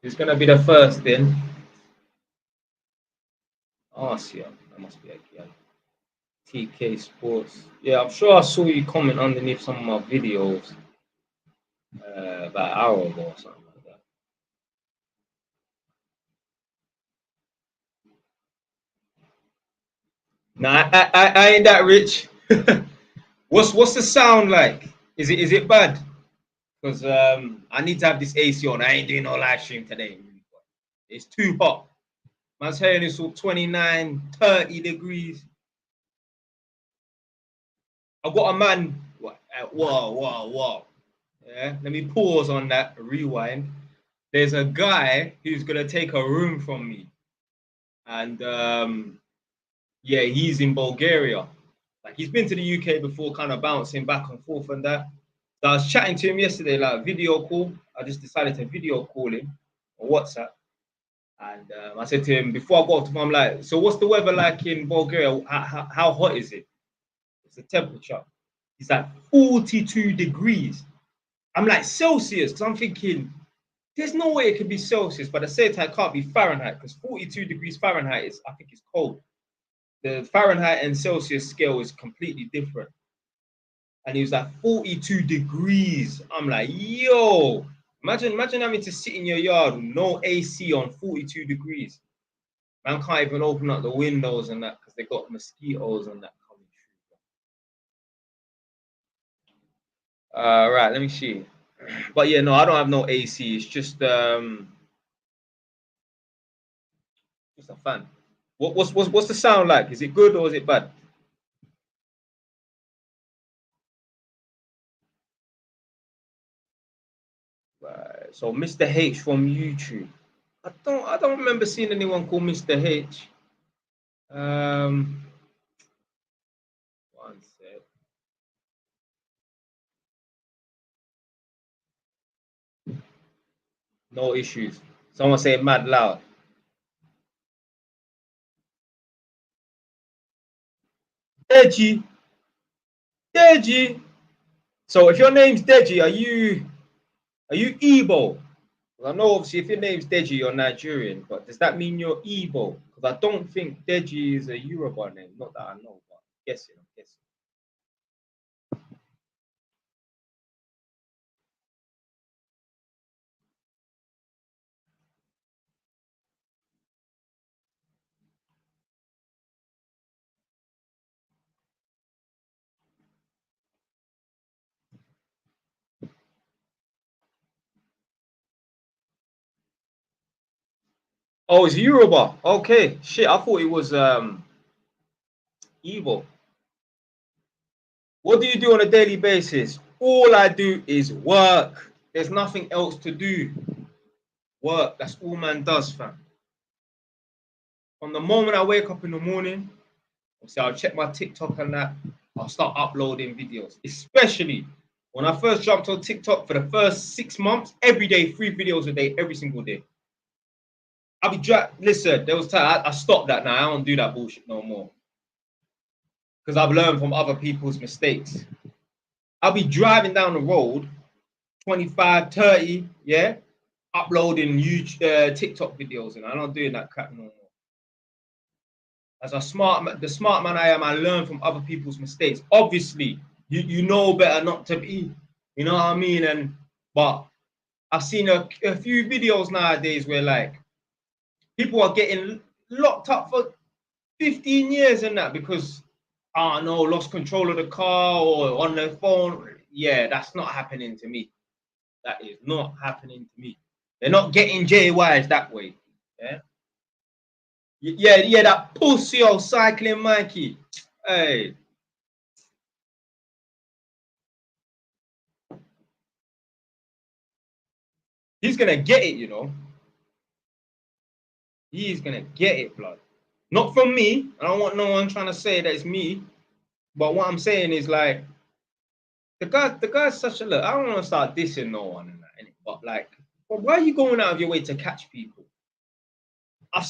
Who's gonna be the first then? Oh, see, that must be a girl. TK Sports. Yeah, I'm sure I saw you comment underneath some of my videos about an hour ago or something like that. Nah, I ain't that rich. What's the sound like? Is it bad? Because I need to have this AC on. I ain't doing no live stream today. It's too hot. Man's saying it's all 29, 30 degrees. I've got a man. Whoa. Yeah, let me pause on that. Rewind. There's a guy who's gonna take a room from me, and yeah, he's in Bulgaria. Like he's been to the UK before, kind of bouncing back and forth and that. So I was chatting to him yesterday, like video call. I just decided to video call him on WhatsApp. And I said to him before I got off the phone, I'm like, so what's the weather like in Bulgaria? How hot is it? It's the temperature. He's like 42 degrees. I'm like Celsius, because I'm thinking there's no way it could be Celsius, but the same time it can't be Fahrenheit, because 42 degrees Fahrenheit is, I think it's cold. The Fahrenheit and Celsius scale is completely different. And he was like 42 degrees. I'm like, yo, imagine having to sit in your yard with no AC on 42 degrees. Man can't even open up the windows and that because they got mosquitoes and that coming through. Right, let me see. But yeah, no, I don't have no AC. It's just a fan. What's the sound like? Is it good or is it bad? Right. So Mr. H from YouTube. I don't remember seeing anyone call Mr. H. One sec. No issues. Someone say mad loud. Deji. Deji. So if your name's Deji, are you Igbo? I know obviously if your name's Deji, you're Nigerian, but does that mean you're Igbo? Because I don't think Deji is a Yoruba name. Not that I know, but I'm guessing. Oh, it's Yoruba. Okay. Shit, I thought it was Igbo. What do you do on a daily basis? All I do is work. There's nothing else to do. Work. That's all man does, fam. From the moment I wake up in the morning, so I'll check my TikTok and that. I'll start uploading videos, especially when I first jumped on TikTok for the first 6 months, every day, 3 videos a day, every single day. I'll be listen, there was time I stopped that now. I don't do that bullshit no more. Because I've learned from other people's mistakes. I'll be driving down the road, 25, 30, yeah, uploading YouTube, TikTok videos, and I'm not doing that crap no more. As the smart man I am, I learn from other people's mistakes. Obviously, you know better not to be, you know what I mean? But I've seen a few videos nowadays where like people are getting locked up for 15 years and that because no, lost control of the car or on their phone. Yeah, that's not happening to me. That is not happening to me. They're not getting JYs that way. Yeah, that pussy old cycling Mikey. Hey. He's gonna get it, you know. He's gonna get it, blood. Not from me. I don't want no one trying to say that it's me. But what I'm saying is like the guy's such a look. I don't want to start dissing no one and that, but like, well, why are you going out of your way to catch people? I've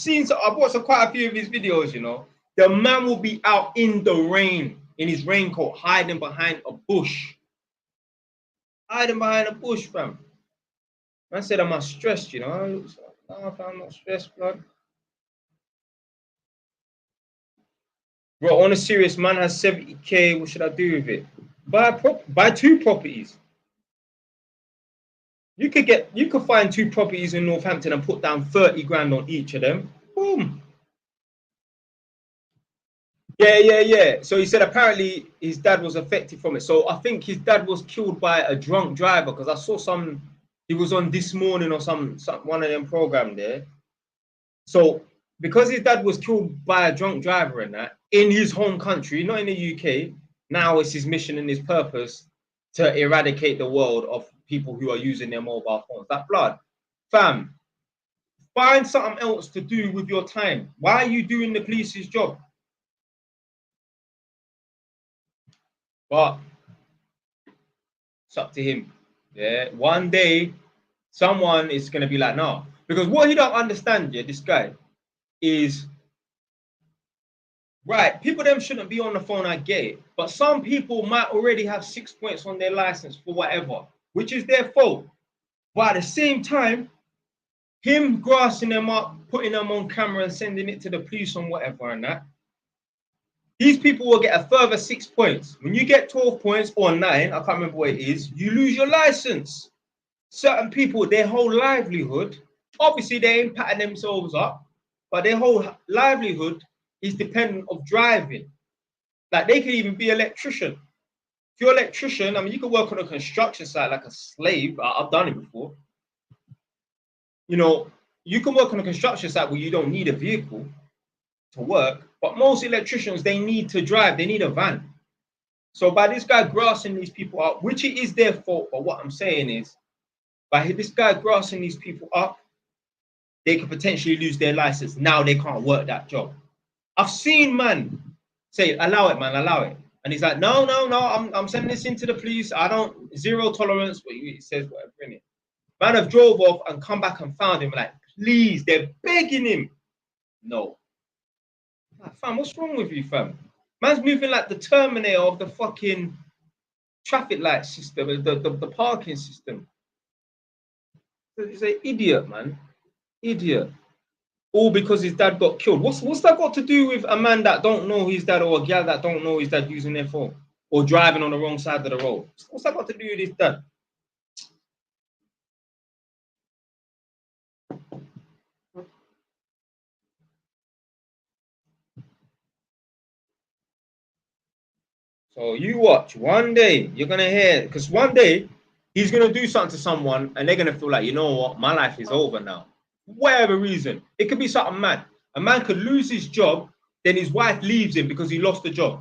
watched quite a few of his videos, you know. The man will be out in the rain in his raincoat, hiding behind a bush. Hiding behind a bush, fam. Man said, am I stressed, you know? No, I'm not stressed, blood. Bro, on a serious, man has 70K. What should I do with it? Buy 2 properties. You could find 2 properties in Northampton and put down 30 grand on each of them. Boom. Yeah. So he said apparently his dad was affected from it. So I think his dad was killed by a drunk driver, because I saw he was on This Morning or some one of them program there. So because his dad was killed by a drunk driver and that in his home country, not in the UK, now it's his mission and his purpose to eradicate the world of people who are using their mobile phones. That blood, fam, find something else to do with your time. Why are you doing the police's job? But it's up to him. Yeah, one day someone is gonna be like, no, because what he don't understand, yeah, this guy is right. People them shouldn't be on the phone. I get it, but some people might already have 6 points on their license for whatever, which is their fault. But at the same time, him grassing them up, putting them on camera and sending it to the police on whatever and that, these people will get a further 6 points. When you get 12 points or 9, I can't remember what it is, you lose your license. Certain people, their whole livelihood, obviously they ain't patting themselves up, but their whole livelihood is dependent of driving. Like they could even be an electrician. If you're an electrician, I mean, you could work on a construction site like a slave. I've done it before. You know, you can work on a construction site where you don't need a vehicle to work, but most electricians, they need to drive. They need a van. So by this guy grassing these people up, which it is their fault, but what I'm saying is, by this guy grassing these people up, they could potentially lose their license. Now they can't work that job. I've seen man say, allow it, man, allow it. And he's like, no, I'm sending this into the police. I don't, zero tolerance, but he says whatever in it. Man have drove off and come back and found him, like, please, they're begging him. No. Like, fam, what's wrong with you, fam? Man's moving like the Terminator of the fucking traffic light system, the parking system. He's an idiot, man. Idiot. All because his dad got killed. What's that got to do with a man that don't know his dad, or a gal that don't know his dad using their phone or driving on the wrong side of the road? What's that got to do with his dad? So you watch. One day you're gonna hear, because one day he's gonna do something to someone and they're gonna feel like, you know what, my life is over now. Whatever reason. It could be something mad. A man could lose his job, then his wife leaves him because he lost the job.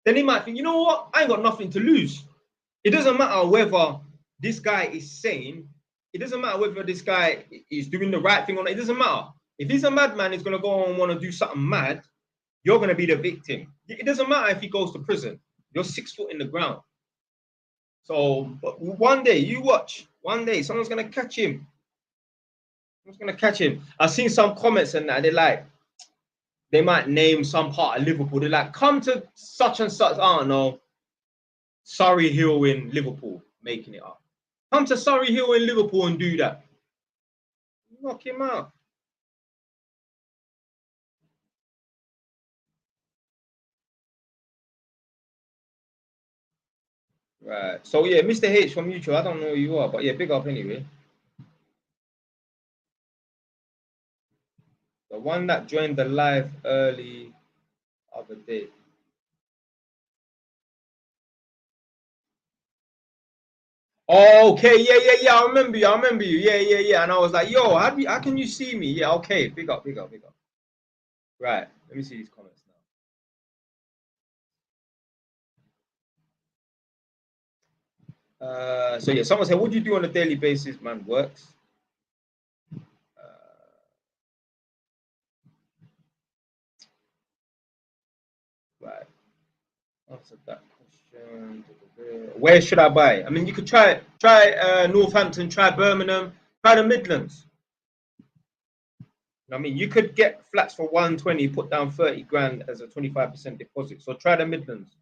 Then he might think, you know what, I ain't got nothing to lose. It doesn't matter whether this guy is sane. It doesn't matter whether this guy is doing the right thing or not. It doesn't matter. If he's a madman, he's going to go and want to do something mad, you're going to be the victim. It doesn't matter if he goes to prison. You're 6 foot in the ground. So but one day, you watch. One day, someone's going to catch him. Someone's going to catch him. I've seen some comments and that. They're like, they might name some part of Liverpool. They're like, come to such and such, I don't know, Surrey Hill in Liverpool, making it up. Come to Surrey Hill in Liverpool and do that. Knock him out. Right. So yeah, Mr. H from YouTube. I don't know who you are, but yeah, big up anyway. The one that joined the live early other day. Oh, okay, yeah. I remember you. Yeah. And I was like, yo, how can you see me? Yeah, okay, big up. Right. Let me see these comments now. So yeah, someone said, what do you do on a daily basis, man? Works. Right. Answer that question. Where should I buy? I mean, you could try Northampton, try Birmingham, try the Midlands. I mean, you could get flats for 120, put down 30 grand as a 25% deposit. So try the Midlands.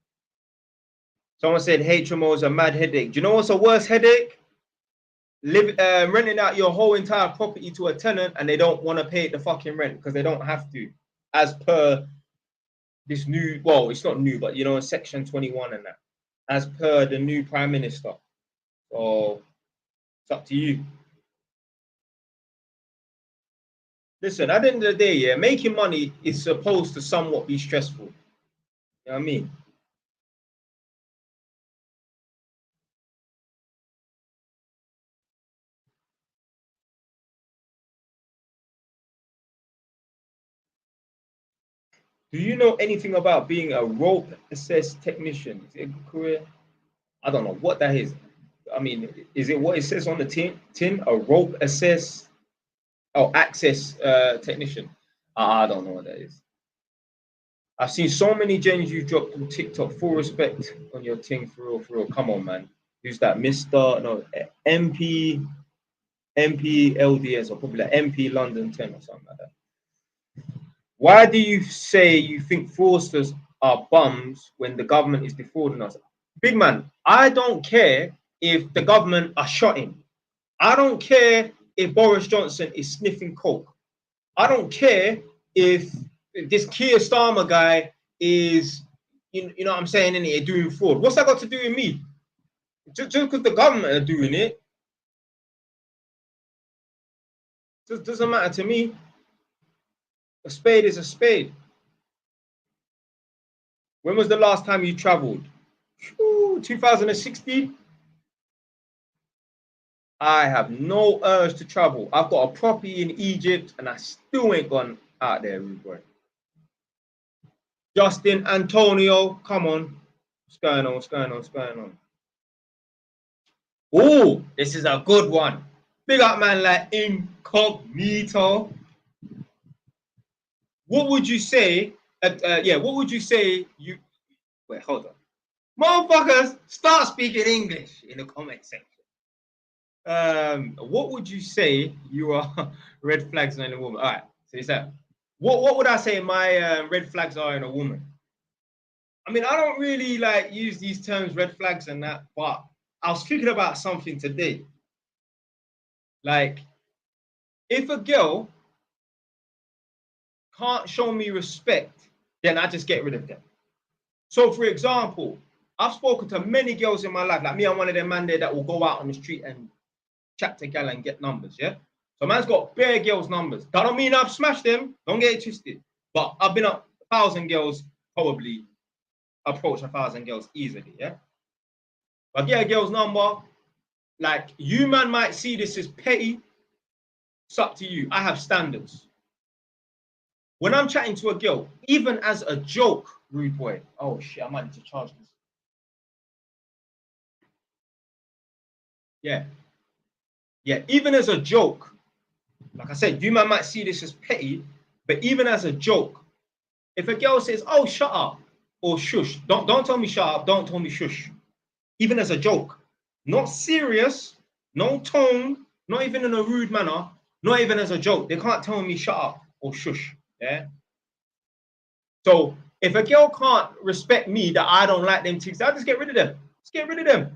Someone said HMO is a mad headache. Do you know what's a worse headache? renting out your whole entire property to a tenant and they don't want to pay the fucking rent because they don't have to, as per this new, well, it's not new, but you know, Section 21 and that, as per the new Prime Minister. So it's up to you. Listen, at the end of the day, yeah, making money is supposed to somewhat be stressful. You know what I mean? Do you know anything about being a rope access technician? Is it a good career? I don't know what that is. I mean, is it what it says on the tin? A rope access, access technician. I don't know what that is. I've seen so many gems you've dropped on TikTok. Full respect on your thing, for real, for real. Come on, man. Who's that? MP LDS, or probably like MP London 10 or something like that. Why do you say you think fraudsters are bums when the government is defrauding us? Big man, I don't care if the government are shotting. I don't care if Boris Johnson is sniffing coke. I don't care if this Keir Starmer guy is, you know what I'm saying, in it, doing fraud. What's that got to do with me? Just because the government are doing it, just doesn't matter to me. A spade is a spade. When was the last time you traveled? 2016. I have no urge to travel. I've got a property in Egypt and I still ain't gone out there, rude boy. Justin Antonio, come on. What's going on? What's going on? What's going on? Oh, this is a good one. Big up man like Incognito. What would you say? What would you say you... Wait, hold on. Motherfuckers, start speaking English in the comment section. What would you say you are red flags in a woman? All right, so it's that. What would I say my red flags are in a woman? I mean, I don't really like use these terms, red flags and that, but I was thinking about something today. Like, if a girl can't show me respect, then I just get rid of them. So, for example, I've spoken to many girls in my life. Like me, I'm one of them man there that will go out on the street and chat to gal and get numbers, yeah? So man's got bare girls' numbers. That don't mean I've smashed them. Don't get it twisted. But I've been up 1,000 girls, probably approach 1,000 girls easily, yeah? But I get a girl's number. Like, you man might see this as petty. It's up to you. I have standards. When I'm chatting to a girl, even as a joke, rude boy. Oh shit, I might need to charge this. Yeah. Yeah, even as a joke, like I said, you man might see this as petty, but even as a joke, if a girl says, oh, shut up, or shush, don't tell me shut up, don't tell me shush. Even as a joke, not serious, no tone, not even in a rude manner, not even as a joke. They can't tell me shut up or shush, yeah? So if a girl can't respect me that I don't like them things, I'll just get rid of them. Just get rid of them.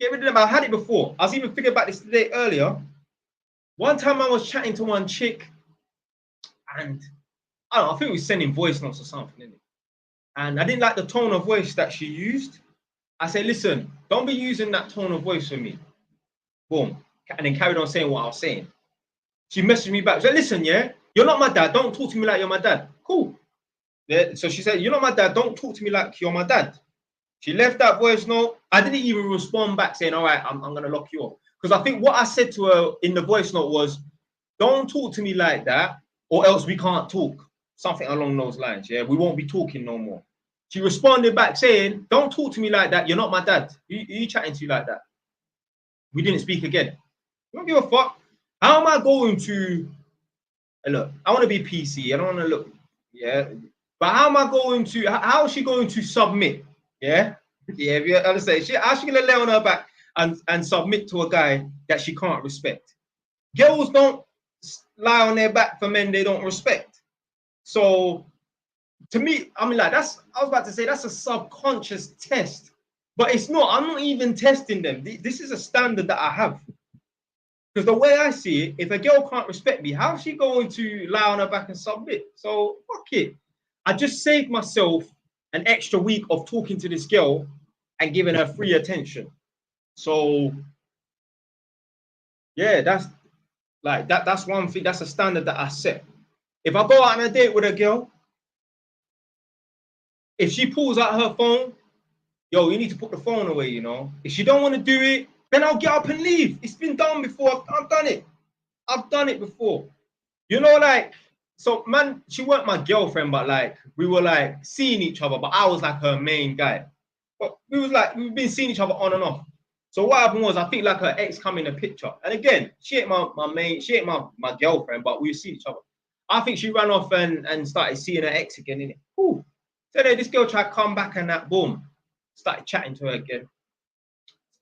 Get rid of them. I've had it before. I was even thinking about this today earlier. One time I was chatting to one chick and I don't know, I think we were sending voice notes or something, innit? And I didn't like the tone of voice that she used. I said, listen, don't be using that tone of voice for me. Boom. And then carried on saying what I was saying. She messaged me back. She said, listen, yeah, you're not my dad. Don't talk to me like you're my dad. Cool. Yeah, so she said, you're not my dad. Don't talk to me like you're my dad. She left that voice note. I didn't even respond back saying, all right, I'm going to lock you up. Because I think what I said to her in the voice note was, don't talk to me like that, or else we can't talk. Something along those lines, yeah? We won't be talking no more. She responded back saying, don't talk to me like that. You're not my dad. Who you chatting to like that? We didn't speak again. I don't give a fuck. How am I going to... Look, I want to be PC. I don't want to look... Yeah? But how am I going to... How is she going to submit? Yeah? Yeah, if you understand. How's she going to lay on her back and submit to a guy that she can't respect? Girls don't lie on their back for men they don't respect. So, to me, I mean, like, I was about to say, that's a subconscious test. But it's not. I'm not even testing them. This is a standard that I have. Because the way I see it, if a girl can't respect me, how's she going to lie on her back and submit? So fuck it. I just saved myself an extra week of talking to this girl and giving her free attention. So yeah, that's like that's one thing. That's a standard that I set. If I go out on a date with a girl, if she pulls out her phone, yo, you need to put the phone away, you know. If she don't want to do it, then I'll get up and leave. It's been done before. I've done it. I've done it before. You know, like, so man, she weren't my girlfriend, but like we were like seeing each other, but I was like her main guy. But we've been seeing each other on and off. So what happened was, I think like her ex come in the picture. And again, she ain't she ain't my girlfriend, but we see each other. I think she ran off and started seeing her ex again, innit? Ooh. So then this girl tried to come back and that, boom, started chatting to her again.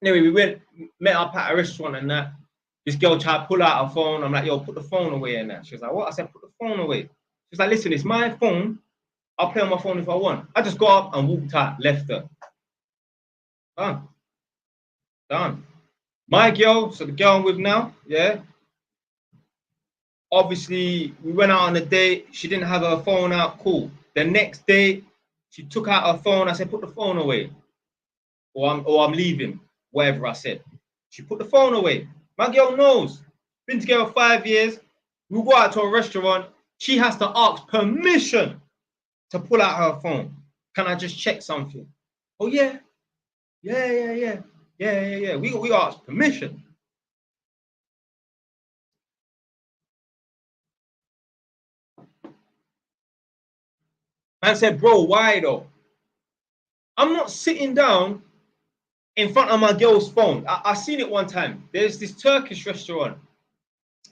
Anyway, we met up at a restaurant and that. This girl tried to pull out her phone. I'm like, yo, put the phone away and that. She was like, what? I said, put the phone away. She's like, listen, it's my phone. I'll play on my phone if I want. I just got up and walked out, left her. Done. Done. My girl, so the girl I'm with now, yeah. Obviously, we went out on a date. She didn't have her phone out. Cool. The next day, she took out her phone. I said, put the phone away. Or I'm leaving. Whatever I said. She put the phone away. My girl knows. Been together 5 years. We go out to a restaurant. She has to ask permission to pull out her phone. Can I just check something? Oh, yeah. Yeah. We asked permission. Man said, bro, why though? I'm not sitting down in front of my girl's phone. I seen it one time. There's this Turkish restaurant.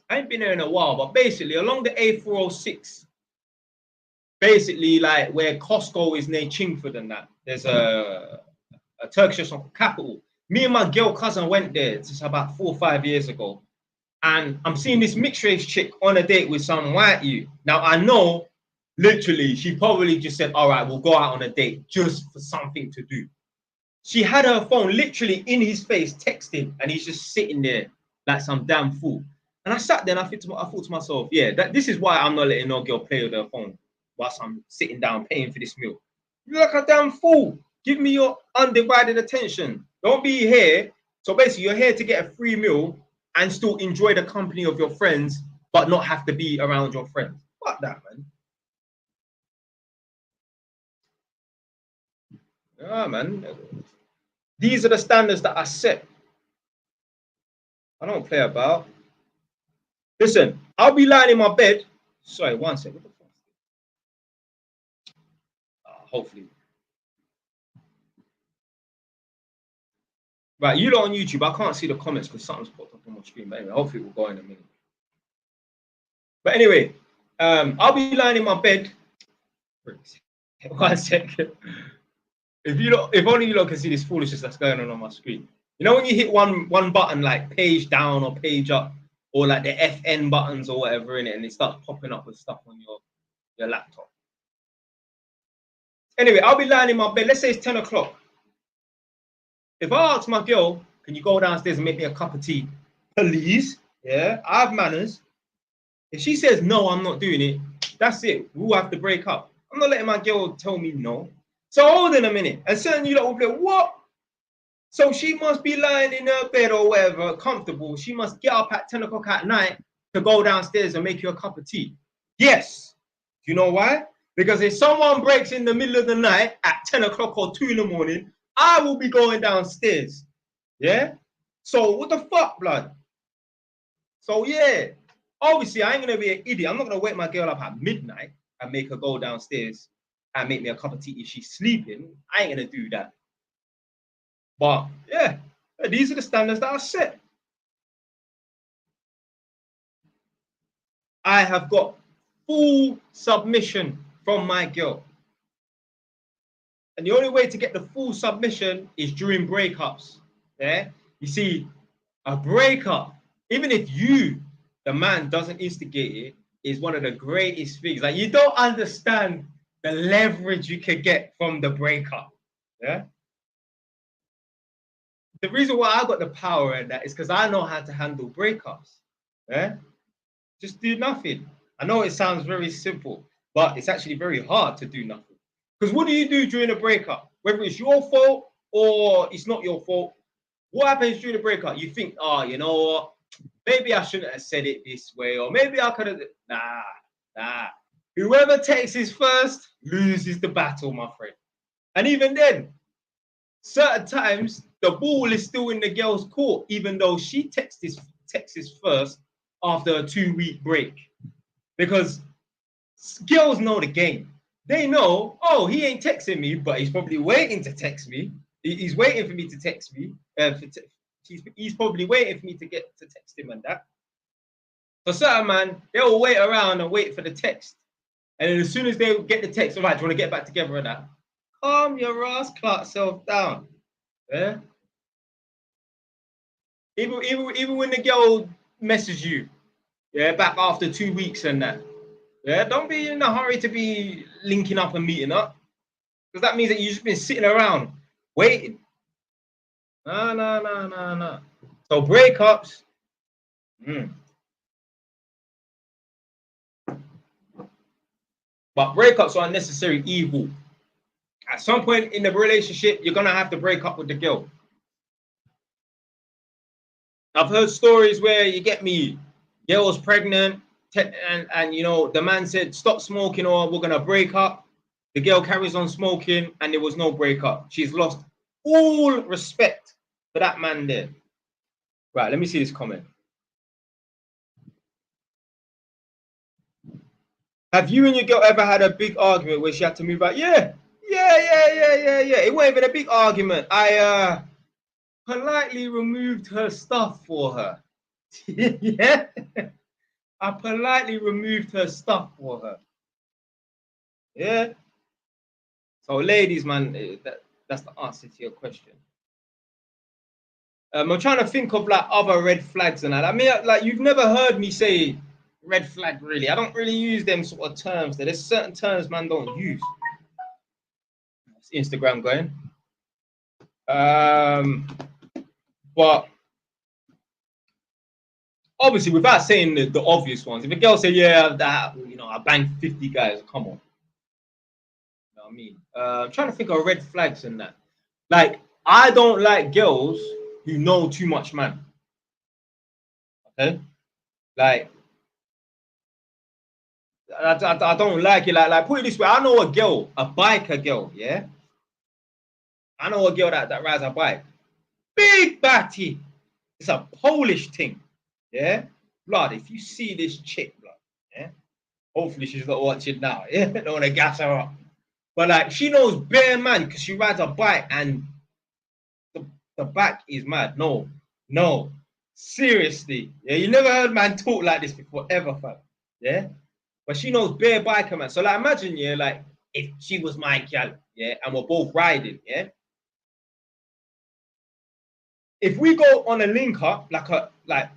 I ain't been there in a while, but basically along the A406, basically like where Costco is near Chingford and that, there's a Turkish restaurant, Capital. Me and my girl cousin went there just about 4 or 5 years ago. And I'm seeing this mixed race chick on a date with some white you. Now I know, literally, she probably just said, all right, we'll go out on a date just for something to do. She had her phone literally in his face texting, and he's just sitting there like some damn fool. And I sat there and I thought to myself, yeah, this is why I'm not letting no girl play with her phone whilst I'm sitting down paying for this meal. You're like a damn fool. Give me your undivided attention. Don't be here. So basically, you're here to get a free meal and still enjoy the company of your friends, but not have to be around your friends. Fuck that, man. Yeah, man. These are the standards that I set. I don't play about. Listen, I'll be lying in my bed. Sorry, one second. What the fuck? Hopefully. Right, you lot on YouTube, I can't see the comments because something's popped up on my screen. But anyway, hopefully we'll go in a minute. But anyway, I'll be lying in my bed. One second. If only you lot can see this foolishness that's going on my screen. You know when you hit one button like page down or page up, or like the FN buttons or whatever in it, and it starts popping up with stuff on your laptop. Anyway, I'll be lying in my bed. Let's say it's 10 o'clock. If I ask my girl, can you go downstairs and make me a cup of tea? Please. Yeah, I have manners. If she says no, I'm not doing it, that's it. We'll have to break up. I'm not letting my girl tell me no. So hold on a minute. And certain you lot will be like, what? So she must be lying in her bed or whatever, comfortable. She must get up at 10 o'clock at night to go downstairs and make you a cup of tea. Yes. Do you know why? Because if someone breaks in the middle of the night at 10 o'clock or 2 in the morning, I will be going downstairs. Yeah? So what the fuck, blood? So yeah, obviously I ain't going to be an idiot. I'm not going to wake my girl up at midnight and make her go downstairs and make me a cup of tea if she's sleeping. I ain't going to do that. But yeah, these are the standards that I set. I have got full submission from my girl. And the only way to get the full submission is during breakups. Yeah, you see, a breakup, even if you, the man, doesn't instigate it, is one of the greatest things. Like, you don't understand the leverage you could get from the breakup. Yeah. the reason why I got the power in that is because I know how to handle breakups. Yeah, just do nothing. I know it sounds very simple, but it's actually very hard to do nothing. Because what do you do during a breakup? Whether it's your fault or it's not your fault, what happens during the breakup? You think, oh, you know what? Maybe I shouldn't have said it this way, or maybe I could have. Nah. Whoever takes his first loses the battle, my friend. And even then, certain times the ball is still in the girl's court, even though she texts first after a 2-week break. Because girls know the game. They know, oh, he ain't texting me, but he's probably waiting to text me. He's waiting for me to text me. He's probably waiting for me to get to text him and that. For certain man, they'll wait around and wait for the text. And then as soon as they get the text, all right, do you want to get back together and that? Calm your ass Clark self down. Yeah. Even when the girl messages you, yeah, back after 2 weeks and that. Yeah, don't be in a hurry to be linking up and meeting up. Because that means that you've just been sitting around waiting. No. So breakups. But breakups are unnecessary evil. At some point in the relationship, you're going to have to break up with the girl. I've heard stories where you get me, girl's pregnant, and you know, the man said, stop smoking or we're going to break up. The girl carries on smoking and there was no breakup. She's lost all respect for that man there. Right, let me see this comment. Have you and your girl ever had a big argument where she had to move out? Yeah. It wasn't even a big argument. I politely removed her stuff for her. Yeah. I politely removed her stuff for her. Yeah. So ladies, man, that's the answer to your question. I'm trying to think of like other red flags and that. I mean, like you've never heard me say red flag, really. I don't really use them sort of terms. There's certain terms man don't use. It's Instagram going. But obviously, without saying the obvious ones, if a girl say, yeah, that, you know, I banged 50 guys, come on. You know what I mean? I'm trying to think of red flags and that. Like, I don't like girls who know too much, man. Okay? Like, I don't like it. Like, put it this way, I know a girl, a biker girl, yeah? I know a girl that rides a bike. Big batty. It's a Polish thing. Yeah? Blood, if you see this chick, blood, yeah? Hopefully she's not watching now. Yeah? Don't want to gas her up. But like, she knows bare man because she rides a bike and the back is mad. No. Seriously. Yeah, you never heard man talk like this before, ever, fam. Yeah? But she knows bare biker, man. So like, imagine, yeah, like, if she was my gal, yeah, and we're both riding, yeah? If we go on a link up, like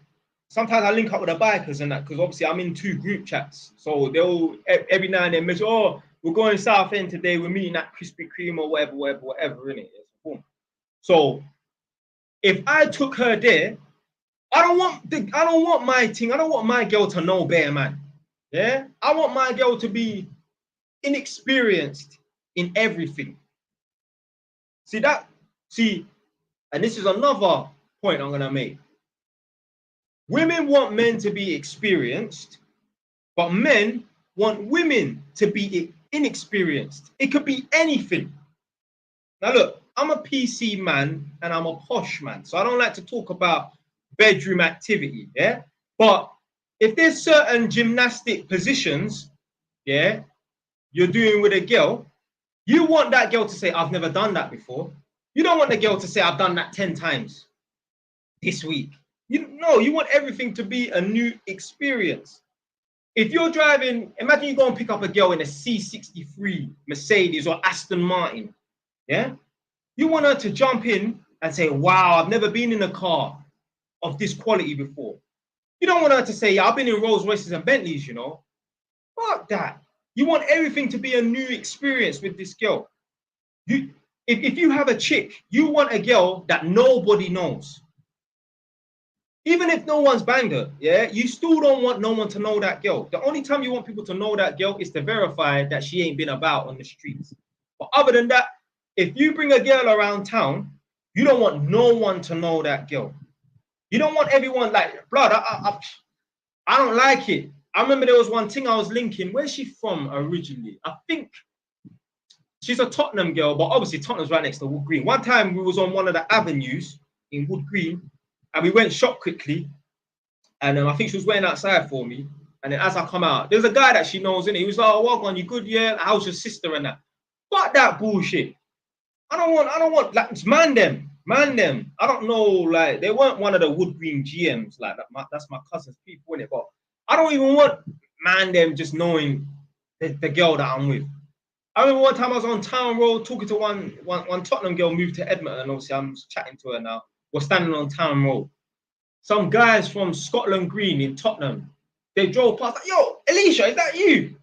sometimes I link up with the bikers and that, because obviously I'm in 2 group chats. So they'll every now and then mention, oh, we're going South End today, we're meeting at Krispy Kreme or whatever, innit? Boom. So if I took her there, I don't want my thing, I don't want my girl to know bare man. Yeah? I want my girl to be inexperienced in everything. See, and this is another point I'm going to make. Women want men to be experienced, but men want women to be inexperienced. It could be anything. Now, look, I'm a PC man and I'm a posh man, so I don't like to talk about bedroom activity, yeah? But if there's certain gymnastic positions, yeah, you're doing with a girl, you want that girl to say, I've never done that before. You don't want the girl to say, I've done that 10 times this week. You want everything to be a new experience. If you're driving, imagine you go and pick up a girl in a C63 Mercedes or Aston Martin, yeah? You want her to jump in and say, wow, I've never been in a car of this quality before. You don't want her to say, yeah, I've been in Rolls Royces and Bentleys, you know? Fuck that. You want everything to be a new experience with this girl. if you have a chick, you want a girl that nobody knows. Even if no one's banged her, yeah, you still don't want no one to know that girl. The only time you want people to know that girl is to verify that she ain't been about on the streets. But other than that, if you bring a girl around town, you don't want no one to know that girl. You don't want everyone like, blood, I don't like it. I remember there was one thing I was linking. Where's she from originally? I think she's a Tottenham girl, but obviously Tottenham's right next to Wood Green. One time we was on one of the avenues in Wood Green, and we went shop quickly, and I think she was waiting outside for me. And then as I come out, there's a guy that she knows, in it. He was like, "Oh, well on, you good? Yeah, how's your sister and that?" Fuck that bullshit. I don't want like it's man them. I don't know, like they weren't one of the Wood Green GMs, like that. That's my cousin's people in it, but I don't even want man them just knowing the girl that I'm with. I remember one time I was on Town Road talking to one Tottenham girl moved to Edmonton, and obviously I'm chatting to her now. We're standing on Town Road. Some guys from Scotland Green in Tottenham, they drove past, like, yo, Alicia, is that you?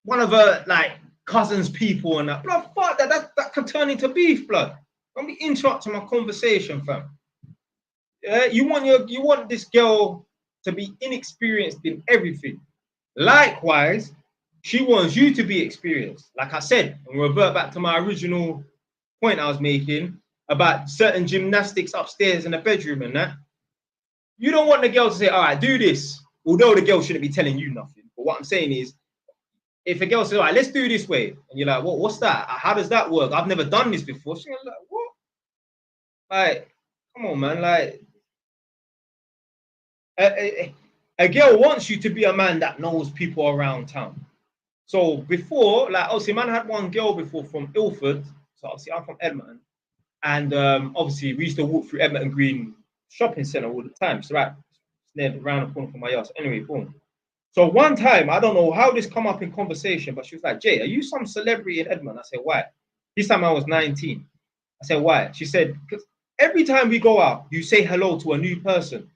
One of her like cousins' people and that. Blood, fuck that could turn into beef, blood. Don't be interrupting my conversation, fam. Yeah, you want this girl to be inexperienced in everything. Likewise, she wants you to be experienced. Like I said, and revert back to my original point I was making about certain gymnastics upstairs in the bedroom and that. You don't want the girl to say, all right, do this. Although the girl shouldn't be telling you nothing. But what I'm saying is, if a girl says, all right, let's do this way. And you're like, what's that? How does that work? I've never done this before. She's like, what? Like, come on, man. Like, a girl wants you to be a man that knows people around town. So before, like, obviously, man had one girl before from Ilford. So obviously, I'm from Edmonton. And obviously, we used to walk through Edmonton Green shopping centre all the time. So, right, near around the corner from my house. Anyway, boom. So one time, I don't know how this come up in conversation, but she was like, Jay, are you some celebrity in Edmonton? I said, why? This time I was 19. I said, why? She said, because every time we go out, you say hello to a new person.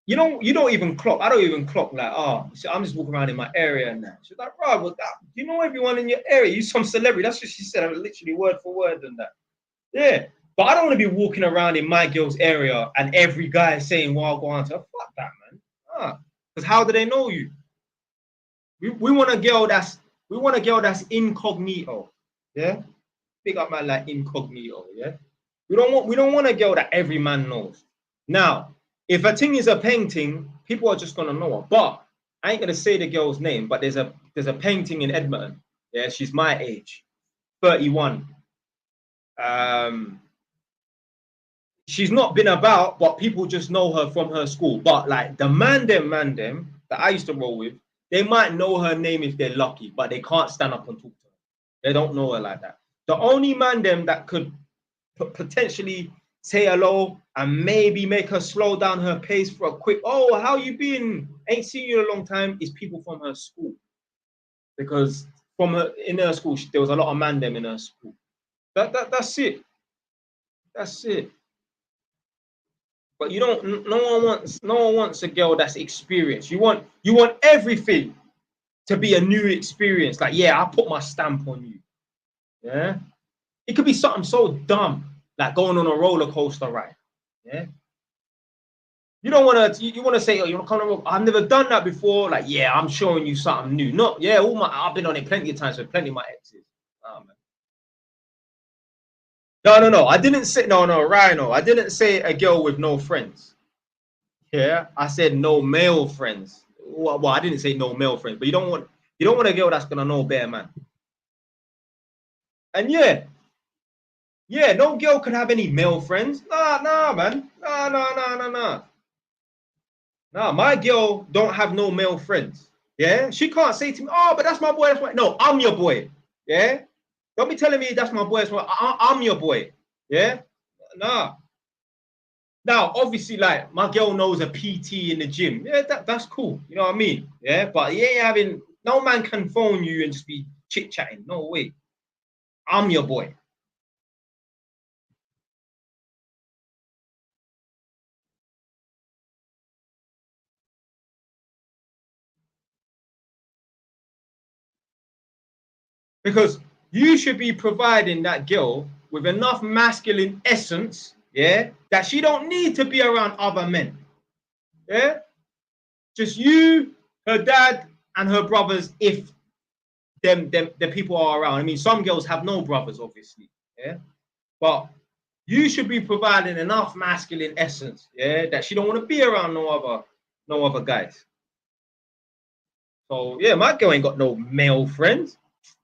You don't even clock. I don't even clock like, oh, I'm just walking around in my area and that. She's like, bro, well, you know everyone in your area. You some celebrity. That's what she said, literally word for word and that. Yeah. But I don't want to be walking around in my girl's area and every guy saying, well, I'll go on to her. Fuck that, man. Because how do they know you? We want a girl that's incognito. Yeah. Big up man like incognito. Yeah. We don't want a girl that every man knows. Now, if a thing is a painting, people are just gonna know her. But I ain't gonna say the girl's name, but there's a painting in Edmonton. Yeah, she's my age, 31. She's not been about, but people just know her from her school. But like the man them that I used to roll with, they might know her name if they're lucky, but they can't stand up and talk to her. They don't know her like that. The only man them that could potentially say hello and maybe make her slow down her pace for a quick, oh, how you been? Ain't seen you in a long time, is people from her school. Because in her school, there was a lot of man them in her school. That's it. That's it. But you don't. No one wants a girl that's experienced. You want everything to be a new experience. Like, yeah, I put my stamp on you. Yeah. It could be something so dumb, like going on a roller coaster ride. Yeah. You don't want to. You want to say, oh, you want to come on? I've never done that before. Like, yeah, I'm showing you something new. No, yeah, I've been on it plenty of times with plenty of my exes. Oh, man. No. I didn't say no, Rhino. I didn't say a girl with no friends. Yeah, I said no male friends. Well, I didn't say no male friends, but you don't want a girl that's gonna know bare man. And yeah, no girl can have any male friends. Nah, man. Nah. Nah, my girl don't have no male friends. Yeah, she can't say to me, oh, but that's my boy. That's my... No, I'm your boy. Yeah, don't be telling me that's my boy. I'm your boy. Yeah, nah. Now, obviously, like my girl knows a PT in the gym. Yeah, that's cool. You know what I mean? Yeah, but you ain't having no man can phone you and just be chit chatting. No way. I'm your boy. Because you should be providing that girl with enough masculine essence, yeah, that she don't need to be around other men. Yeah, just you, her dad, and her brothers, if the people are around. I mean, some girls have no brothers, obviously, yeah, but you should be providing enough masculine essence, yeah, that she don't want to be around no other guys. So yeah, my girl ain't got no male friends,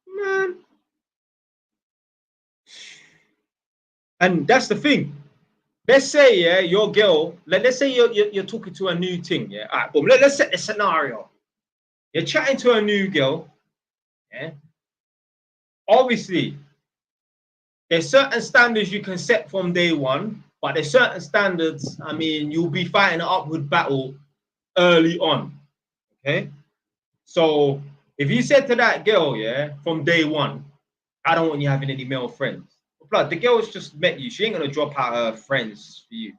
man. And that's the thing. Let's say, yeah, your girl, let's say you're talking to a new thing, yeah. All right, boom. Let's set the scenario. You're chatting to a new girl, yeah. Obviously, there's certain standards you can set from day one, but there's certain standards, I mean, you'll be fighting an upward battle early on. Okay. So if you said to that girl, yeah, from day one, I don't want you having any male friends. Blood, the girl's just met you. She ain't gonna drop out her friends for you.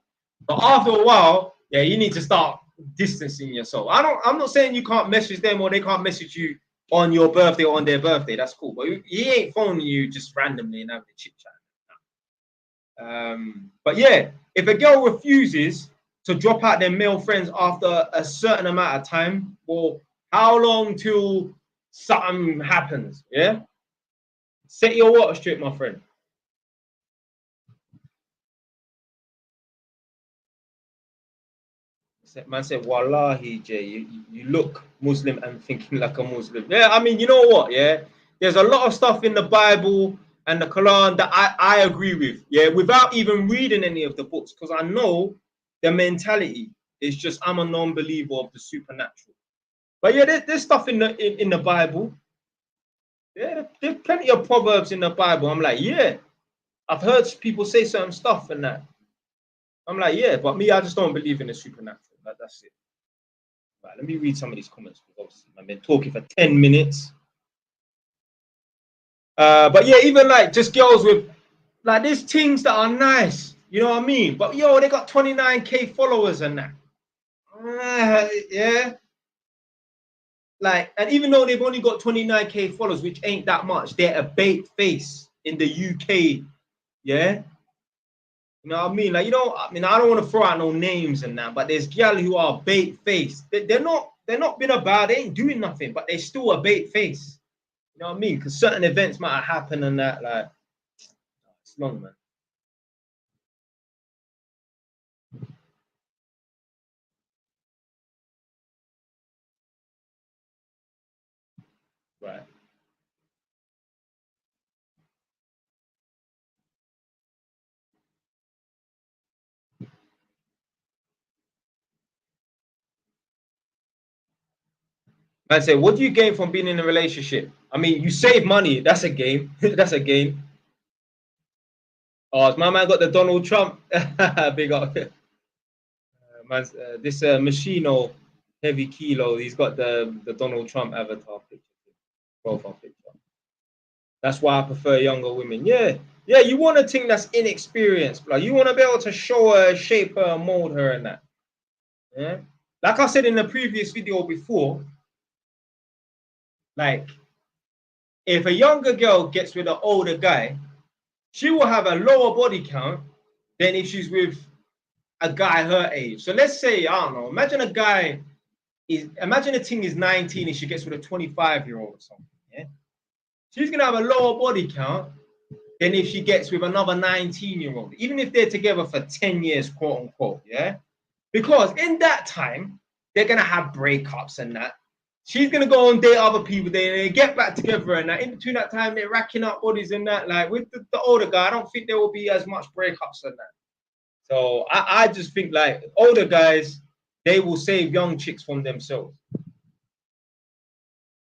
But after a while, yeah, you need to start distancing yourself. I'm not saying you can't message them or they can't message you on your birthday or on their birthday. That's cool. But he ain't phoning you just randomly and having a chit chat. But yeah, if a girl refuses to drop out their male friends after a certain amount of time, well, how long till something happens? Yeah, set your water straight, my friend. Man said, Wallahi, Jay, you look Muslim and thinking like a Muslim. Yeah, I mean, you know what? Yeah, there's a lot of stuff in the Bible and the Quran that I agree with. Yeah, without even reading any of the books, because I know the mentality is just I'm a non-believer of the supernatural. But yeah, there's stuff in the Bible. Yeah, there's plenty of proverbs in the Bible. I'm like, yeah, I've heard people say certain stuff and that. I'm like, yeah, but me, I just don't believe in the supernatural. That's it. Right, let me read some of these comments because obviously I've been talking for 10 minutes. But yeah, even like just girls with like there's things that are nice, you know what I mean? But yo, they got 29K followers and that. Yeah. Like, and even though they've only got 29K followers, which ain't that much, they're a bait face in the UK. Yeah. You know what I mean? Like, you know, I mean, I don't want to throw out no names and that, but there's gal who are bait face. They're not been about, they ain't doing nothing, but they're still a bait face. You know what I mean? Because certain events might happen and that, like, it's long, man. Right. Man say, what do you gain from being in a relationship? I mean, you save money. That's a gain. That's a gain. Oh, my man got the Donald Trump. Big up. This Machino Heavy Kilo, he's got the Donald Trump avatar picture, profile picture. That's why I prefer younger women. Yeah, yeah. You want a thing that's inexperienced, like you want to be able to show her, shape her, mold her, and that. Yeah. Like I said in the previous video before, like if a younger girl gets with an older guy, she will have a lower body count than if she's with a guy her age. So let's say, I don't know, imagine a thing is 19 and she gets with a 25-year-old or something. Yeah. She's gonna have a lower body count than if she gets with another 19-year-old, even if they're together for 10 years, quote unquote. Yeah. Because in that time, they're gonna have breakups and that. She's gonna go and date other people. They get back together and that. In between that time, they're racking up bodies and that. Like with the older guy, I don't think there will be as much breakups and that. So I just think like older guys, they will save young chicks from themselves.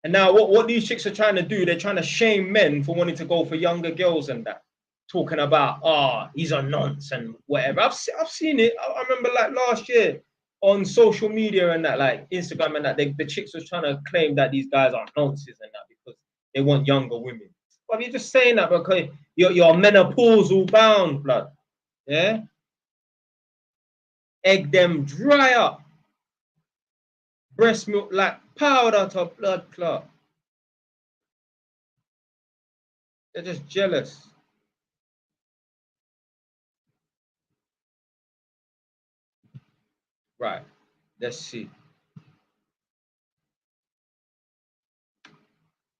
And now what these chicks are trying to do, they're trying to shame men for wanting to go for younger girls and that. Talking about, oh, he's a nonce and whatever. I've seen it. I remember like last year on social media and that, like Instagram and that, the chicks was trying to claim that these guys are nonces and that because they want younger women. But you're just saying that because you're menopausal bound, blood. Yeah? Egg them dry up. Breast milk like powder to blood clot. They're just jealous. Right. Let's see.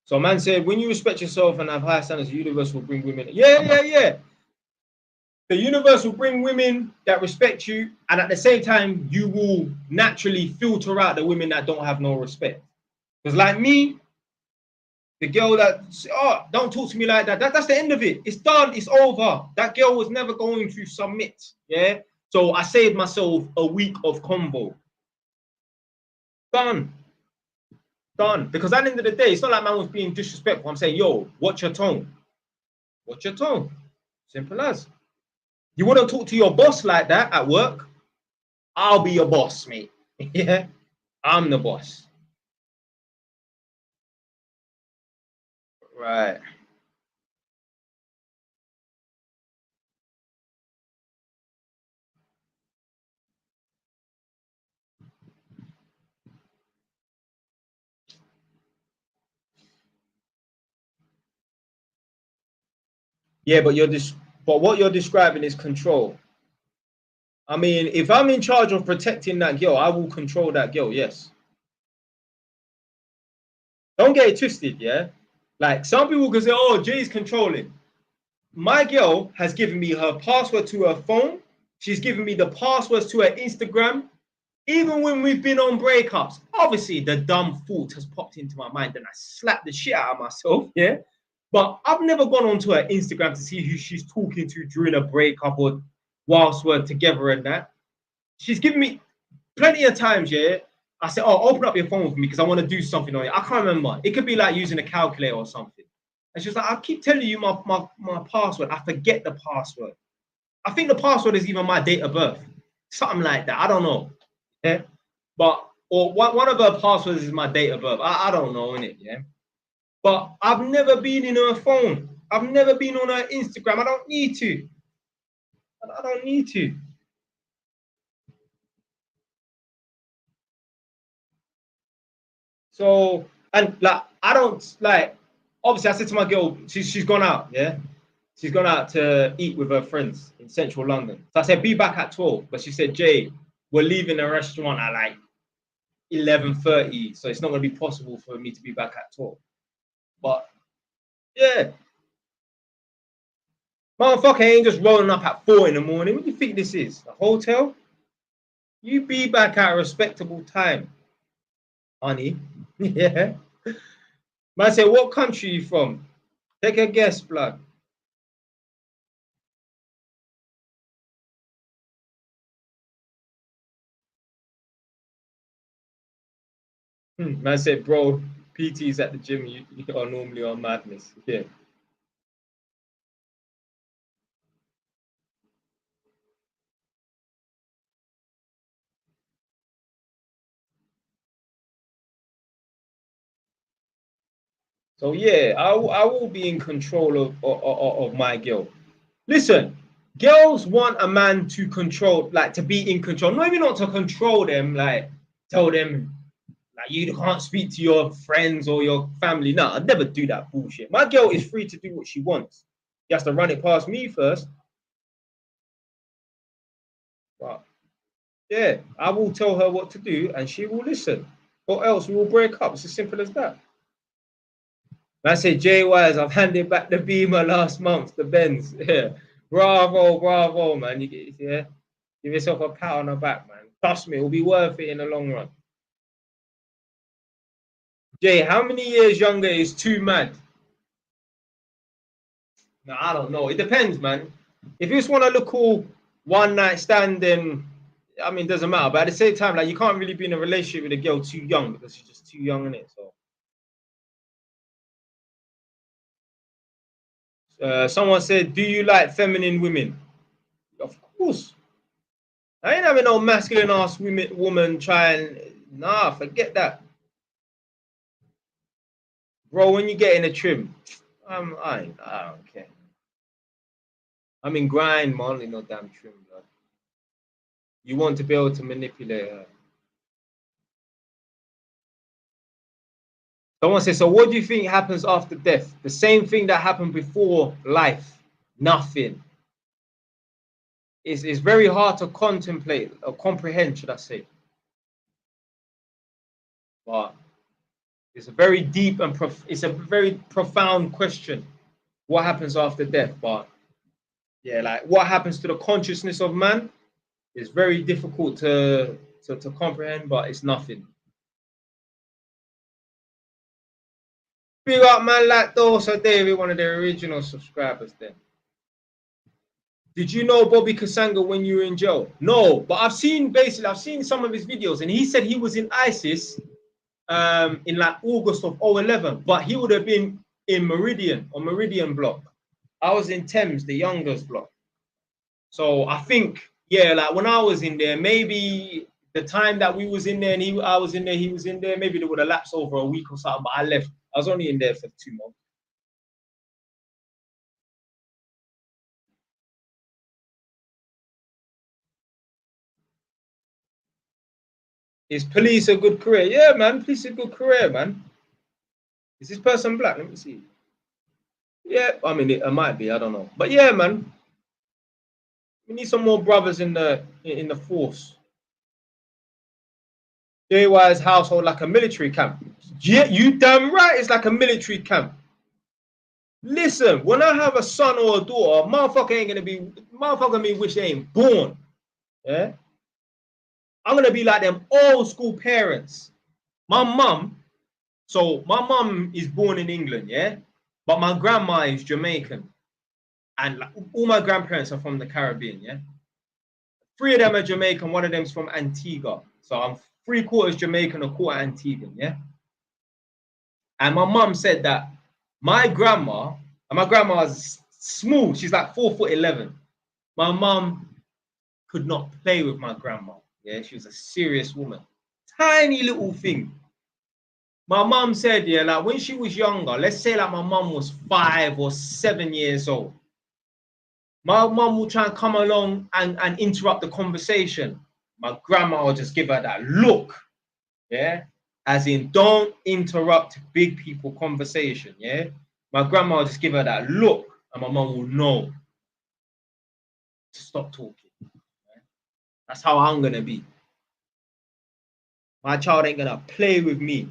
So man said, when you respect yourself and have high standards, the universe will bring women. Yeah. The universe will bring women that respect you, and at the same time, you will naturally filter out the women that don't have no respect. Because like me, the girl that, oh, don't talk to me like that. That's the end of it. It's done. It's over. That girl was never going to submit. Yeah. So I saved myself a week of convo. Done. Because at the end of the day, it's not like man was being disrespectful. I'm saying, yo, watch your tone. Watch your tone. Simple as. You wouldn't talk to your boss like that at work. I'll be your boss, mate. Yeah. I'm the boss. Right. Yeah, but what you're describing is control. I mean, if I'm in charge of protecting that girl, I will control that girl, yes. Don't get it twisted, yeah? Like, some people can say, oh, Jay's controlling. My girl has given me her password to her phone. She's given me the passwords to her Instagram. Even when we've been on breakups, obviously the dumb thought has popped into my mind and I slapped the shit out of myself, yeah? But I've never gone onto her Instagram to see who she's talking to during a breakup or whilst we're together and that. She's given me plenty of times, yeah. I said, oh, open up your phone for me because I want to do something on it. I can't remember. It could be like using a calculator or something. And she's like, I keep telling you my password. I forget the password. I think the password is even my date of birth. Something like that. I don't know. Yeah. But or one of her passwords is my date of birth. I don't know, innit? Yeah. But I've never been in her phone. I've never been on her Instagram. I don't need to. I don't need to. So, and like, I don't like, obviously, I said to my girl, she's gone out, yeah? She's gone out to eat with her friends in central London. So I said, be back at 12. But she said, Jay, we're leaving the restaurant at like 11:30. So it's not going to be possible for me to be back at 12. But yeah, motherfucker ain't just rolling up at 4 in the morning. What do you think this is? A hotel? You be back at a respectable time, honey. Yeah. Man say, what country you from? Take a guess, blood. Man said, bro, PT's at the gym. You are normally on madness. Yeah. So yeah, I will be in control of my girl. Listen, girls want a man to control, like to be in control. Maybe not to control them, like tell them like you can't speak to your friends or your family. No, I'd never do that bullshit. My girl is free to do what she wants. She has to run it past me first. But yeah, I will tell her what to do and she will listen. Or else we will break up. It's as simple as that. I said, Jay Wise, I've handed back the Beamer last month, the Benz. Yeah. Bravo, man. Yeah. Give yourself a pat on the back, man. Trust me, it will be worth it in the long run. Jay, how many years younger is too mad? No, I don't know. It depends, man. If you just want to look cool one night stand, then I mean, it doesn't matter. But at the same time, like you can't really be in a relationship with a girl too young because she's just too young in it. So, someone said, "Do you like feminine women?" Of course. I ain't having no masculine ass woman trying. Nah, forget that, bro. When you get in a trim, I don't care. I'm in grind, man. Only no damn trim, blood. You want to be able to manipulate her. Someone says, so what do you think happens after death? The same thing that happened before life. Nothing. it's very hard to contemplate or comprehend, should I say. But it's a very deep and it's a very profound question. What happens after death? But yeah, like what happens to the consciousness of man is very difficult to comprehend, but it's nothing. Big up man like those are David, one of their original subscribers then. Did you know Bobby Kasanga when you were in jail? No, but I've seen some of his videos, and he said he was in ISIS in like August of 2011, but he would have been in Meridian block. I was in Thames, the Youngers block. So I think, yeah, like when I was in there, maybe the time that we was in there and I was in there, he was in there, maybe there would have lapsed over a week or something, but I left. I was only in there for 2 months. Is police a good career? Yeah, man, police is a good career, man. Is this person black? Let me see. Yeah, I mean, it might be, I don't know. But yeah, man, we need some more brothers in the force. JY's household like a military camp. Yeah, you damn right, it's like a military camp. Listen, when I have a son or a daughter, motherfucker me wish they ain't born. Yeah? I'm gonna be like them old school parents. My mum is born in England, yeah? But my grandma is Jamaican. And like, all my grandparents are from the Caribbean, yeah? 3 of them are Jamaican, 1 of them's from Antigua. So I'm 3/4 Jamaican, a quarter Antiguan, yeah? And my mum said that my grandma is small, she's like 4'11". My mum could not play with my grandma. Yeah, she was a serious woman. Tiny little thing. My mum said, yeah, like when she was younger, let's say like my mum was 5 or 7 years old. My mum will try and come along and interrupt the conversation. My grandma will just give her that look, yeah? As in, don't interrupt big people conversation, yeah? My grandma will just give her that look, and my mum will know to stop talking. Yeah? That's how I'm gonna be. My child ain't gonna play with me.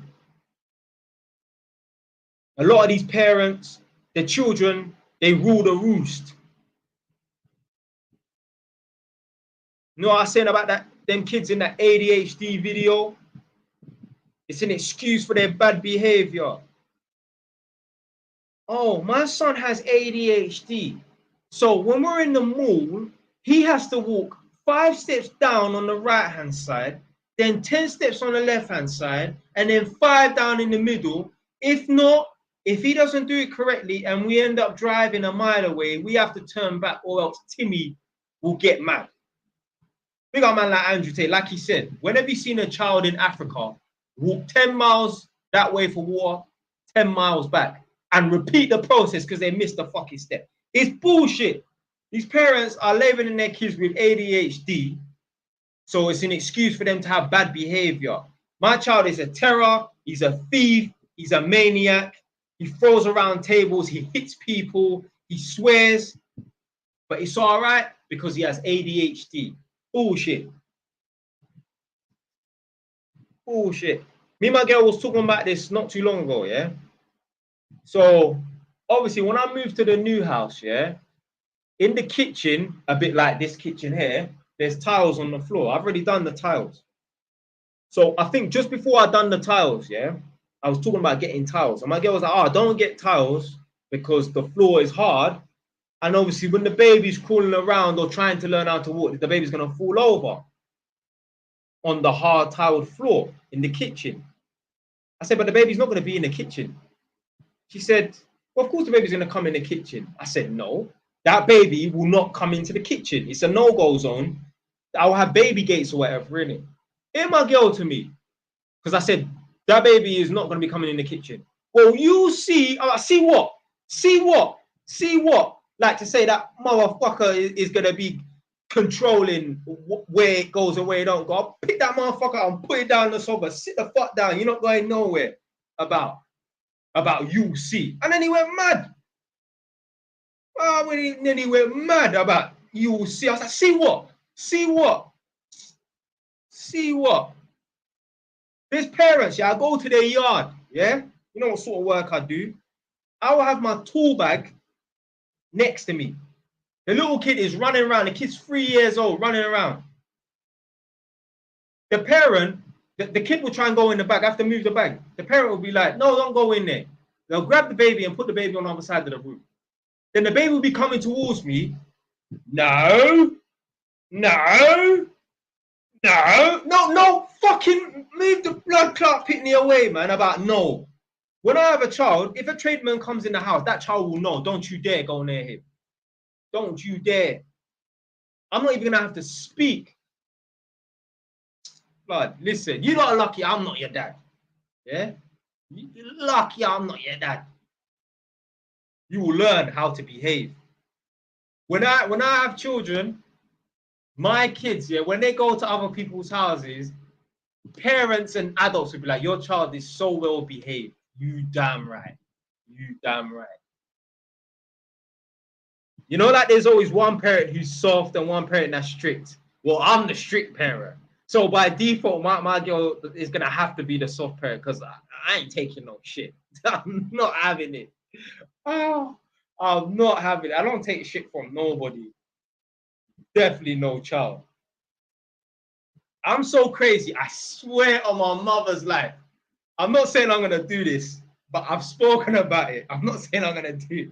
A lot of these parents, their children, they rule the roost. You know what I was saying about that? Them kids in that ADHD video? It's an excuse for their bad behavior. Oh, my son has ADHD. So when we're in the mall, he has to walk 5 steps down on the right-hand side, then 10 steps on the left-hand side, and then 5 down in the middle. If not, if he doesn't do it correctly and we end up driving a mile away, we have to turn back or else Timmy will get mad. Big up man like Andrew Tate, like he said, whenever you've seen a child in Africa, walk 10 miles that way for water, 10 miles back, and repeat the process because they missed the fucking step. It's bullshit. These parents are labeling their kids with ADHD, so it's an excuse for them to have bad behavior. My child is a terror, he's a thief, he's a maniac, he throws around tables, he hits people, he swears, but it's all right because he has ADHD. Bullshit. Bullshit. Me and my girl was talking about this not too long ago, yeah? So, obviously, when I moved to the new house, yeah, in the kitchen, a bit like this kitchen here, there's tiles on the floor. I've already done the tiles. So, I think just before I done the tiles, yeah, I was talking about getting tiles. And my girl was like, oh, don't get tiles because the floor is hard. And obviously, when the baby's crawling around or trying to learn how to walk, the baby's going to fall over on the hard tiled floor in the kitchen. I said, but the baby's not going to be in the kitchen. She said, well, of course the baby's going to come in the kitchen. I said, no, that baby will not come into the kitchen. It's a no-go zone. I'll have baby gates or whatever, really. Hear my girl to me. Because I said, that baby is not going to be coming in the kitchen. Well, you see, see what? See what? See what? Like to say that motherfucker is going to be controlling where it goes and where it don't go. I'll pick that motherfucker up and put it down on the sofa. Sit the fuck down. You're not going nowhere about you see. And then he went mad. Oh, then he went mad about you will see. I was like, see what? See what? See what? There's parents, yeah, I go to their yard, yeah? You know what sort of work I do? I will have my tool bag next to me. The little kid is running around. The kid's 3 years old, running around. The parent, the kid will try and go in the bag. I have to move the bag. The parent will be like, no, don't go in there. They'll grab the baby and put the baby on the other side of the room. Then the baby will be coming towards me. No, no, no, fucking move the blood clot pitney away, man. About no. When I have a child, if a tradesman comes in the house, that child will know. Don't you dare go near him. Don't you dare. I'm not even gonna have to speak. Blood, listen, you're not lucky I'm not your dad. Yeah? You're lucky I'm not your dad. You will learn how to behave. When I have children, my kids, yeah, when they go to other people's houses, parents and adults will be like, your child is so well behaved. You damn right. You damn right. You know, like there's always one parent who's soft and one parent that's strict. Well, I'm the strict parent. So by default, my girl is going to have to be the soft parent because I ain't taking no shit. I'm not having it. Oh, I'm not having it. I don't take shit from nobody. Definitely no child. I'm so crazy. I swear on my mother's life. I'm not saying I'm going to do this, but I've spoken about it. I'm not saying I'm going to do it.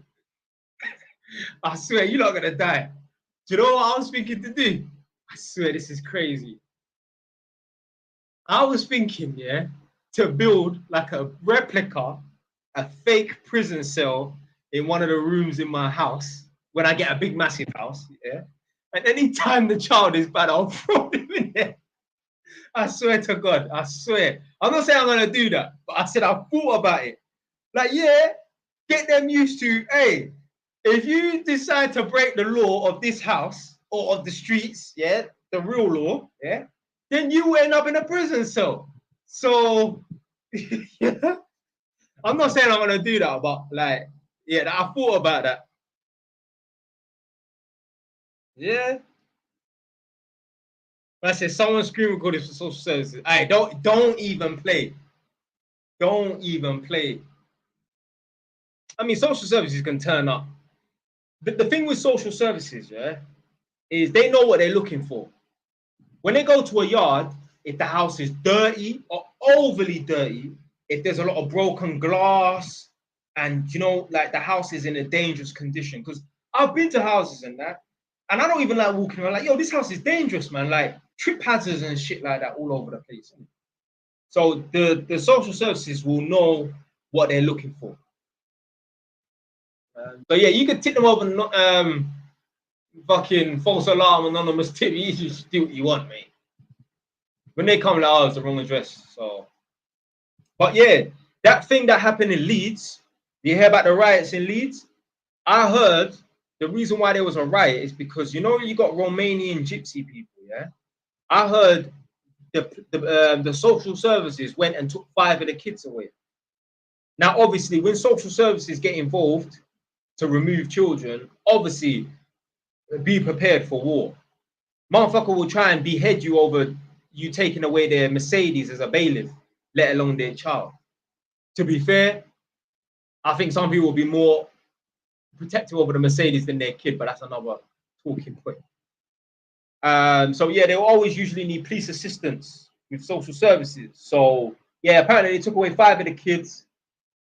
I swear, you're not going to die. Do you know what I was thinking to do? I swear, this is crazy. I was thinking, yeah, to build like a replica, a fake prison cell in one of the rooms in my house when I get a big, massive house, yeah. And anytime the child is bad, I'll throw him in there. I swear to God, I swear. I'm not saying I'm going to do that, but I said I thought about it. Like, yeah, get them used to, hey, if you decide to break the law of this house or of the streets, yeah, the real law, yeah, then you end up in a prison cell. So, yeah. I'm not saying I'm going to do that, but like, yeah, I thought about that. Yeah. I said, someone screen recorded for social services. Hey, don't even play. Don't even play. I mean, social services can turn up. The thing with social services, yeah, is they know what they're looking for. When they go to a yard, if the house is dirty or overly dirty, if there's a lot of broken glass, and you know, like the house is in a dangerous condition. Because I've been to houses and that, and I don't even like walking around like, yo, this house is dangerous, man. Like trip hazards and shit like that all over the place. So the social services will know what they're looking for. But yeah, you could tip them over fucking false alarm, anonymous tip. You just do what you want, mate. When they come like, oh, it's the wrong address. So, but yeah, that thing that happened in Leeds, you hear about the riots in Leeds? I heard the reason why there was a riot is because, you know, you got Romanian gypsy people, yeah? I heard the social services went and took 5 of the kids away. Now, obviously, when social services get involved to remove children, obviously, be prepared for war. Motherfucker will try and behead you over you taking away their Mercedes as a bailiff, let alone their child. To be fair, I think some people will be more protective over the Mercedes than their kid, but that's another talking point. So yeah, they will always usually need police assistance with social services. So yeah, apparently they took away 5 of the kids,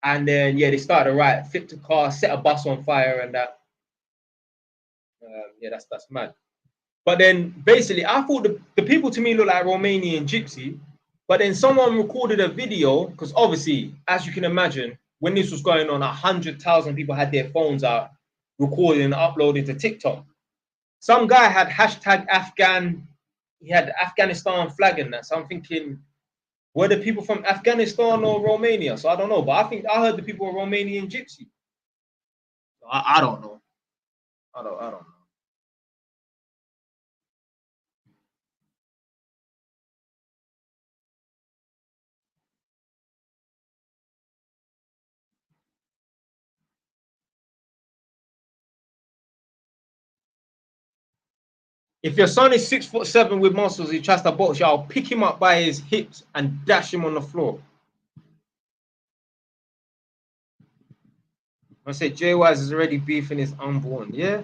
and then yeah, they started a riot, flipped a car, set a bus on fire, and that. Yeah, that's mad. But then basically, I thought the people to me look like Romanian gypsy. But then someone recorded a video because obviously, as you can imagine, when this was going on, 100,000 people had their phones out, recording and uploading to TikTok. Some guy had hashtag Afghan. He had the Afghanistan flag in that. So I'm thinking, were the people from Afghanistan or Romania? So I don't know. But I think I heard the people were Romanian gypsy. So I don't know. I don't know. If your son is 6'7" with muscles, he tries to box you, I'll pick him up by his hips and dash him on the floor. I said, Jay Wise is already beefing his unborn. Yeah.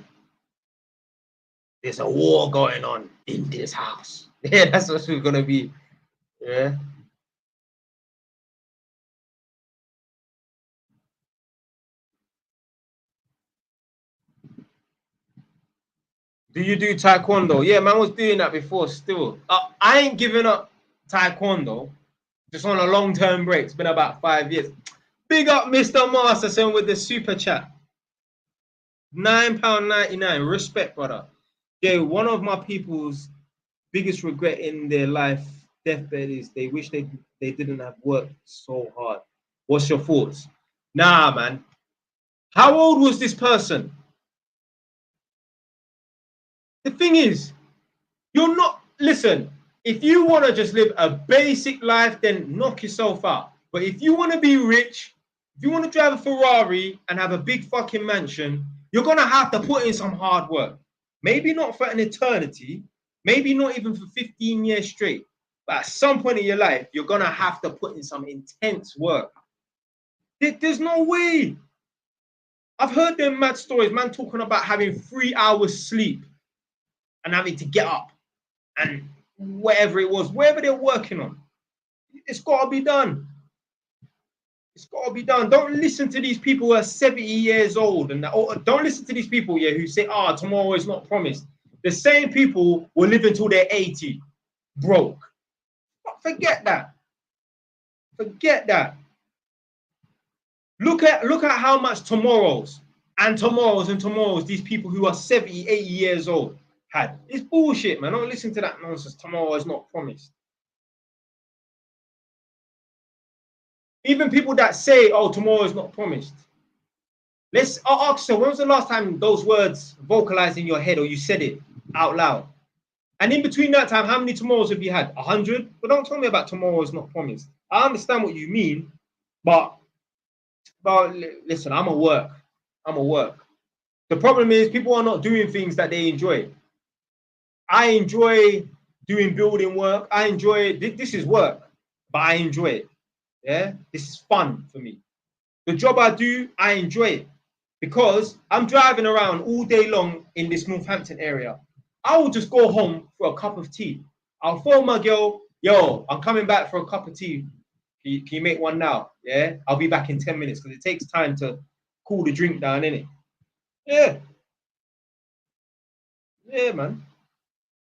There's a war going on in this house. Yeah, that's what we're gonna be. Yeah. Do you do taekwondo? Yeah, man was doing that before still. I ain't giving up taekwondo. Just on a long-term break. It's been about 5 years. Big up Mr. Masterson with the super chat. £9.99. Respect, brother. Yeah, one of my people's biggest regret in their life deathbed is they wish they didn't have worked so hard. What's your thoughts? Nah, man. How old was this person? The thing is, you're not, listen, if you want to just live a basic life, then knock yourself out. But if you want to be rich, if you want to drive a Ferrari and have a big fucking mansion, you're going to have to put in some hard work. Maybe not for an eternity, maybe not even for 15 years straight. But at some point in your life, you're going to have to put in some intense work. There's no way. I've heard them mad stories, man talking about having 3 hours sleep and having to get up and whatever it was, whatever they're working on. It's got to be done. It's got to be done. Don't listen to these people who are 70 years old. And don't listen to these people who say, tomorrow is not promised. The same people will live until they're 80, broke. Forget that. Forget that. Look at how much tomorrows these people who are 70, 80 years old had. It's bullshit, man. Don't listen to that nonsense. Tomorrow is not promised. Even people that say, tomorrow is not promised. I'll ask you, when was the last time those words vocalized in your head or you said it out loud? And in between that time, how many tomorrows have you had? 100? But don't tell me about tomorrow is not promised. I understand what you mean, but listen, I'm a work. The problem is people are not doing things that they enjoy. I enjoy doing building work. I enjoy this is work, but I enjoy it. Yeah, this is fun for me. The job I do, I enjoy it because I'm driving around all day long in this Northampton area. I will just go home for a cup of tea. I'll phone my girl, yo, I'm coming back for a cup of tea. Can you make one now? Yeah, I'll be back in 10 minutes because it takes time to cool the drink down, innit? Yeah. Yeah, man.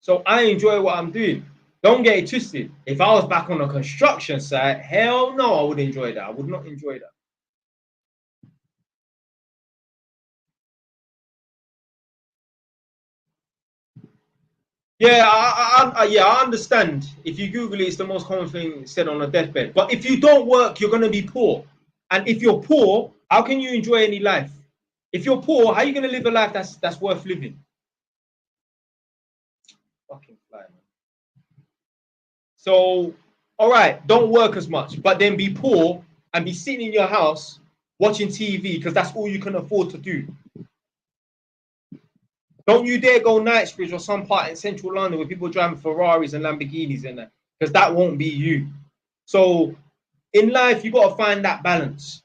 So I enjoy what I'm doing. Don't get it twisted. If I was back on a construction site, hell no, I would enjoy that. I would not enjoy that. Yeah, I understand. If you Google it, it's the most common thing said on a deathbed. But if you don't work, you're going to be poor. And if you're poor, how can you enjoy any life? If you're poor, how are you going to live a life that's worth living? Fucking fly, man. So, all right, don't work as much, but then be poor and be sitting in your house watching TV because that's all you can afford to do. Don't you dare go Knightsbridge or some part in central London where people driving Ferraris and Lamborghinis and that, because that won't be you. So in life, you got to find that balance.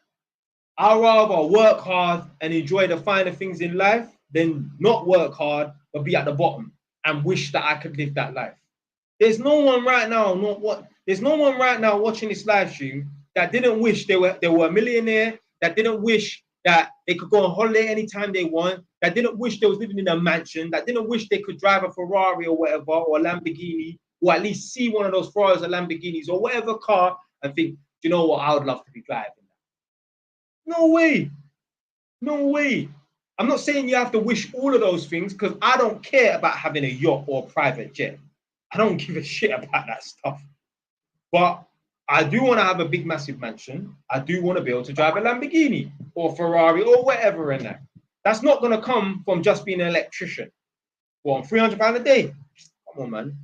I'd rather work hard and enjoy the finer things in life than not work hard but be at the bottom and wish that I could live that life. There's no one right now, watching this live stream that didn't wish they were a millionaire, that didn't wish that they could go on holiday anytime they want, that didn't wish they was living in a mansion, that didn't wish they could drive a Ferrari or whatever, or a Lamborghini, or at least see one of those Ferraris or Lamborghinis or whatever car and think, you know what, I would love to be driving that. No way. No way. I'm not saying you have to wish all of those things because I don't care about having a yacht or a private jet. I don't give a shit about that stuff. But I do want to have a big, massive mansion. I do want to be able to drive a Lamborghini or Ferrari or whatever in that. That's not going to come from just being an electrician. Well, £300 a day. Come on, man.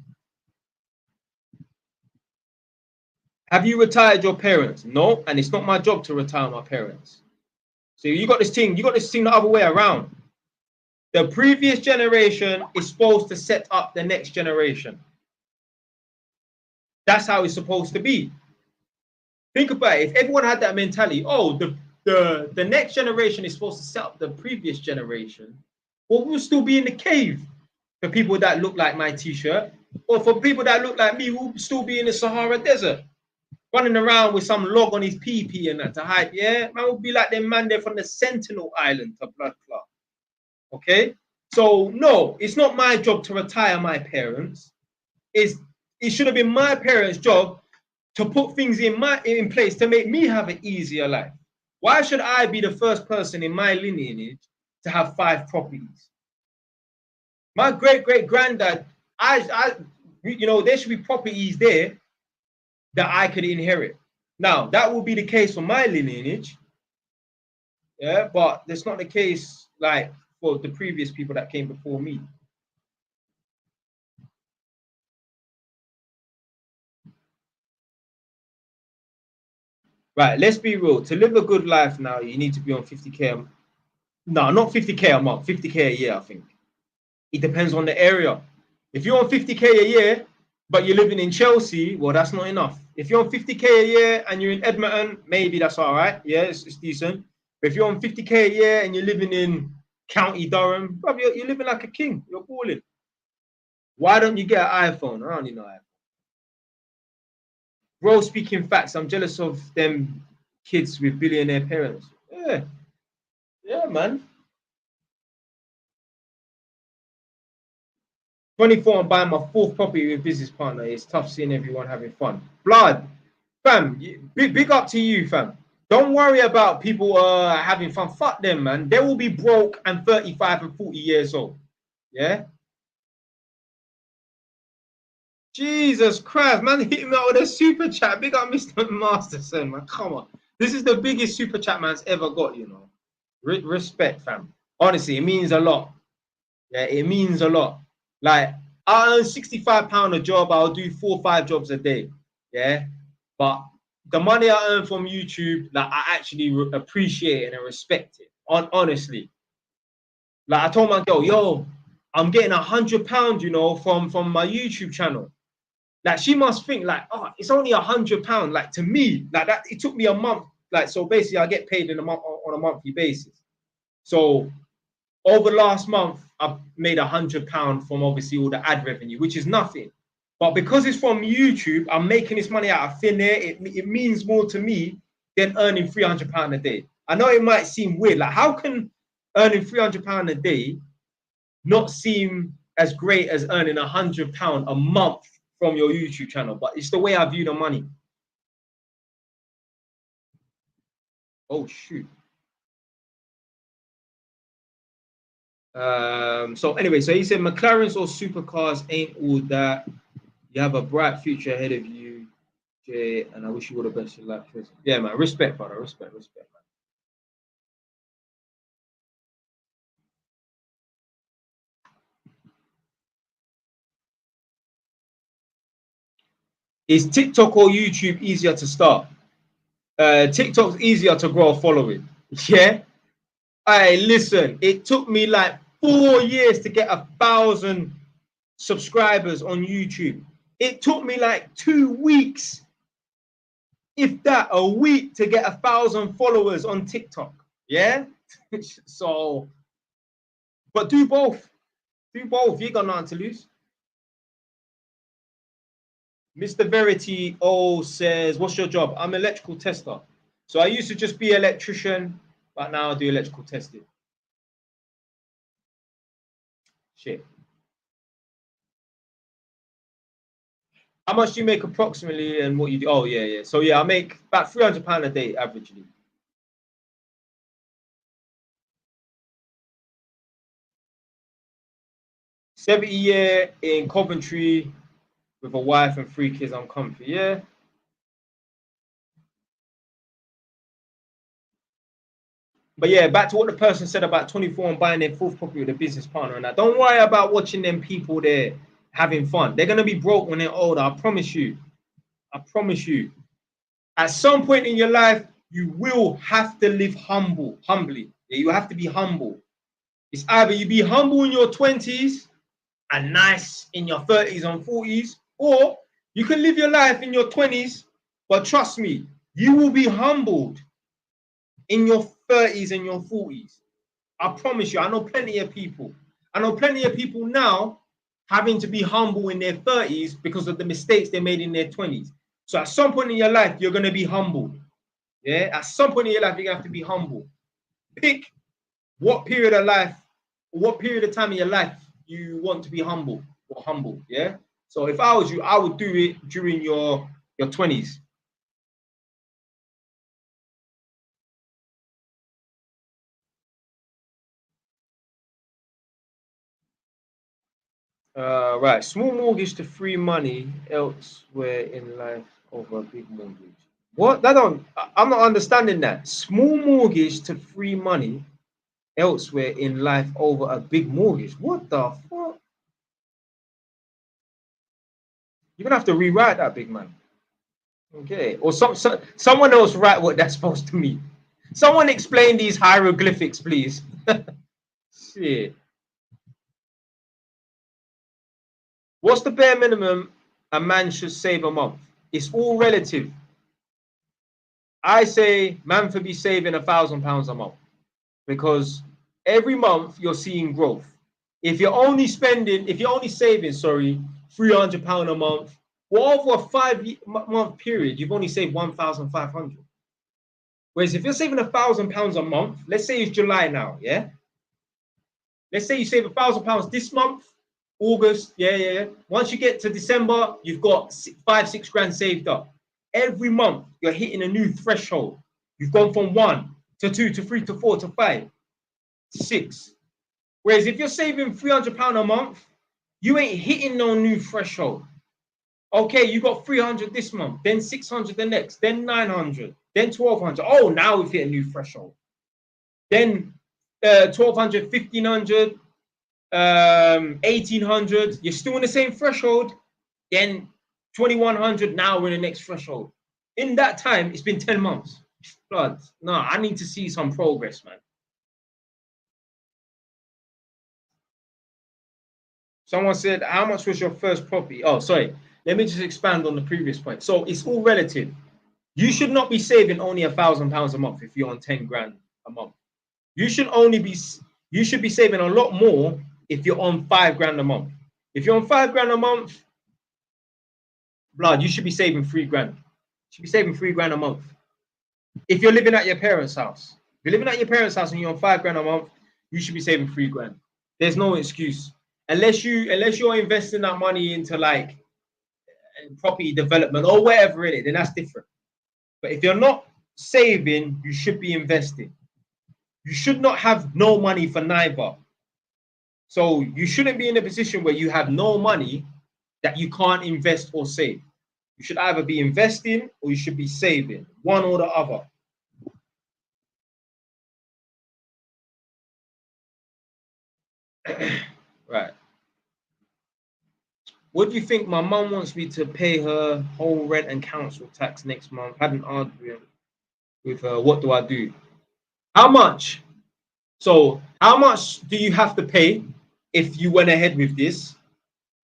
Have you retired your parents? No, and it's not my job to retire my parents. So you got this thing the other way around. The previous generation is supposed to set up the next generation. That's how it's supposed to be. Think about it. If everyone had that mentality, oh, the next generation is supposed to set up the previous generation, well, we'll still be in the cave for people that look like my t-shirt, or for people that look like me, we'll still be in the Sahara Desert, running around with some log on his pee and that to hide. Yeah, man will be like them man there from the Sentinel Island to blood clot. Okay, so no, it's not my job to retire my parents. It should have been my parents' job to put things in place to make me have an easier life. Why should I be the first person in my lineage to have 5 properties? My great-great-granddad, there should be properties there that I could inherit. Now, that will be the case for my lineage, yeah, but that's not the case like for the previous people that came before me. Right, let's be real. To live a good life now, you need to be on 50K. No, not 50K a month, 50K a year, I think. It depends on the area. If you're on 50K a year, but you're living in Chelsea, well, that's not enough. If you're on 50K a year and you're in Edmonton, maybe that's all right. Yeah, it's decent. But if you're on 50K a year and you're living in County Durham, bro, you're living like a king. You're balling. Why don't you get an iPhone? I don't need no iPhone. Bro, speaking facts, I'm jealous of them kids with billionaire parents. Yeah. Yeah, man. 24, I'm buying my 4th property with a business partner. It's tough seeing everyone having fun. Blood, fam, big up to you, fam. Don't worry about people having fun. Fuck them, man. They will be broke and 35 and 40 years old. Yeah? Jesus Christ, man, hit me out with a super chat. Big up Mr. Masterson, man. Come on. This is the biggest super chat man's ever got, you know. Respect, fam. Honestly, it means a lot. Yeah, it means a lot. Like, I earn £65 a job. I'll do 4 or 5 jobs a day. Yeah. But the money I earn from YouTube, like, I actually appreciate it and respect it. Honestly. Like, I told my girl, yo, I'm getting £100, you know, from my YouTube channel. Like, she must think, like, oh, it's only £100. Like, to me, like that, it took me a month. Like, so basically, I get paid on a monthly basis. So over the last month, I've made £100 from obviously all the ad revenue, which is nothing. But because it's from YouTube, I'm making this money out of thin air. It means more to me than earning £300 a day. I know it might seem weird. Like, how can earning £300 a day not seem as great as earning £100 a month from your YouTube channel? But it's the way I view the money. Oh, shoot. So anyway, so he said McLarens or supercars ain't all that. You have a bright future ahead of you, Jay, and I wish you all the best in life. Yeah, man. Respect, brother. Respect, man. Is TikTok or YouTube easier to start? TikTok's easier to grow a following. Yeah. Hey, listen, it took me like 4 years to get 1,000 subscribers on YouTube. It took me like 2 weeks, if that, a week, to get 1,000 followers on TikTok. Yeah. So, but do both. Do both. You got nothing to lose. Mr. Verity O says, what's your job? I'm an electrical tester. So I used to just be an electrician, but now I do electrical testing. Shit. How much do you make approximately and what you do? Oh, yeah, yeah. So, yeah, I make about £300 a day averagely. $70 a year in Coventry with a wife and 3 kids. I'm comfy. Yeah. But yeah, back to what the person said about 24 and buying their 4th property with a business partner. And that. Don't worry about watching them people there having fun. They're going to be broke when they're older. I promise you. I promise you. At some point in your life, you will have to live humbly. Yeah, you have to be humble. It's either you be humble in your 20s and nice in your 30s and 40s, or you can live your life in your 20s, but trust me, you will be humbled in your 30s and your 40s. I promise you, I know plenty of people. I know plenty of people now having to be humble in their 30s because of the mistakes they made in their 20s. So at some point in your life, you're going to be humbled. Yeah, at some point in your life, you're going to have to be humble. Pick what period of life, what period of time in your life you want to be humble or humble. Yeah. So if I was you, I would do it during your 20s. Right. Small mortgage to free money elsewhere in life over a big mortgage. What? I'm not understanding that. Small mortgage to free money elsewhere in life over a big mortgage. What the fuck? You're gonna have to rewrite that, big man. Okay. Or someone else write what that's supposed to mean. Someone explain these hieroglyphics, please. Shit. What's the bare minimum a man should save a month? It's all relative. I say man for be saving £1,000 a month because every month you're seeing growth. If you're only saving, £300 a month, well, over a 5-month period, you've only saved 1,500. Whereas if you're saving £1,000 a month, let's say it's July now, yeah. Let's say you save £1,000 this month, August, yeah. Once you get to December, you've got 5-6 grand saved up. Every month, you're hitting a new threshold. You've gone from 1 to 2 to 3 to 4 to 5 to 6. Whereas if you're saving £300 a month, you ain't hitting no new threshold. Okay, you got 300 this month, then 600 the next, then 900, then 1,200. Oh, now we've hit a new threshold. Then 1,200, 1,500, 1,800. You're still in the same threshold. Then 2,100. Now we're in the next threshold. In that time, it's been 10 months. Blood. No, I need to see some progress, man. Someone said, how much was your first property? Oh, sorry. Let me just expand on the previous point. So it's all relative. You should not be saving only £1,000 a month if you're on 10 grand a month. You should be saving a lot more if you're on 5 grand a month. If you're on 5 grand a month, blood, you should be saving 3 grand. You should be saving 3 grand a month. If you're living at your parents' house, if you're living at your parents' house and you're on 5 grand a month, you should be saving 3 grand. There's no excuse. Unless you're investing that money into like property development or whatever it is, then that's different. But if you're not saving, you should be investing. You should not have no money for neither. So you shouldn't be in a position where you have no money that you can't invest or save. You should either be investing or you should be saving, one or the other. Right. What do you think? My mum wants me to pay her whole rent and council tax next month. Had an argument with her. What do I do? How much? So how much do you have to pay if you went ahead with this?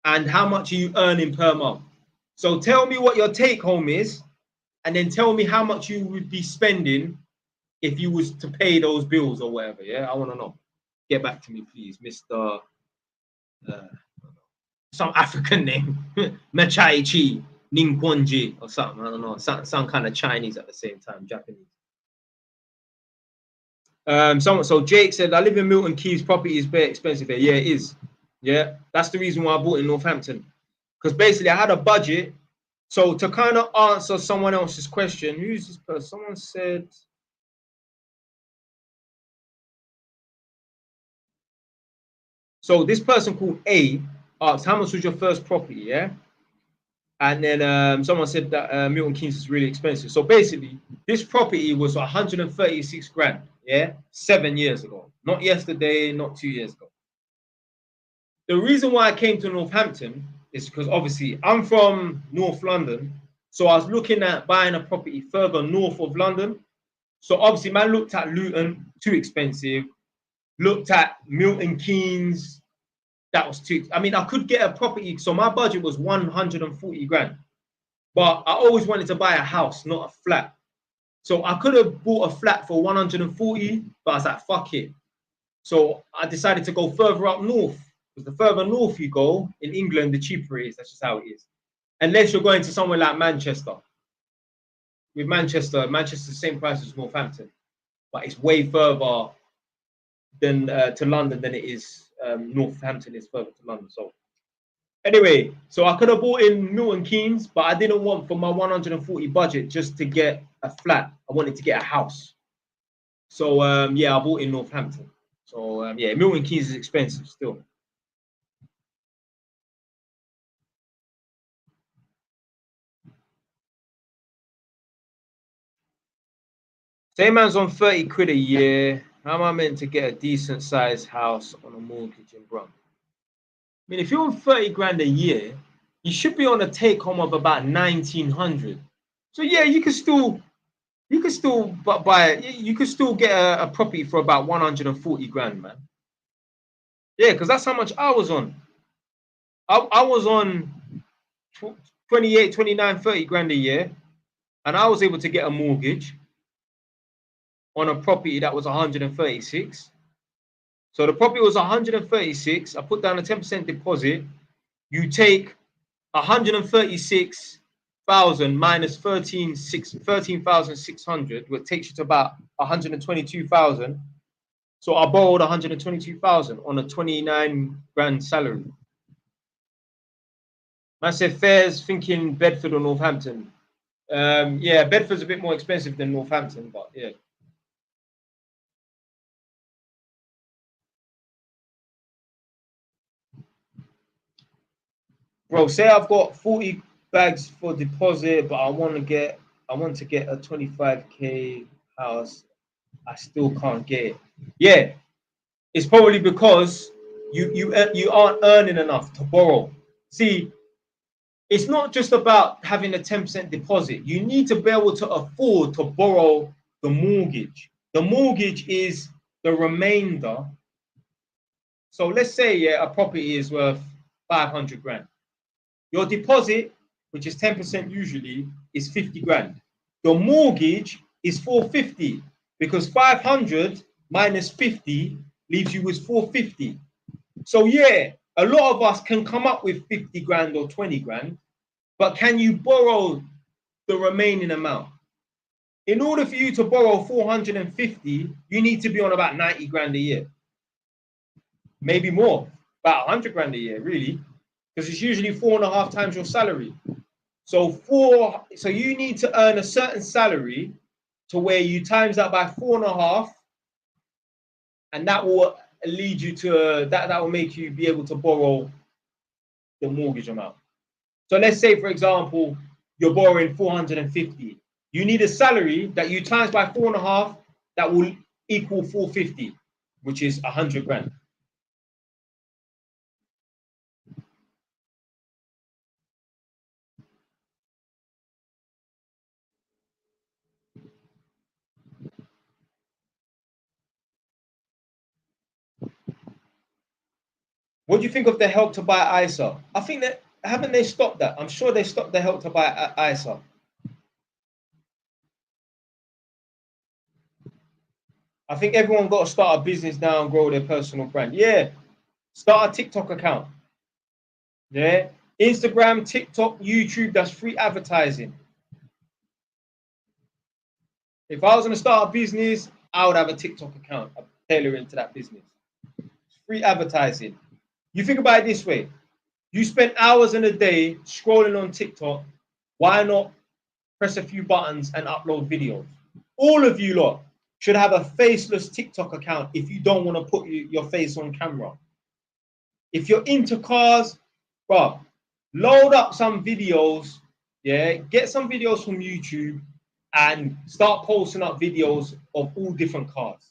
And how much are you earning per month? So tell me what your take home is, and then tell me how much you would be spending if you was to pay those bills or whatever. Yeah, I want to know. Get back to me, please, Mr. Some African name, Machaichi Ninkwonji or something. I don't know. Some kind of Chinese at the same time, Japanese. So Jake said, I live in Milton Keynes. Property is very expensive here. Yeah, it is. Yeah, that's the reason why I bought in Northampton. Because basically I had a budget. So to kind of answer someone else's question, who's this person? Someone said, so this person called A asked, how much was your first property? Yeah. And then someone said that Milton Keynes is really expensive. So basically, this property was 136 grand, yeah, 7 years ago. Not yesterday, not 2 years ago. The reason why I came to Northampton is because obviously I'm from North London. So I was looking at buying a property further north of London. So obviously, man looked at Luton, too expensive. Looked at Milton Keynes. That was too. I mean, I could get a property. So my budget was 140 grand. But I always wanted to buy a house, not a flat. So I could have bought a flat for 140, but I was like, fuck it. So I decided to go further up north. Because the further north you go in England, the cheaper it is. That's just how it is. Unless you're going to somewhere like Manchester. With Manchester's the same price as Northampton. But it's way further than to London than it is. Northampton is further to London. So anyway, so I could have bought in Milton Keynes, but I didn't want for my 140 budget just to get a flat. I wanted to get a house. So yeah, I bought in Northampton. So yeah, Milton Keynes is expensive still. Say man's on 30 quid a year. How am I meant to get a decent sized house on a mortgage in Brum? I mean, if you're on 30 grand a year, you should be on a take home of about 1900. So yeah, you could still buy it. You could still get a property for about 140 grand, man. Yeah, because that's how much I was on. I was on 28, 29, 30 grand a year, and I was able to get a mortgage on a property that was 136. So the property was 136. I put down a 10% deposit. You take 136,000 minus 13,600, which takes you to about 122,000. So I borrowed 122,000 on a 29 grand salary. I said fares, thinking Bedford or Northampton. Yeah, Bedford's a bit more expensive than Northampton, but yeah. Bro, say I've got 40 bags for deposit, but I want to get a 25k house. I still can't get it. Yeah, it's probably because you aren't earning enough to borrow. See, it's not just about having a 10% deposit. You need to be able to afford to borrow the mortgage. The mortgage is the remainder. So let's say yeah, a property is worth 500 grand. Your deposit, which is 10% usually, is 50 grand. The mortgage is 450 because 500 minus 50 leaves you with 450. So yeah, a lot of us can come up with 50 grand or 20 grand, but can you borrow the remaining amount? In order for you to borrow 450, you need to be on about 90 grand a year. Maybe more, about 100 grand a year, really, because it's usually 4.5 times your salary. So you need to earn a certain salary to where you times that by 4.5, and that will lead you to that will make you be able to borrow the mortgage amount. So let's say, for example, you're borrowing 450. You need a salary that you times by 4.5 that will equal 450, which is 100 grand. What do you think of the Help to Buy ISA? I think that haven't they stopped that? I'm sure they stopped the Help to Buy ISA. I think everyone got to start a business now and grow their personal brand. Yeah, start a TikTok account. Yeah, Instagram, TikTok, YouTube. That's free advertising. If I was going to start a business, I would have a TikTok account. I'd tailor into that business. It's free advertising. You think about it this way. You spend hours in a day scrolling on TikTok. Why not press a few buttons and upload videos? All of you lot should have a faceless TikTok account if you don't want to put your face on camera. If you're into cars, bro, load up some videos. Yeah, get some videos from YouTube and start posting up videos of all different cars.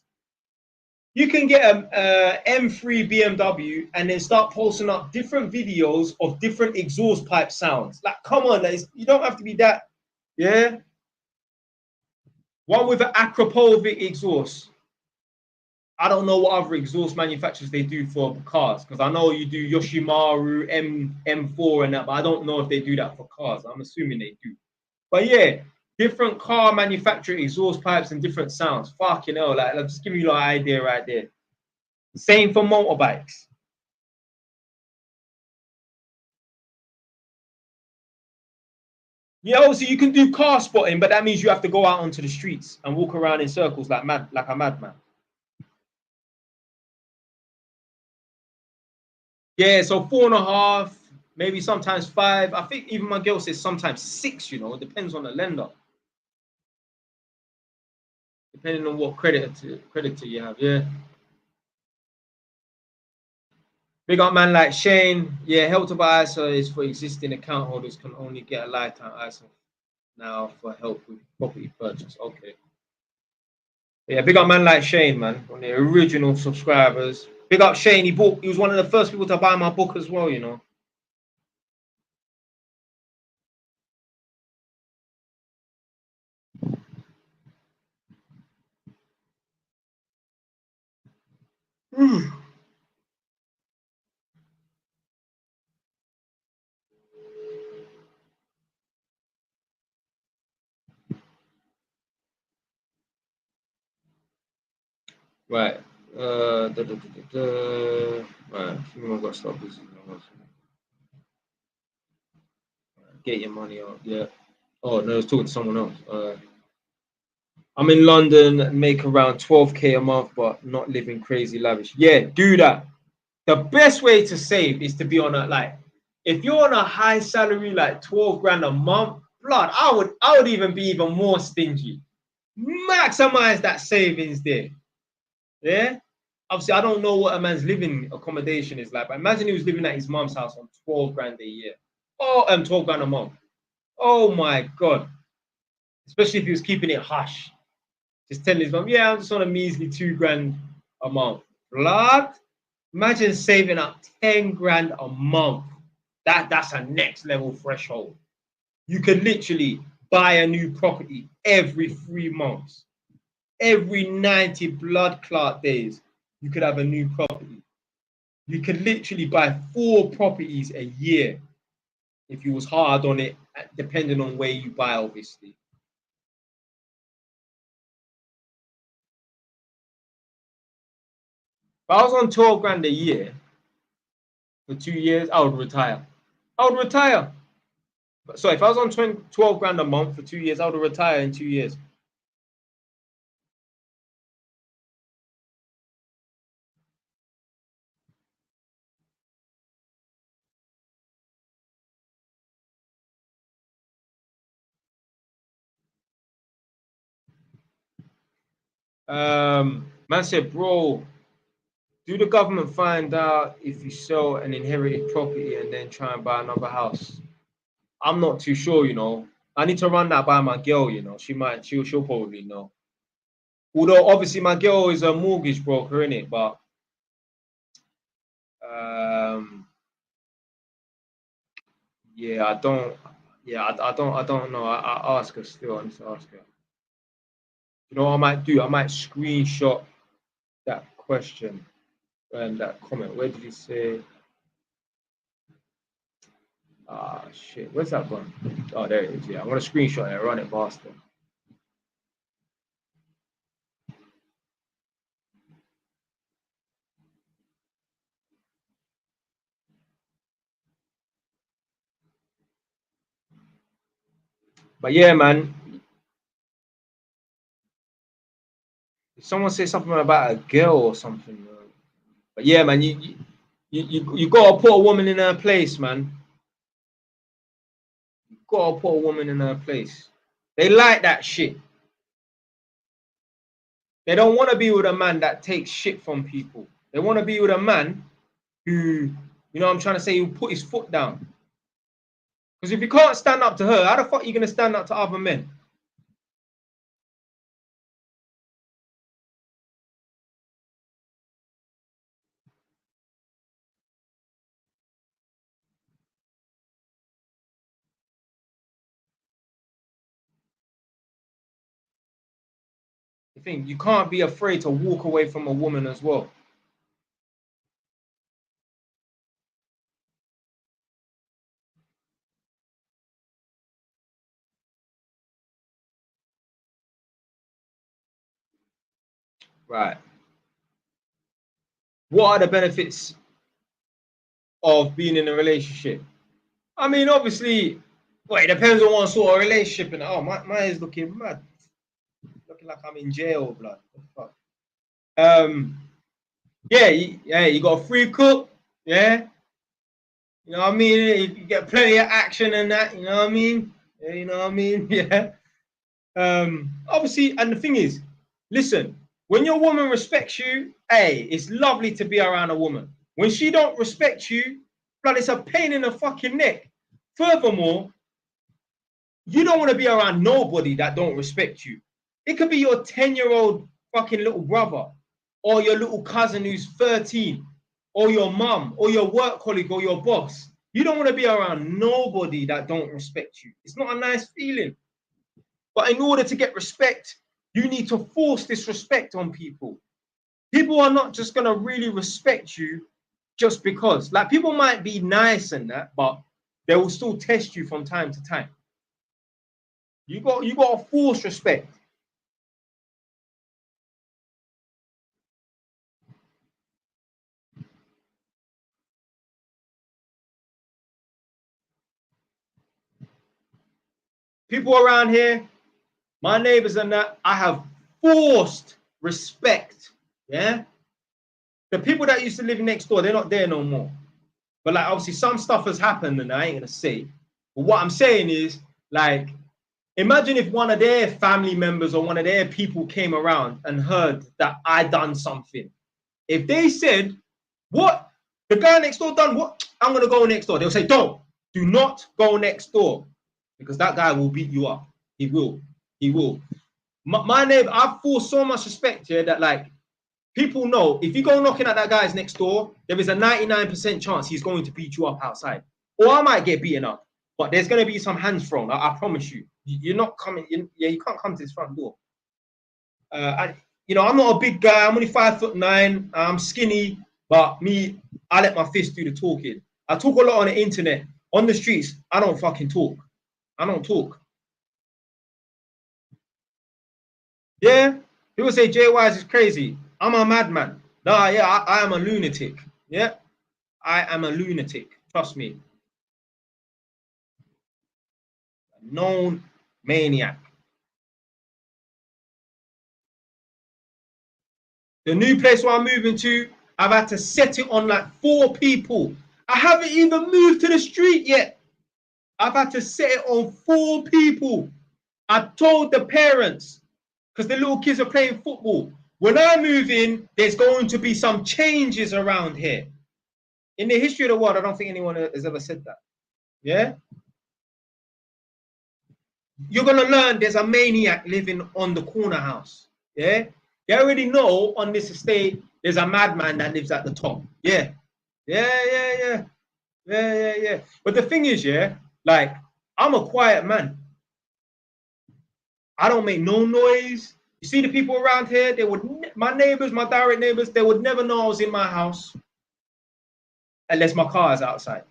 You can get a M3 BMW and then start posting up different videos of different exhaust pipe sounds. Like, come on, you don't have to be that. Yeah. One with an Akrapovic exhaust. I don't know what other exhaust manufacturers they do for cars, because I know you do Yoshimaru, M4 and that, but I don't know if they do that for cars. I'm assuming they do. But yeah, different car manufacturer exhaust pipes and different sounds. Fucking hell, like, I'll just give you an idea right there. Same for motorbikes. Yeah, obviously you can do car spotting, but that means you have to go out onto the streets and walk around in circles like a madman. Yeah, so 4.5, maybe sometimes 5. I think even my girl says sometimes 6, you know, it depends on the lender. Depending on what creditor you have, yeah. Big up man like Shane. Yeah, Help to Buy ISA is for existing account holders, can only get a lifetime ISA now for help with property purchase. Okay. Yeah, big up man like Shane, man, one of the original subscribers. Big up Shane. He was one of the first people to buy my book as well, you know. Right. Right. I'm gonna stop this. Get your money out. Yeah. Oh no, I was talking to someone else. I'm in London, make around 12k a month, but not living crazy lavish. Yeah, do that. The best way to save is to be on a, like, if you're on a high salary, like 12 grand a month, blood, I would even be even more stingy. Maximize that savings there. Yeah. Obviously, I don't know what a man's living accommodation is like, but imagine he was living at his mom's house on 12 grand a year. Oh, 12 grand a month. Oh my god. Especially if he was keeping it hush. Just telling his mom, yeah, I'm just on a measly 2 grand a month. Blood. Imagine saving up 10 grand a month. That's a next level threshold. You could literally buy a new property every 3 months. Every 90 blood clot days, you could have a new property. You could literally buy 4 properties a year if you was hard on it, depending on where you buy, obviously. If I was on 12 grand a year for 2 years, I would retire. I would retire. So if I was on 12 grand a month for 2 years, I would retire in 2 years. Man said, bro, do the government find out if you sell an inherited property and then try and buy another house? I'm not too sure, you know. I need to run that by my girl, you know. She'll probably know. Although obviously my girl is a mortgage broker, in it, but um, yeah, I don't know. I ask her still. I need to ask her. You know what I might do? I might screenshot that question and that comment. Where did he say? Ah, shit. Where's that gone? Oh, there it is. Yeah, I'm gonna screenshot it, run it past them. But yeah, man. If someone say something about a girl or something, but yeah, man, you gotta put a woman in her place, man. You gotta put a woman in her place. They like that shit. They don't want to be with a man that takes shit from people. They want to be with a man who, you know what I'm trying to say, who put his foot down. Because if you can't stand up to her, how the fuck are you gonna stand up to other men? the thing. You can't be afraid to walk away from a woman as well. Right. What are the benefits of being in a relationship? I mean, obviously, well, it depends on what sort of relationship. And oh, mine is looking mad. Looking like I'm in jail, blood. What the fuck? Yeah, you got a free cook. Yeah. You know what I mean? You get plenty of action and that, you know what I mean? Yeah, you know what I mean? Yeah. Obviously, and the thing is, listen, when your woman respects you, hey, it's lovely to be around a woman. When she don't respect you, blood, it's a pain in the fucking neck. Furthermore, you don't want to be around nobody that don't respect you. It could be your 10-year-old fucking little brother, or your little cousin who's 13, or your mum, or your work colleague, or your boss. You don't want to be around nobody that don't respect you. It's not a nice feeling. But in order to get respect, you need to force this respect on people. People are not just going to really respect you just because. Like, people might be nice and that, but they will still test you from time to time. You got to force respect. People around here, my neighbors and that, I have forced respect. Yeah. The people that used to live next door, they're not there no more. But like, obviously some stuff has happened and I ain't gonna say. But what I'm saying is, like, imagine if one of their family members or one of their people came around and heard that I done something. If they said, what? The guy next door done what? I'm gonna go next door. They'll say, do not go next door. Because that guy will beat you up. He will. He will. My neighbor, I've forced so much respect here that, like, people know if you go knocking at that guy's next door, there is a 99% chance he's going to beat you up outside. Or I might get beaten up. But there's going to be some hands thrown. I promise you. You're not coming. You can't come to this front door. I'm not a big guy. I'm only 5'9". I'm skinny. But me, I let my fist do the talking. I talk a lot on the internet. On the streets, I don't fucking talk. I don't talk. Yeah, people say Jay Wise is crazy. I'm a madman. Nah, yeah, I am a lunatic. Yeah, I am a lunatic. Trust me. A known maniac. The new place where I'm moving to, I've had to set it on like 4 people. I haven't even moved to the street yet. I've had to set it on 4 people. I told the parents, because the little kids are playing football, when I move in, there's going to be some changes around here. In the history of the world, I don't think anyone has ever said that. Yeah? You're going to learn there's a maniac living on the corner house. Yeah? They already know on this estate, there's a madman that lives at the top. Yeah. Yeah. But the thing is, yeah, like, I'm a quiet man. I don't make no noise. You see the people around here, my neighbors, my direct neighbors, they would never know I was in my house unless my car is outside.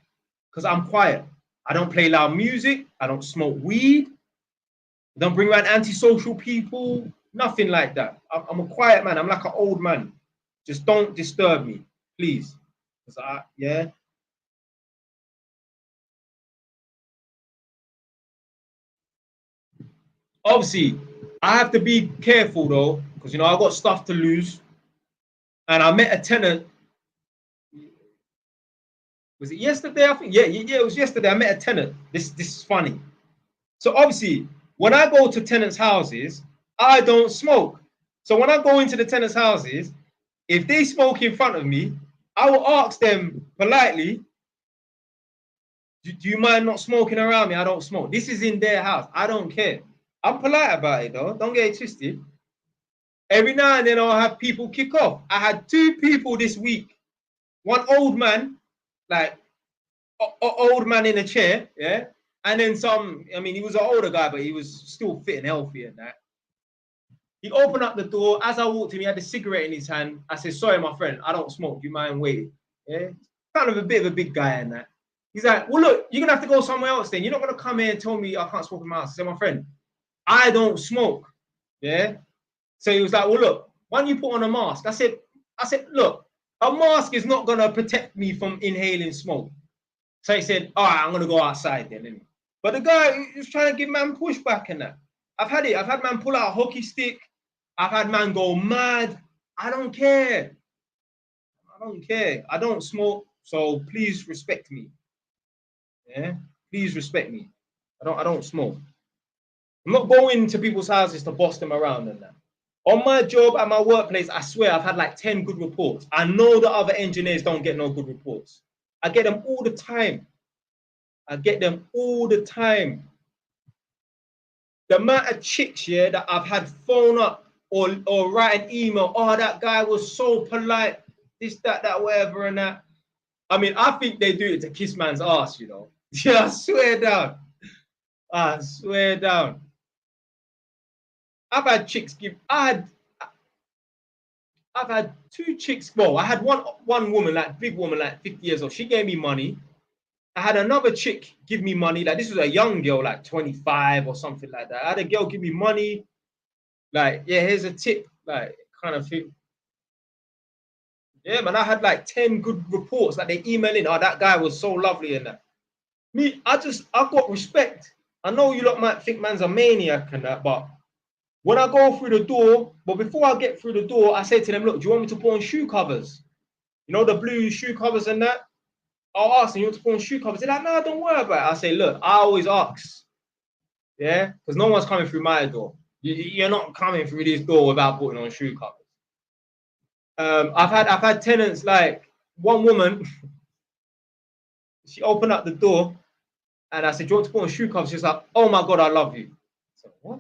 Because I'm quiet. I don't play loud music. I don't smoke weed. I don't bring around antisocial people. Nothing like that. I'm a quiet man. I'm like an old man. Just don't disturb me, please. Yeah. Obviously, I have to be careful though, because I got stuff to lose. And I met a tenant. Was it yesterday? I think. Yeah, it was yesterday. I met a tenant. This is funny. So obviously, when I go to tenants' houses, I don't smoke. So when I go into the tenants' houses, if they smoke in front of me, I will ask them politely, do you mind not smoking around me? I don't smoke. This is in their house. I don't care. I'm polite about it though. Don't get it twisted. Every now and then I'll have people kick off. I had 2 people this week. One old man, like old man in a chair, yeah. And then some, he was an older guy, but he was still fit and healthy and that. He opened up the door. As I walked in, he had a cigarette in his hand. I said, sorry, my friend, I don't smoke. Do you mind waiting? Yeah. Kind of a bit of a big guy in that. He's like, well, look, you're going to have to go somewhere else then. You're not going to come here and tell me I can't smoke in my house. I said, my friend, I don't smoke. Yeah. So he was like, well, look, why don't you put on a mask? I said, look, a mask is not going to protect me from inhaling smoke. So he said, all right, I'm going to go outside then. But the guy was trying to give man pushback and that. I've had it. I've had man pull out a hockey stick. I've had man go mad. I don't care. I don't care. I don't smoke. So please respect me. Yeah, please respect me. I don't smoke. I'm not going to people's houses to boss them around and that. On my job at my workplace, I swear I've had like 10 good reports. I know the other engineers don't get no good reports. I get them all the time. I get them all the time. The amount of chicks, yeah, that I've had phone up or write an email. Oh, that guy was so polite. This, that, whatever, and that. I mean, I think they do it to kiss man's ass, you know. Yeah, I swear down. I swear down. I've had chicks give. I've had 2 chicks. Well, I had one woman, like big woman, like 50 years old. She gave me money. I had another chick give me money. Like this was a young girl, like 25 or something like that. I had a girl give me money. Like, yeah, here's a tip, like kind of thing. Yeah, man, I had like 10 good reports. Like they email in, oh, that guy was so lovely and that. Me, I've got respect. I know you lot might think man's a maniac and that, but when I go through the door, but before I get through the door, I say to them, look, do you want me to put on shoe covers? You know, the blue shoe covers and that? I'll ask them, you want to put on shoe covers? They're like, no, don't worry about it. I say, look, I always ask. Yeah, because no one's coming through my door. You're not coming through this door without putting on shoe covers. I've had tenants, like one woman, she opened up the door and I said, do you want to put on shoe covers? She was like, oh my God, I love you. I said, what?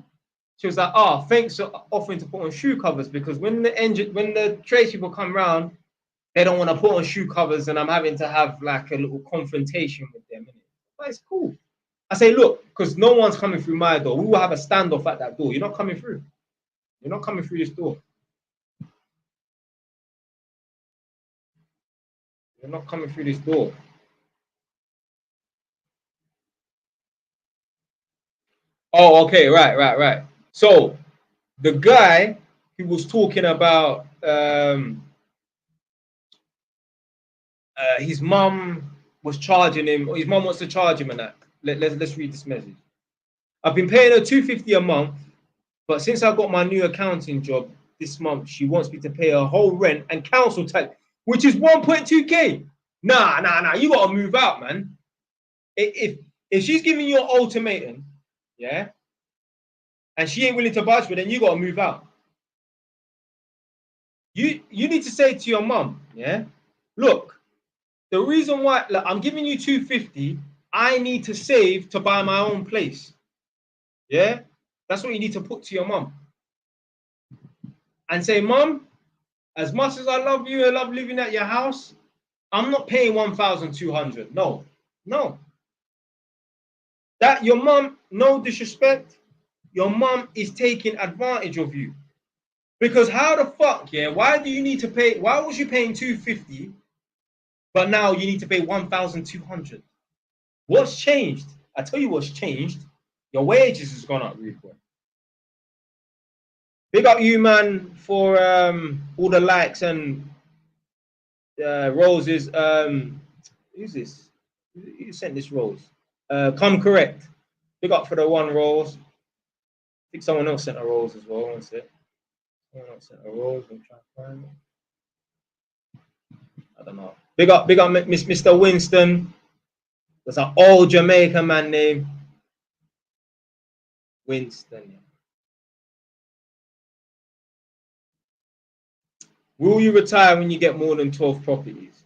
She was like, oh, thanks for offering to put on shoe covers, because when the trade people come round, they don't want to put on shoe covers and I'm having to have like a little confrontation with them. But it's cool. I say, look, because no one's coming through my door. We will have a standoff at that door. You're not coming through. You're not coming through this door. You're not coming through this door. Oh, okay, right. So the guy who was talking about his mum was charging him, or his mum wants to charge him and that. Let's read this message. I've been paying her $250 a month, but since I got my new accounting job this month, she wants me to pay her whole rent and council tax, which is 1.2K. Nah. You gotta move out, man. If she's giving you an ultimatum, yeah, and she ain't willing to budge, but then you gotta move out. You need to say to your mum, yeah, look, the reason why, like, I'm giving you $250, I need to save to buy my own place. Yeah, that's what you need to put to your mum. And say, mum, as much as I love you and love living at your house, I'm not paying 1,200. No. That your mum, no disrespect, your mum is taking advantage of you. Because how the fuck, yeah, why do you need to pay, why was you paying $250, but now you need to pay 1,200? What's changed? I tell you what's changed. Your wages has gone up, really quick. Big up you, man, for all the likes and roses. Who's this? Who sent this rose? Come correct. Big up for the 1 rose. I think someone else sent a rose as well. One sec. Someone else sent a rose. I'm trying to find it. I don't know. Big up, Mr. Winston. That's an old Jamaican man name. Winston. Will you retire when you get more than 12 properties?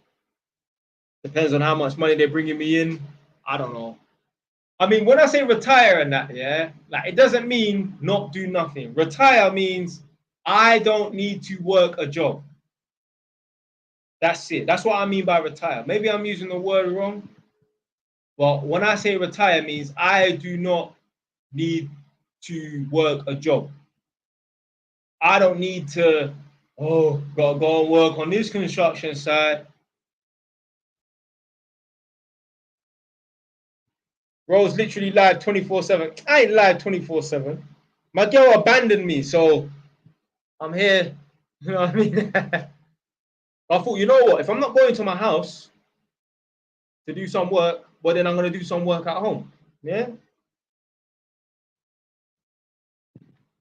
Depends on how much money they're bringing me in. I don't know. I mean, when I say retire and that, yeah, like it doesn't mean not do nothing. Retire means I don't need to work a job. That's it. That's what I mean by retire. Maybe I'm using the word wrong, but when I say retire means I do not need to work a job. I don't need to, gotta go and work on this construction site. Bro's literally live 24/7. I ain't live 24/7. My girl abandoned me, so I'm here. You know what I mean? I thought, you know what? If I'm not going to my house to do some work, well, then I'm going to do some work at home. Yeah?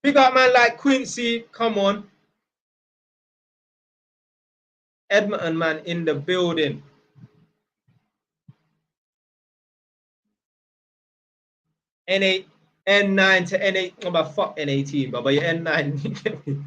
Big up man like Quincy. Come on. Edmonton man in the building. N8, N9 to N8. Oh, but fuck N18, but you're N9.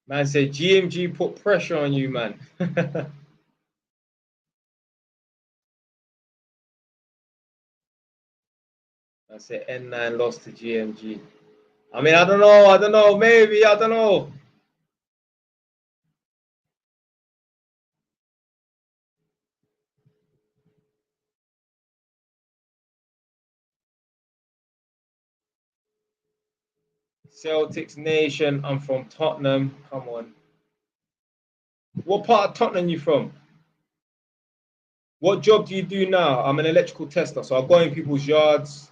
Man said GMG put pressure on you, man. I said N9 lost to GMG. I mean, I don't know. Maybe, I don't know. Celtics Nation. I'm from Tottenham. Come on. What part of Tottenham you from? What job do you do now? I'm an electrical tester, so I go in people's yards.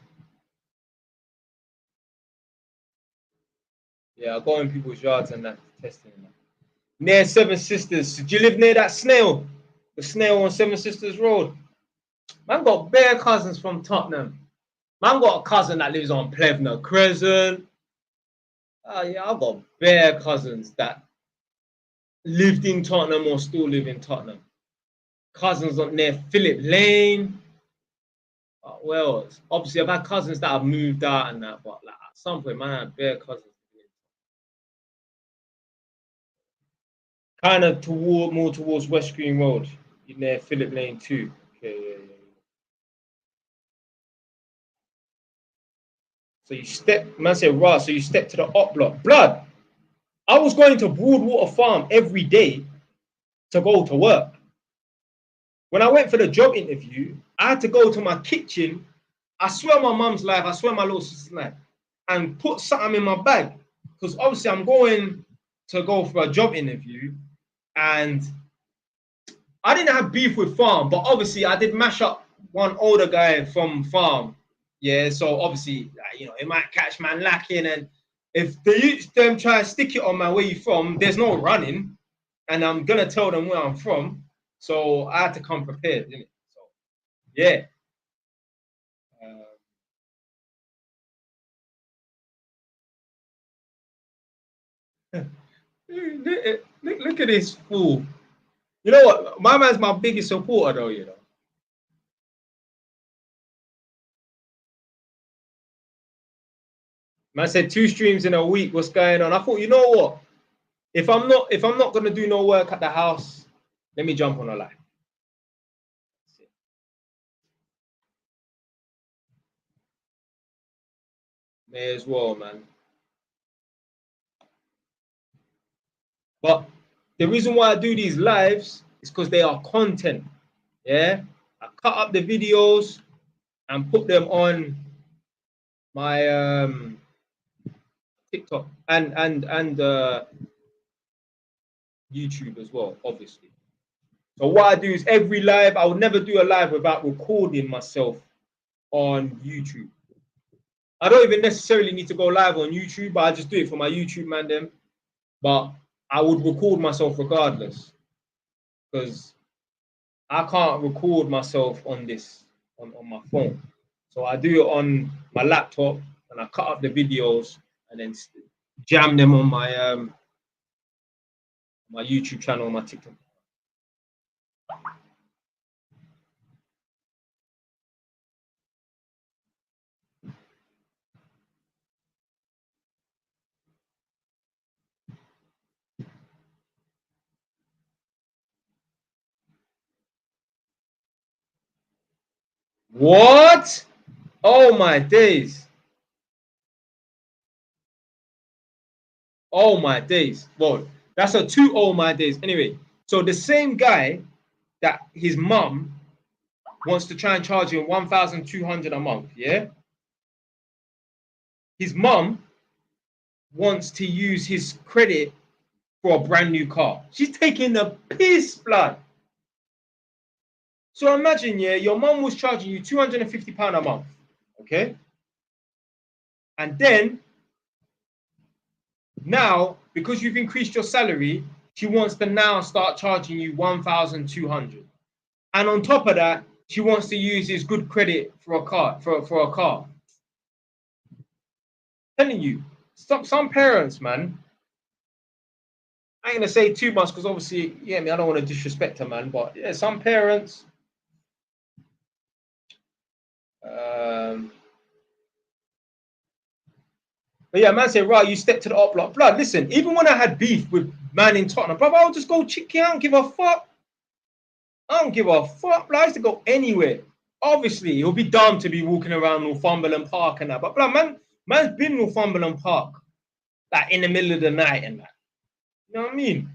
Yeah, I go in people's yards and that testing. Near Seven Sisters. Do you live near that snail? The snail on Seven Sisters Road. Man got bare cousins from Tottenham. Man got a cousin that lives on Plevna Crescent. Yeah, I've got bare cousins that lived in Tottenham or still live in Tottenham. Cousins up near Philip Lane. Well, obviously I've had cousins that have moved out and that, but like at some point, man, I had bare cousins. Kind of more towards West Green Road, near Philip Lane too. Okay, yeah. So you step, man said, right, so you step to the up block. Blood, I was going to Broadwater Farm every day to go to work. When I went for the job interview, I had to go to my kitchen. I swear my mum's life, I swear my little sister's life, and put something in my bag. Because obviously I'm going to go for a job interview, and I didn't have beef with Farm, but obviously I did mash up one older guy from Farm. Yeah, so obviously, you know, it might catch man lacking, and if the youths them try to stick it on man, where you from, there's no running, and I'm gonna tell them where I'm from. So I had to come prepared, didn't it? So yeah. Look at this fool. You know what? My man's my biggest supporter, though. You know. Man said 2 streams in a week. What's going on? I thought, you know what? If I'm not gonna do no work at the house, let me jump on a live. May as well, man. But the reason why I do these lives is because they are content. Yeah, I cut up the videos and put them on my TikTok and YouTube as well, obviously. So what I do is every live, I would never do a live without recording myself on YouTube. I don't even necessarily need to go live on YouTube, but I just do it for my YouTube man them. But I would record myself regardless, because I can't record myself on this on my phone. So I do it on my laptop and I cut up the videos and then jam them on my YouTube channel, my TikTok. What? Oh my days. Oh my days. Well, that's a two oh my days. Anyway, so the same guy that his mum wants to try and charge him 1,200 a month, yeah? His mum wants to use his credit for a brand new car. She's taking the piss, blood. So imagine, yeah, your mum was charging you £250 a month, okay? And then now, because you've increased your salary, she wants to now start charging you 1,200. And on top of that, she wants to use his good credit for a car, for a car. I'm telling you, some parents, man, I ain't gonna say too much because obviously, yeah, I mean, I don't want to disrespect her, man, but yeah, some parents, but yeah, man said, right, you step to the up block. Blood, listen, even when I had beef with man in Tottenham, brother, I'll just go chicken. I don't give a fuck. I don't give a fuck. Blood, I used to go anywhere. Obviously, it would be dumb to be walking around Northumberland Park and that. But blood, man's been Northumberland Park, like in the middle of the night and that. You know what I mean?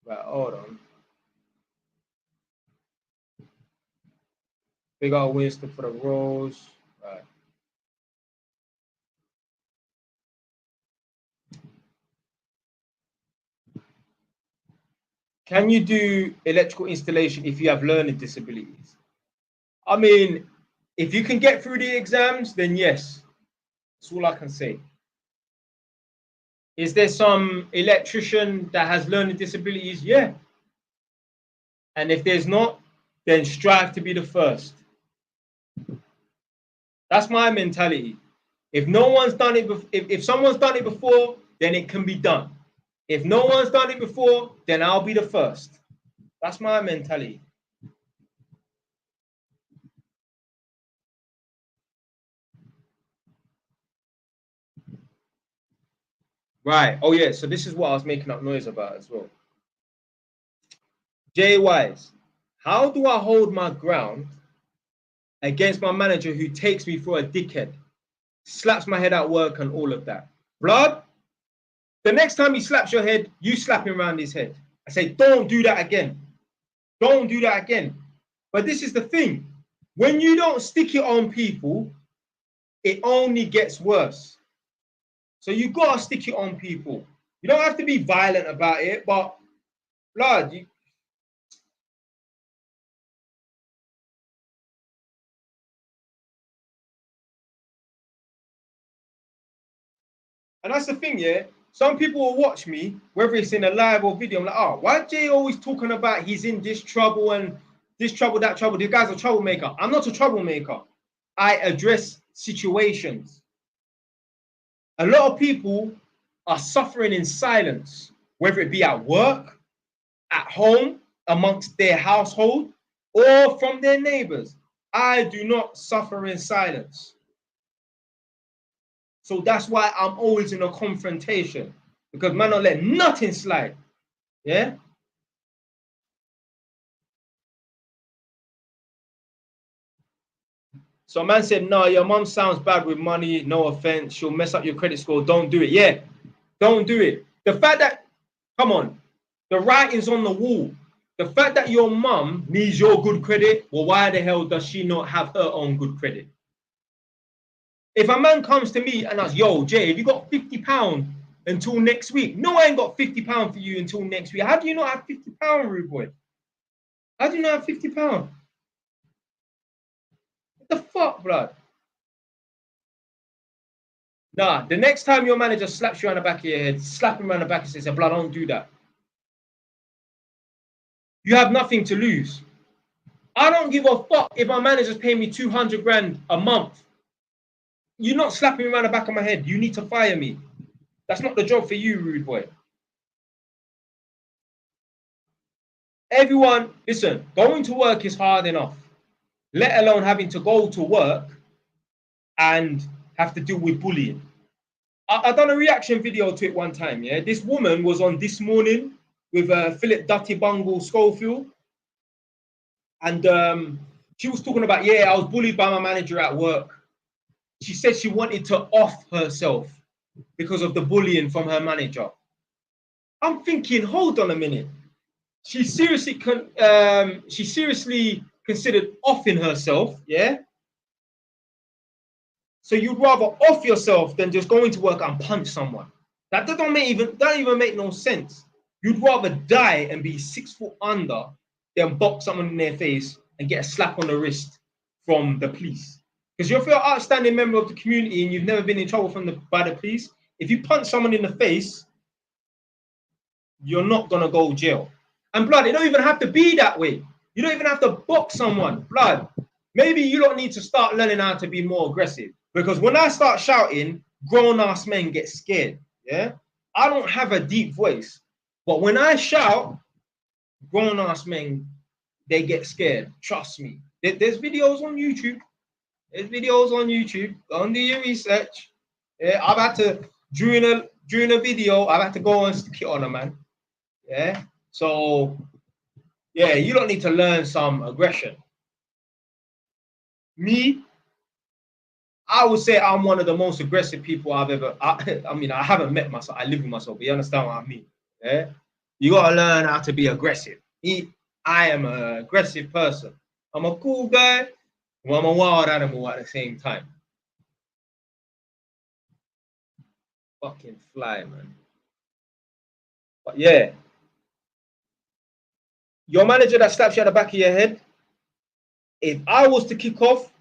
Right, hold on. Big old Winston for the Rose. Right. Can you do electrical installation if you have learning disabilities? I mean, if you can get through the exams, then yes. That's all I can say. Is there some electrician that has learning disabilities? Yeah. And if there's not, then strive to be the first. That's my mentality. If no one's done it, if someone's done it before, then it can be done. If no one's done it before, then I'll be the first. That's my mentality. Right. Oh yeah. So this is what I was making up noise about as well. Jay Wise, how do I hold my ground against my manager who takes me for a dickhead, slaps my head at work and all of that? Blood, the next time he slaps your head, you slap him around his head. I say, don't do that again. Don't do that again. But this is the thing. When you don't stick it on people, it only gets worse. So you got to stick it on people. You don't have to be violent about it, but blood, and that's the thing, yeah. Some people will watch me, whether it's in a live or video. I'm like, oh, why Jay always talking about he's in this trouble and this trouble, that trouble? This guy's a troublemaker. I'm not a troublemaker. I address situations. A lot of people are suffering in silence, whether it be at work, at home, amongst their household, or from their neighbors. I do not suffer in silence. So that's why I'm always in a confrontation, because man don't let nothing slide. Yeah. So man said, no, your mom sounds bad with money. No offense. She'll mess up your credit score. Don't do it. Yeah. Don't do it. The fact that, come on, the writing's on the wall. The fact that your mum needs your good credit, well, why the hell does she not have her own good credit? If a man comes to me and asks, yo, Jay, have you got £50 until next week? No, I ain't got £50 for you until next week. How do you not have £50, rude boy? How do you not have £50? What the fuck, blood? Nah, the next time your manager slaps you on the back of your head, slap him on the back and says, blood, don't do that. You have nothing to lose. I don't give a fuck if my manager's paying me 200 grand a month. You're not slapping me around the back of my head. You need to fire me. That's not the job for you, rude boy. Everyone, listen, going to work is hard enough, let alone having to go to work and have to deal with bullying. I done a reaction video to it one time, yeah? This woman was on This Morning with Philip Dutty Bungle Schofield. And she was talking about, yeah, I was bullied by my manager at work. She said she wanted to off herself because of the bullying from her manager. I'm thinking, hold on a minute. She seriously considered offing herself, yeah? So you'd rather off yourself than just go into work and punch someone. That don't even make no sense. You'd rather die and be 6 foot under than box someone in their face and get a slap on the wrist from the police. Because if you're an outstanding member of the community and you've never been in trouble by the police, if you punch someone in the face, you're not gonna go jail. And blood, it don't even have to be that way. You don't even have to box someone. Blood, maybe you don't need to start learning how to be more aggressive. Because when I start shouting, grown-ass men get scared. Yeah, I don't have a deep voice, but when I shout, grown-ass men, they get scared. Trust me. There's videos on YouTube. Go and do your research. Yeah, I've had to during a video, I've had to go and stick it on a man. Yeah. So yeah, you don't need to learn some aggression. Me, I would say I'm one of the most aggressive people I've ever. I mean, I haven't met myself. I live with myself, but you understand what I mean. Yeah. You gotta learn how to be aggressive. I am an aggressive person. I'm a cool guy, but I'm a wild animal at the same time. Fucking fly, man. But yeah, your manager that slaps you at the back of your head, if I was to kick off,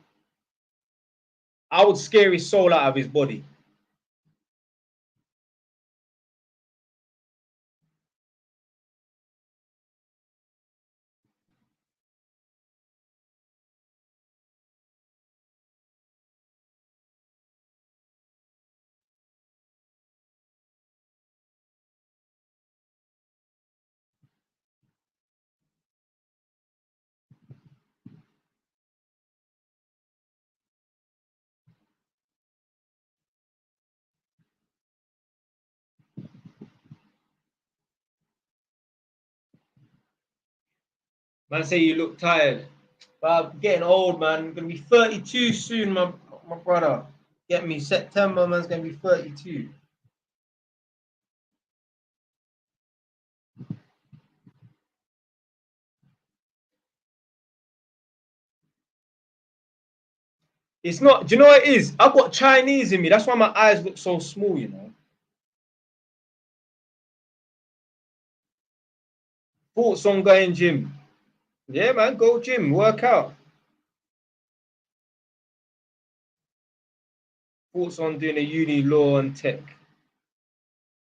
I would scare his soul out of his body. Man, say you look tired. But I'm getting old, man. I'm gonna be 32 soon, my brother. Get me September, man's gonna be 32. It's not. Do you know what it is? I've got Chinese in me. That's why my eyes look so small. You know. Thoughts on going gym? Yeah, man. Go gym. Work out. Thoughts on doing a uni law and tech?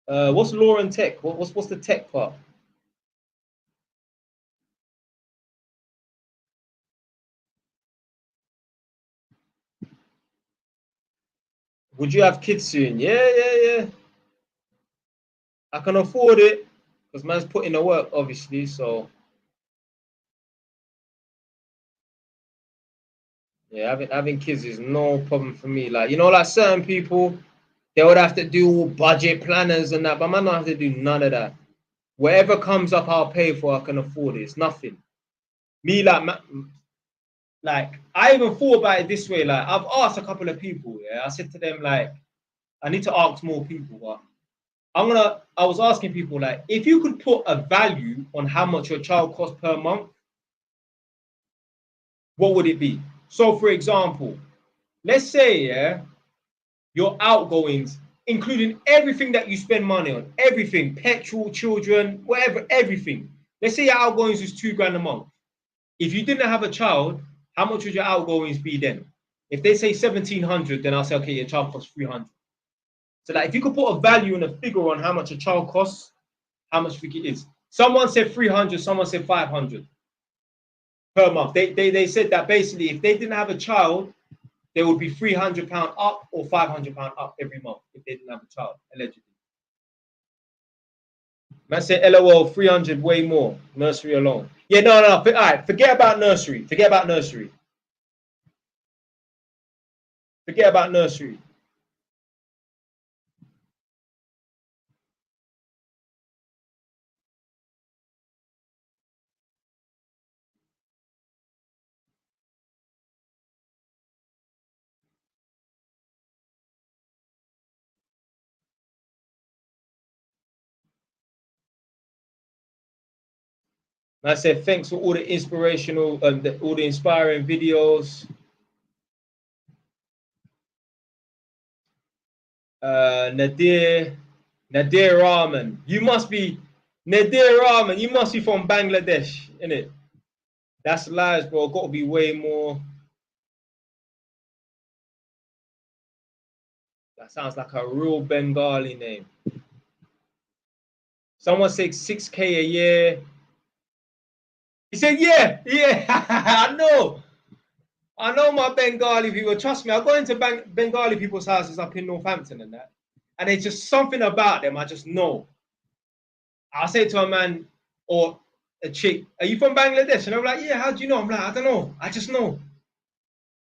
What's law and tech? What's the tech part? Would you have kids soon? Yeah. I can afford it because man's putting in the work, obviously. So yeah, having kids is no problem for me. Like, you know, like certain people, they would have to do all budget planners and that, but man don't have to do none of that. Whatever comes up, I'll pay for. I can afford it. It's nothing. Me, like I even thought about it this way. Like, I've asked a couple of people. Yeah, I said to them, like, I need to ask more people, but I was asking people, like, if you could put a value on how much your child costs per month, what would it be? So, for example, let's say, yeah, your outgoings, including everything that you spend money on, everything, petrol, children, whatever, everything. Let's say your outgoings is £2 a month. If you didn't have a child, how much would your outgoings be then? If they say 1,700, then I'll say, okay, your child costs 300. So that if you could put a value and a figure on how much a child costs, how much it is. Someone said 300, someone said 500 per month. They said that basically if they didn't have a child, there would be £300 up or £500 up every month if they didn't have a child, allegedly. Man said LOL 300 way more. Nursery alone. Yeah, no. All right, forget about nursery. Forget about nursery. Forget about nursery. I said thanks for all the inspirational, all the inspiring videos. Nadir Rahman, you must be Nadir Rahman. You must be from Bangladesh, innit? That's lies, bro. Got to be way more. That sounds like a real Bengali name. Someone said 6K a year. He said, yeah. I know my Bengali people. Trust me, I go into Bengali people's houses up in Northampton and that. And there's just something about them I just know. I'll say to a man or a chick, are you from Bangladesh? And I'm like, yeah, how do you know? I'm like, I don't know. I just know.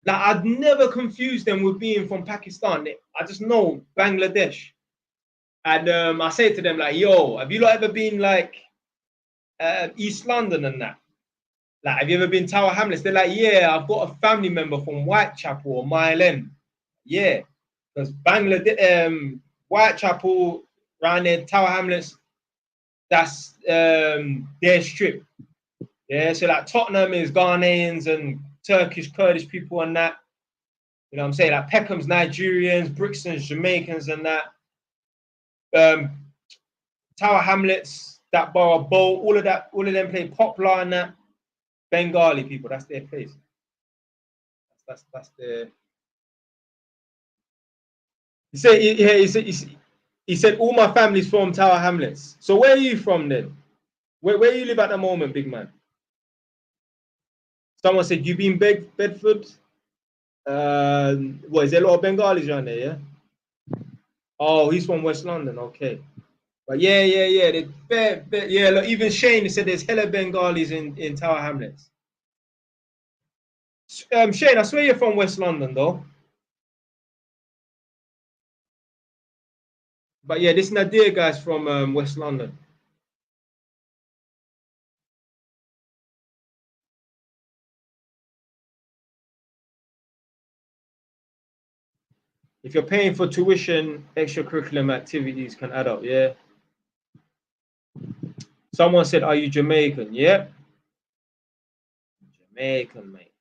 Like, I'd never confuse them with being from Pakistan. I just know Bangladesh. And I say to them, like, yo, have you ever been like East London and that? Like, have you ever been Tower Hamlets? They're like, yeah, I've got a family member from Whitechapel or Mile End. Yeah, because Bangladesh, Whitechapel, around there, Tower Hamlets, that's their strip. Yeah, so like Tottenham is Ghanaians and Turkish, Kurdish people and that. You know what I'm saying? Like Peckham's Nigerians, Brixton's Jamaicans and that. Tower Hamlets, that Borough Bowl, all of them play Poplar and that. Bengali people, that's their place. That's their. He said all my family's from Tower Hamlets. So where are you from then? Where you live at the moment, big man? Someone said you been Bedford. What is there a lot of Bengalis around there? Yeah. Oh, he's from West London. Okay. But yeah. Yeah, look, even Shane said there's hella Bengalis in Tower Hamlets. Shane, I swear you're from West London though. But yeah, this Nadir guy's from West London. If you're paying for tuition, extracurriculum activities can add up, yeah? Someone said, are you Jamaican? Yeah. Jamaican, mate.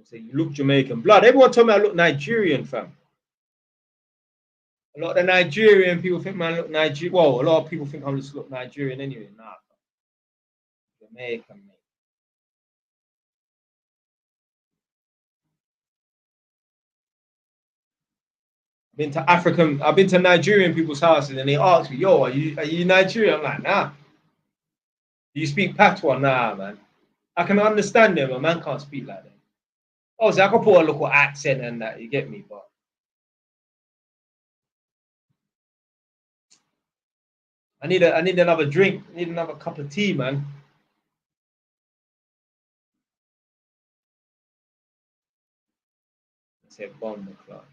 So you look Jamaican. Blood, everyone told me I look Nigerian, fam. A lot of the Nigerian people think man look Nigerian. Well, a lot of people think I just look Nigerian anyway. Nah, Jamaican, mate. I've been to Nigerian people's houses and they ask me, yo, are you Nigerian? I'm like, nah. Do you speak Patois? Nah, man. I can understand them, but man can't speak like that. Obviously, I can put a local accent and that, you get me, but I need another drink. I need another cup of tea, man. I said bomb the club.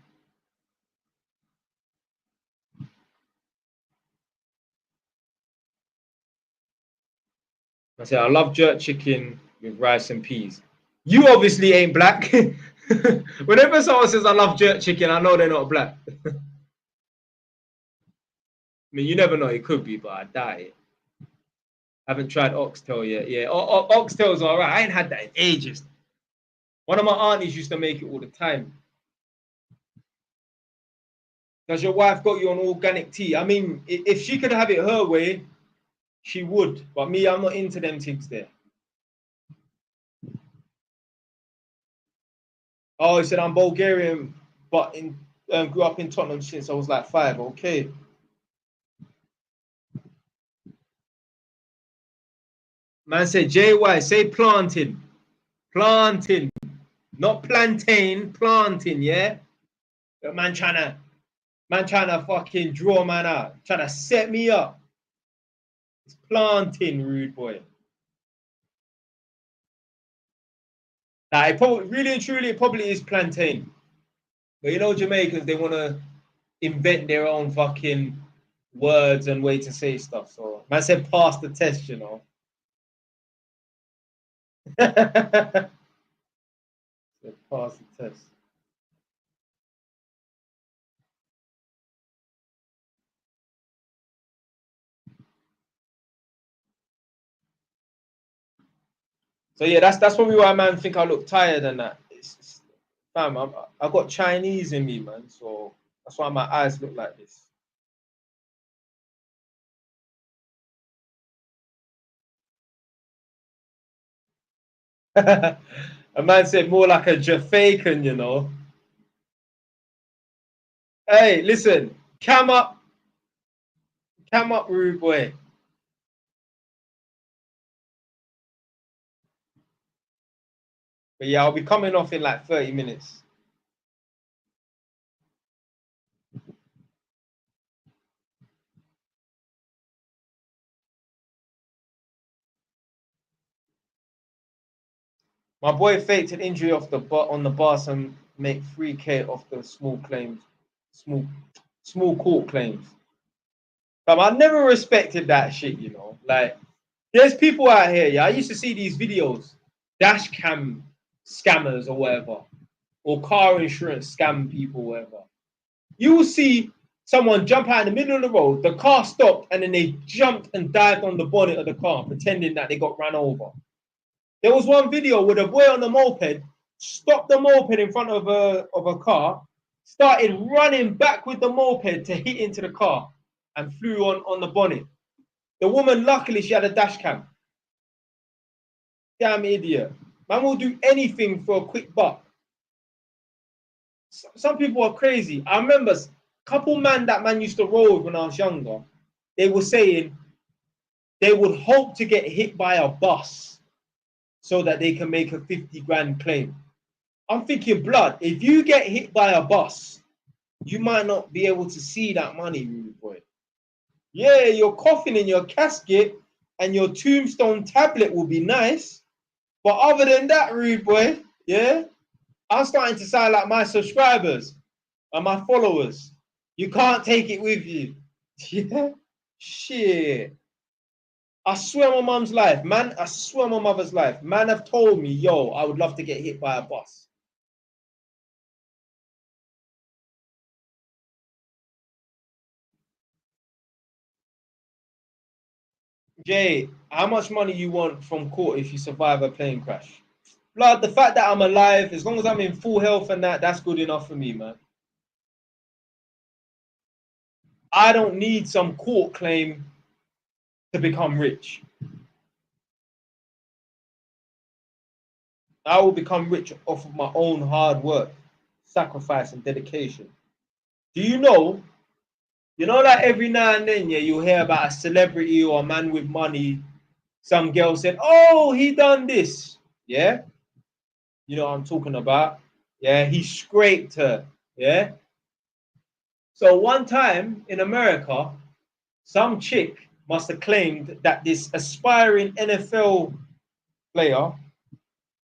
I said I love jerk chicken with rice and peas. You obviously ain't black. Whenever someone says I love jerk chicken, I know they're not black. I mean, you never know. It could be, but I doubt it. I haven't tried oxtail yet. Yeah, oxtail's all right. I ain't had that in ages. One of my aunties used to make it all the time. Does your wife got you on organic tea? I mean, if she could have it her way, she would. But me, I'm not into them things there. Oh, he said I'm Bulgarian, but grew up in Tottenham since I was like 5. Okay. Man said JY, say planting. Planting. Not plantain, planting, yeah? But man trying to fucking draw man out. Trying to set me up. planting, rude boy. Like, it probably, really and truly, it probably is plantain. But you know, Jamaicans, they want to invent their own fucking words and way to say stuff. So, man said pass the test, you know. Pass the test. So yeah, that's probably why man think I look tired and that. Fam, I got Chinese in me, man. So that's why my eyes look like this. A man said more like a Jamaican, you know. Hey, listen, come up, rude boy. But yeah, I'll be coming off in like 30 minutes. My boy faked an injury off the on the bus and make 3K off the small claims, small court claims. But I never respected that shit, you know. Like, there's people out here, yeah. I used to see these videos, dash cam scammers or whatever, or car insurance scam people, whatever. You will see someone jump out in the middle of the road, the car stopped, and then they jumped and dived on the bonnet of the car, pretending that they got run over. There was one video where the boy on the moped stopped the moped in front of a car, started running back with the moped to hit into the car, and flew on the bonnet. The woman, luckily, she had a dash cam. Damn idiot. Man will do anything for a quick buck. Some people are crazy. I remember a couple man that man used to roll with when I was younger. They were saying they would hope to get hit by a bus so that they can make a 50 grand claim. I'm thinking, blood, if you get hit by a bus, you might not be able to see that money, rude boy. Yeah, your coffin in your casket and your tombstone tablet will be nice. But other than that, rude boy, yeah, I'm starting to sound like my subscribers and my followers. You can't take it with you. Yeah, shit. I swear my mum's life, man. I swear my mother's life. Man have told me, yo, I would love to get hit by a bus. Jay, how much money you want from court if you survive a plane crash? Blood, the fact that I'm alive, as long as I'm in full health and that's good enough for me, man. I don't need some court claim to become rich. I will become rich off of my own hard work, sacrifice, and dedication. Do you know? You know that every now and then, yeah, you hear about a celebrity or a man with money. Some girl said, "Oh, he done this." Yeah, you know what I'm talking about. Yeah, he scraped her. Yeah. So one time in America, some chick must have claimed that this aspiring NFL player,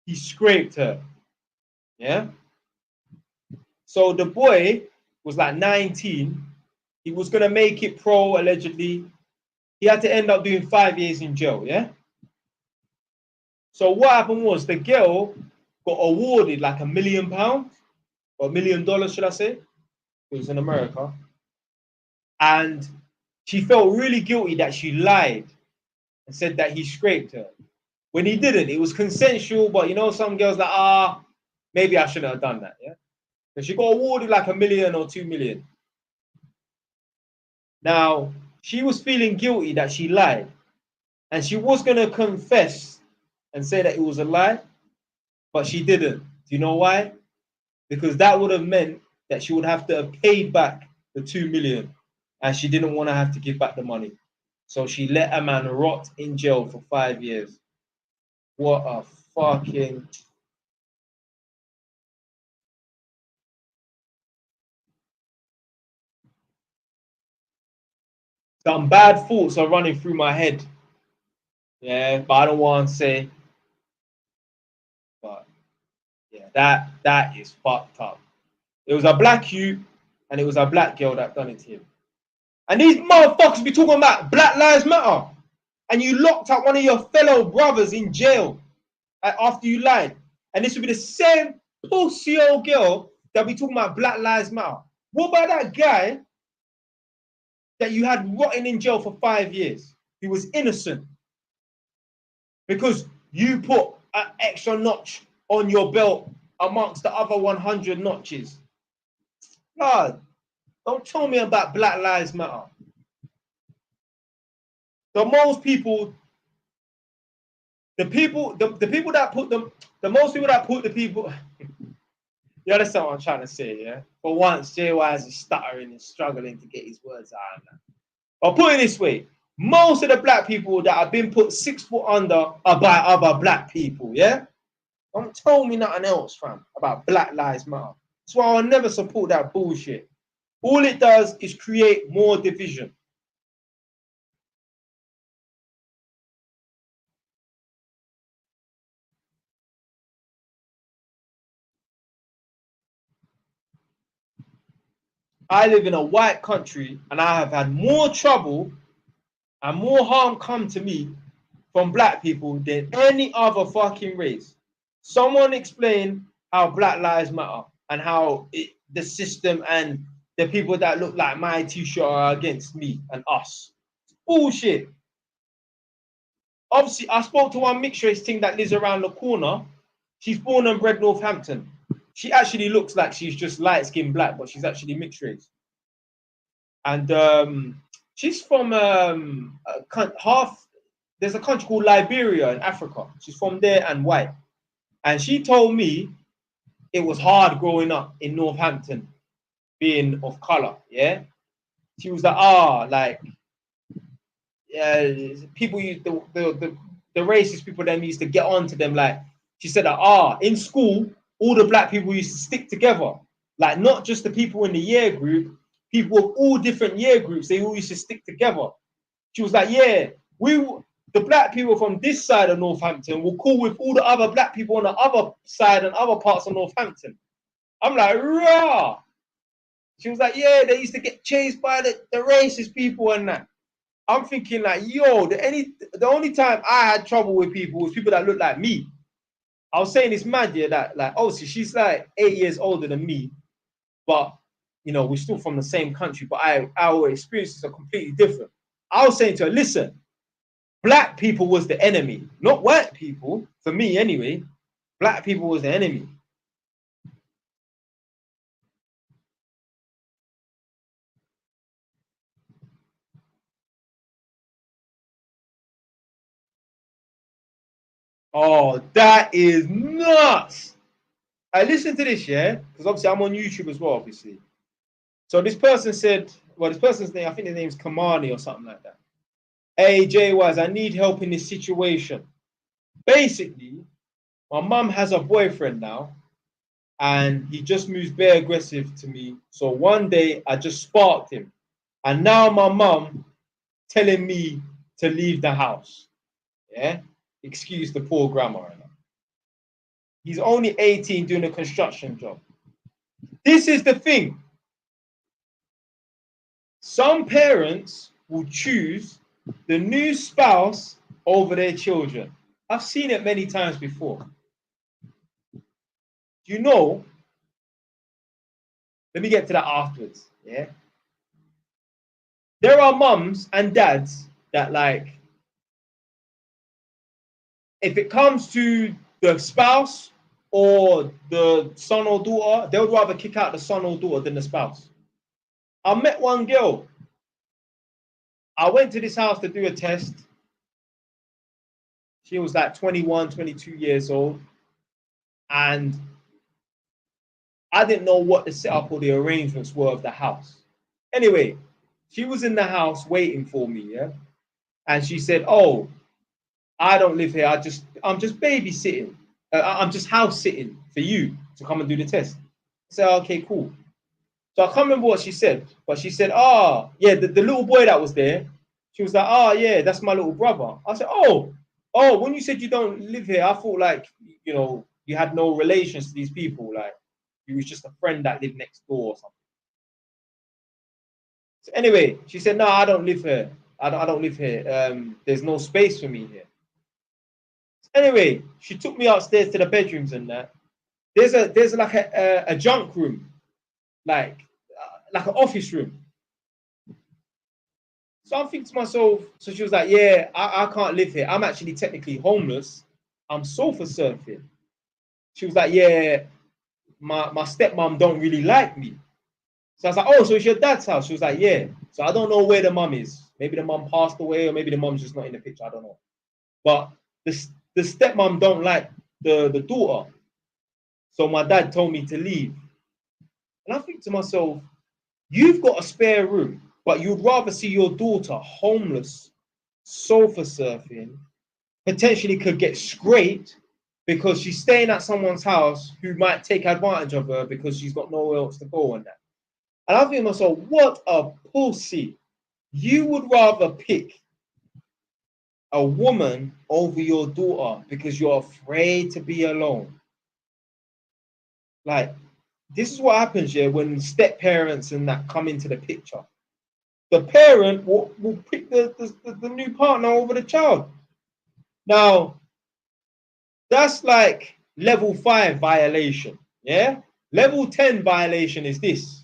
he scraped her. Yeah. So the boy was like 19. He was gonna make it pro allegedly. He had to end up doing 5 years in jail. Yeah. So what happened was the girl got awarded like £1 million or $1 million, should I say? It was in America, and she felt really guilty that she lied and said that he scraped her when he didn't. It was consensual, but you know, some girls like, maybe I shouldn't have done that. Yeah. So she got awarded like $1 million or $2 million. Now, she was feeling guilty that she lied, and she was going to confess and say that it was a lie, but she didn't. Do you know why? Because that would have meant that she would have to have paid back the 2 million, and she didn't want to have to give back the money. So she let a man rot in jail for 5 years. What a fucking... Some bad thoughts are running through my head. Yeah, but I don't want to say. But yeah, that is fucked up. It was a black youth and it was a black girl that done it to him. And these motherfuckers be talking about Black Lives Matter. And you locked up one of your fellow brothers in jail after you lied. And this would be the same pussy old girl that be talking about Black Lives Matter. What about that guy that you had rotting in jail for 5 years? He was innocent because you put an extra notch on your belt amongst the other 100 notches. God, don't tell me about Black Lives Matter. The most people, the people that put the most people that put the people, you understand what I'm trying to say, yeah? For once, JY is stuttering and struggling to get his words out. I'll put it this way. Most of the black people that have been put 6 foot under are by other black people, yeah? Don't tell me nothing else, fam, about Black Lives Matter. That's why I'll never support that bullshit. All it does is create more division. I live in a white country and I have had more trouble and more harm come to me from black people than any other fucking race. Someone explain how Black Lives Matter and how the system and the people that look like my t-shirt are against me and us. Bullshit. Obviously, I spoke to one mixed race thing that lives around the corner. She's born and bred Northampton. She actually looks like she's just light-skinned black, but she's actually mixed race. And she's from there's a country called Liberia in Africa. She's from there and white. And she told me it was hard growing up in Northampton, being of color. Yeah. She was like, people used the racist people then used to get on to them. Like she said in school, all the black people used to stick together. Like not just the people in the year group, people of all different year groups, they all used to stick together. She was like, yeah, the black people from this side of Northampton will cool with all the other black people on the other side and other parts of Northampton. I'm like, rah. She was like, yeah, they used to get chased by the racist people and that. I'm thinking like, yo, the only time I had trouble with people was people that looked like me. I was saying it's mad, yeah, that like obviously she's like 8 years older than me, but you know, we're still from the same country, but our experiences are completely different. I was saying to her, listen, black people was the enemy, not white people. For me, anyway, black people was the enemy. Oh, that is nuts. I listened to this, yeah, because obviously I'm on YouTube as well, obviously. So this person said, well, this person's name, I think his name's Kamani or something like that. Hey, J-Wise, I need help in this situation. Basically, my mum has a boyfriend now, and he just moves very aggressive to me. So one day I just sparked him. And now my mum telling me to leave the house. Yeah? Excuse the poor grammar. He's only 18 doing a construction job. This is the thing. Some parents will choose the new spouse over their children. I've seen it many times before. You know, let me get to that afterwards. Yeah. There are mums and dads that like, if it comes to the spouse or the son or daughter, they would rather kick out the son or daughter than the spouse. I met one girl. I went to this house to do a test. She was like 21, 22 years old. And I didn't know what the setup or the arrangements were of the house. Anyway, she was in the house waiting for me, yeah? And she said, oh, I don't live here. I'm just babysitting. I'm just house sitting for you to come and do the test. I said, okay, cool. So I can't remember what she said, but she said, yeah, the little boy that was there, she was like, yeah, that's my little brother. I said, oh, oh, when you said you don't live here, I thought like, you know, you had no relations to these people. Like, you was just a friend that lived next door or something. So anyway, she said, no, I don't live here. I don't live here. There's no space for me here. So anyway, she took me upstairs to the bedrooms and that. There's like a junk room, like an office room. So I'm thinking to myself, so she was like, yeah, I can't live here. I'm actually technically homeless. I'm sofa surfing. She was like, yeah, my stepmom don't really like me. So I was like, oh, so it's your dad's house? She was like, yeah. So I don't know where the mum is. Maybe the mum passed away, or maybe the mum's just not in the picture. I don't know. But the stepmom don't like the daughter. So my dad told me to leave. And I think to myself, you've got a spare room, but you'd rather see your daughter homeless, sofa surfing, potentially could get scraped because she's staying at someone's house who might take advantage of her because she's got nowhere else to go and that. And I think to myself, what a pussy. You would rather pick a woman over your daughter because you're afraid to be alone. Like, this is what happens here when step parents and that come into the picture. The parent will pick the new partner over the child. Now, that's like level 5 violation. Yeah. Level 10 violation is this.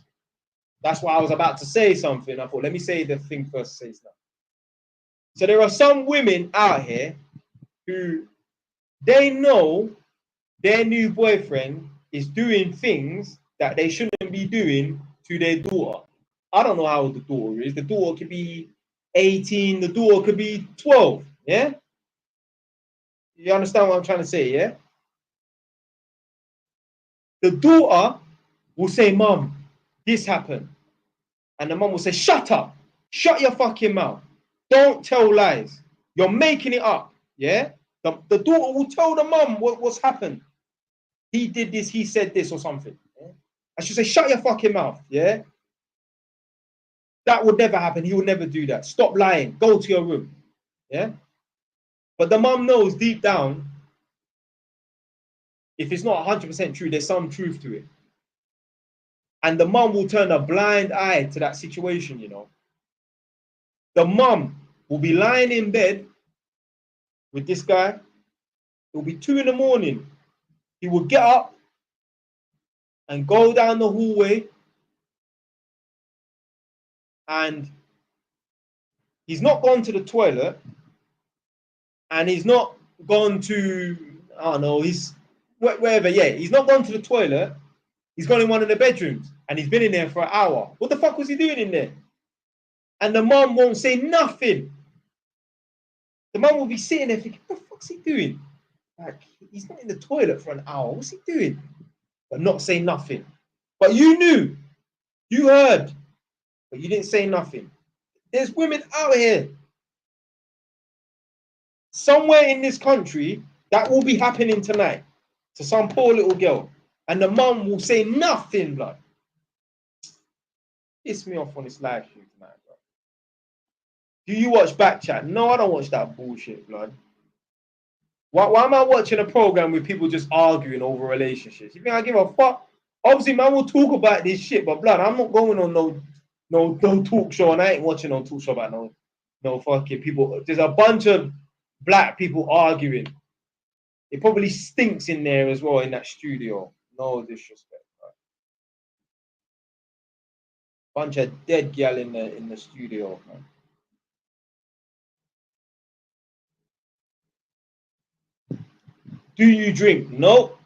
That's why I was about to say something. I thought, let me say the thing first. Say stuff. So there are some women out here who they know their new boyfriend is doing things that they shouldn't be doing to their daughter. I don't know how old the daughter is. The daughter could be 18. The daughter could be 12. Yeah. You understand what I'm trying to say? Yeah. The daughter will say, Mom, this happened. And the mom will say, shut up. Shut your fucking mouth. Don't tell lies. You're making it up. Yeah. The daughter will tell the mom what's happened. He did this, he said this or something. Yeah? And she'll say, shut your fucking mouth. Yeah. That would never happen. He would never do that. Stop lying. Go to your room. Yeah. But the mom knows deep down, if it's not 100% true, there's some truth to it. And the mom will turn a blind eye to that situation, you know. The mom will be lying in bed with this guy. It will be 2 in the morning. He will get up and go down the hallway, and he's not gone to the toilet, and he's not gone to, I don't know, he's wherever. Yeah, he's not gone to the toilet. He's gone in one of the bedrooms, and he's been in there for an hour. What the fuck was he doing in there? And the mom won't say nothing. The mom will be sitting there thinking, what the fuck's he doing? Like, he's not in the toilet for an hour. What's he doing? But not say nothing. But you knew. You heard. But you didn't say nothing. There's women out here. Somewhere in this country, that will be happening tonight to some poor little girl. And the mum will say nothing, blood. Piss me off on this live stream tonight, bro. Do you watch Backchat? No, I don't watch that bullshit, blood. Why am I watching a program with people just arguing over relationships? You think I give a fuck? Obviously, man will talk about this shit, but blood, I'm not going on no talk show, and I ain't watching no talk show about no fucking people. There's a bunch of black people arguing. It probably stinks in there as well in that studio. No disrespect, bro. Bunch of dead gal in the studio, man. Do you drink? Nope.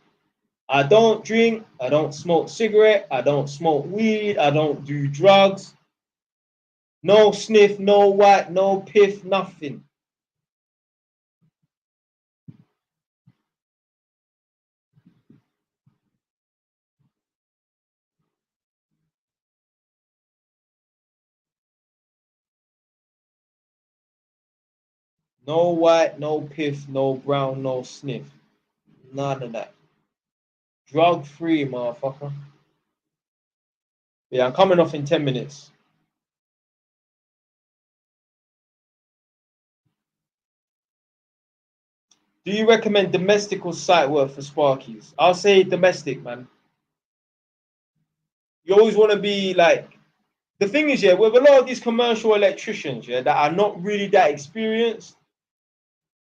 I don't drink. I don't smoke cigarette. I don't smoke weed. I don't do drugs. No sniff, no white, no piff, nothing. No white, no piff, no brown, no sniff. None of that. Drug free, motherfucker. Yeah, I'm coming off in 10 minutes. Do you recommend domestic or site work for Sparkies? I'll say domestic, man. You always want to be like, the thing is, yeah, with a lot of these commercial electricians, yeah, that are not really that experienced,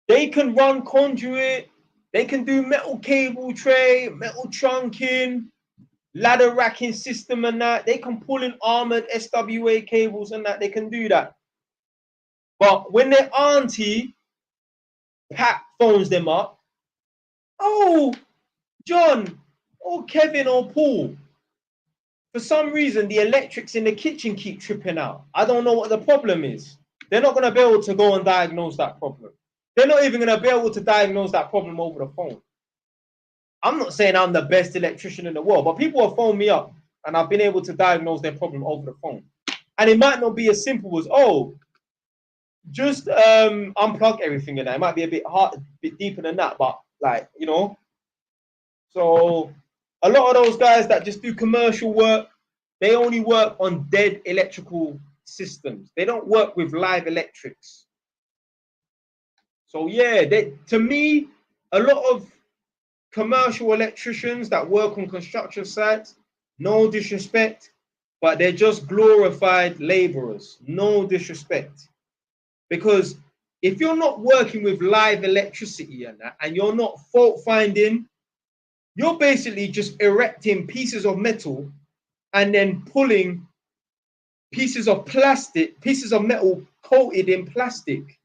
they can run conduit, they can do metal cable tray, metal trunking, ladder racking system and that. They can pull in armored SWA cables and that. They can do that. But when their auntie Pat phones them up, oh, John, or Kevin or Paul, for some reason, the electrics in the kitchen keep tripping out. I don't know what the problem is. They're not going to be able to go and diagnose that problem. They're not even going to be able to diagnose that problem over the phone. I'm not saying I'm the best electrician in the world, but people have phoned me up and I've been able to diagnose their problem over the phone. And it might not be as simple as, oh, just unplug everything in there. It might be a bit hard, a bit deeper than that, but like, you know. So a lot of those guys that just do commercial work, they only work on dead electrical systems. They don't work with live electrics. So yeah, to me, a lot of commercial electricians that work on construction sites, no disrespect, but they're just glorified laborers. No disrespect. Because if you're not working with live electricity and that, and you're not fault finding, you're basically just erecting pieces of metal and then pulling pieces of plastic, pieces of metal coated in plastic.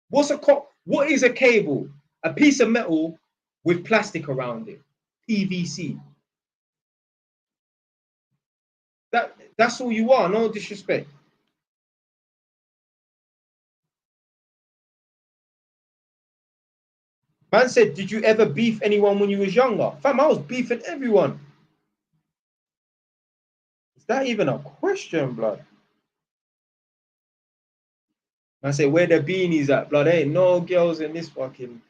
What is a cable? A piece of metal with plastic around it, PVC. That's all you are. No disrespect. Man said, did you ever beef anyone when you was younger? Fam, I was beefing everyone. Is that even a question, blood? Man said, where the beanies at, blood? There ain't no girls in this fucking...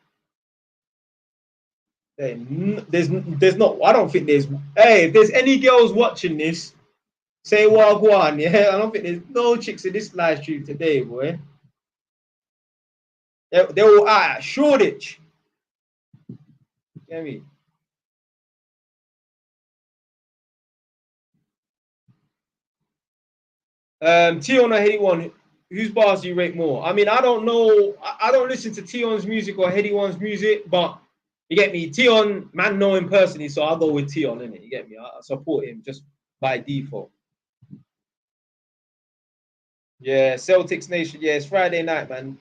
There's not... I don't think there's... Hey, if there's any girls watching this, say wagwan, yeah? I don't think there's no chicks in this live stream today, boy. They're all out at Shoreditch. Get me? Tion or Heady One, whose bars do you rate more? I mean, I don't know. I don't listen to Tion's music or Heady One's music, but you get me. Tion, man, know him personally, so I'll go with Tion, innit? You get me? I support him just by default. Yeah, Celtics Nation. Yeah, it's Friday night, man.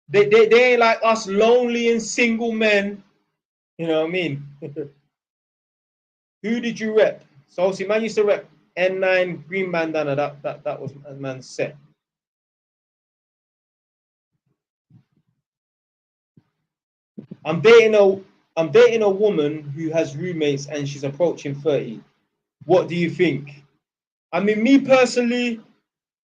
They ain't like us lonely and single men. You know what I mean? Who did you rep? So obviously, man used to rep N9 green bandana. That was man's set. I'm dating a woman who has roommates and she's approaching 30. What do you think? I mean, me personally,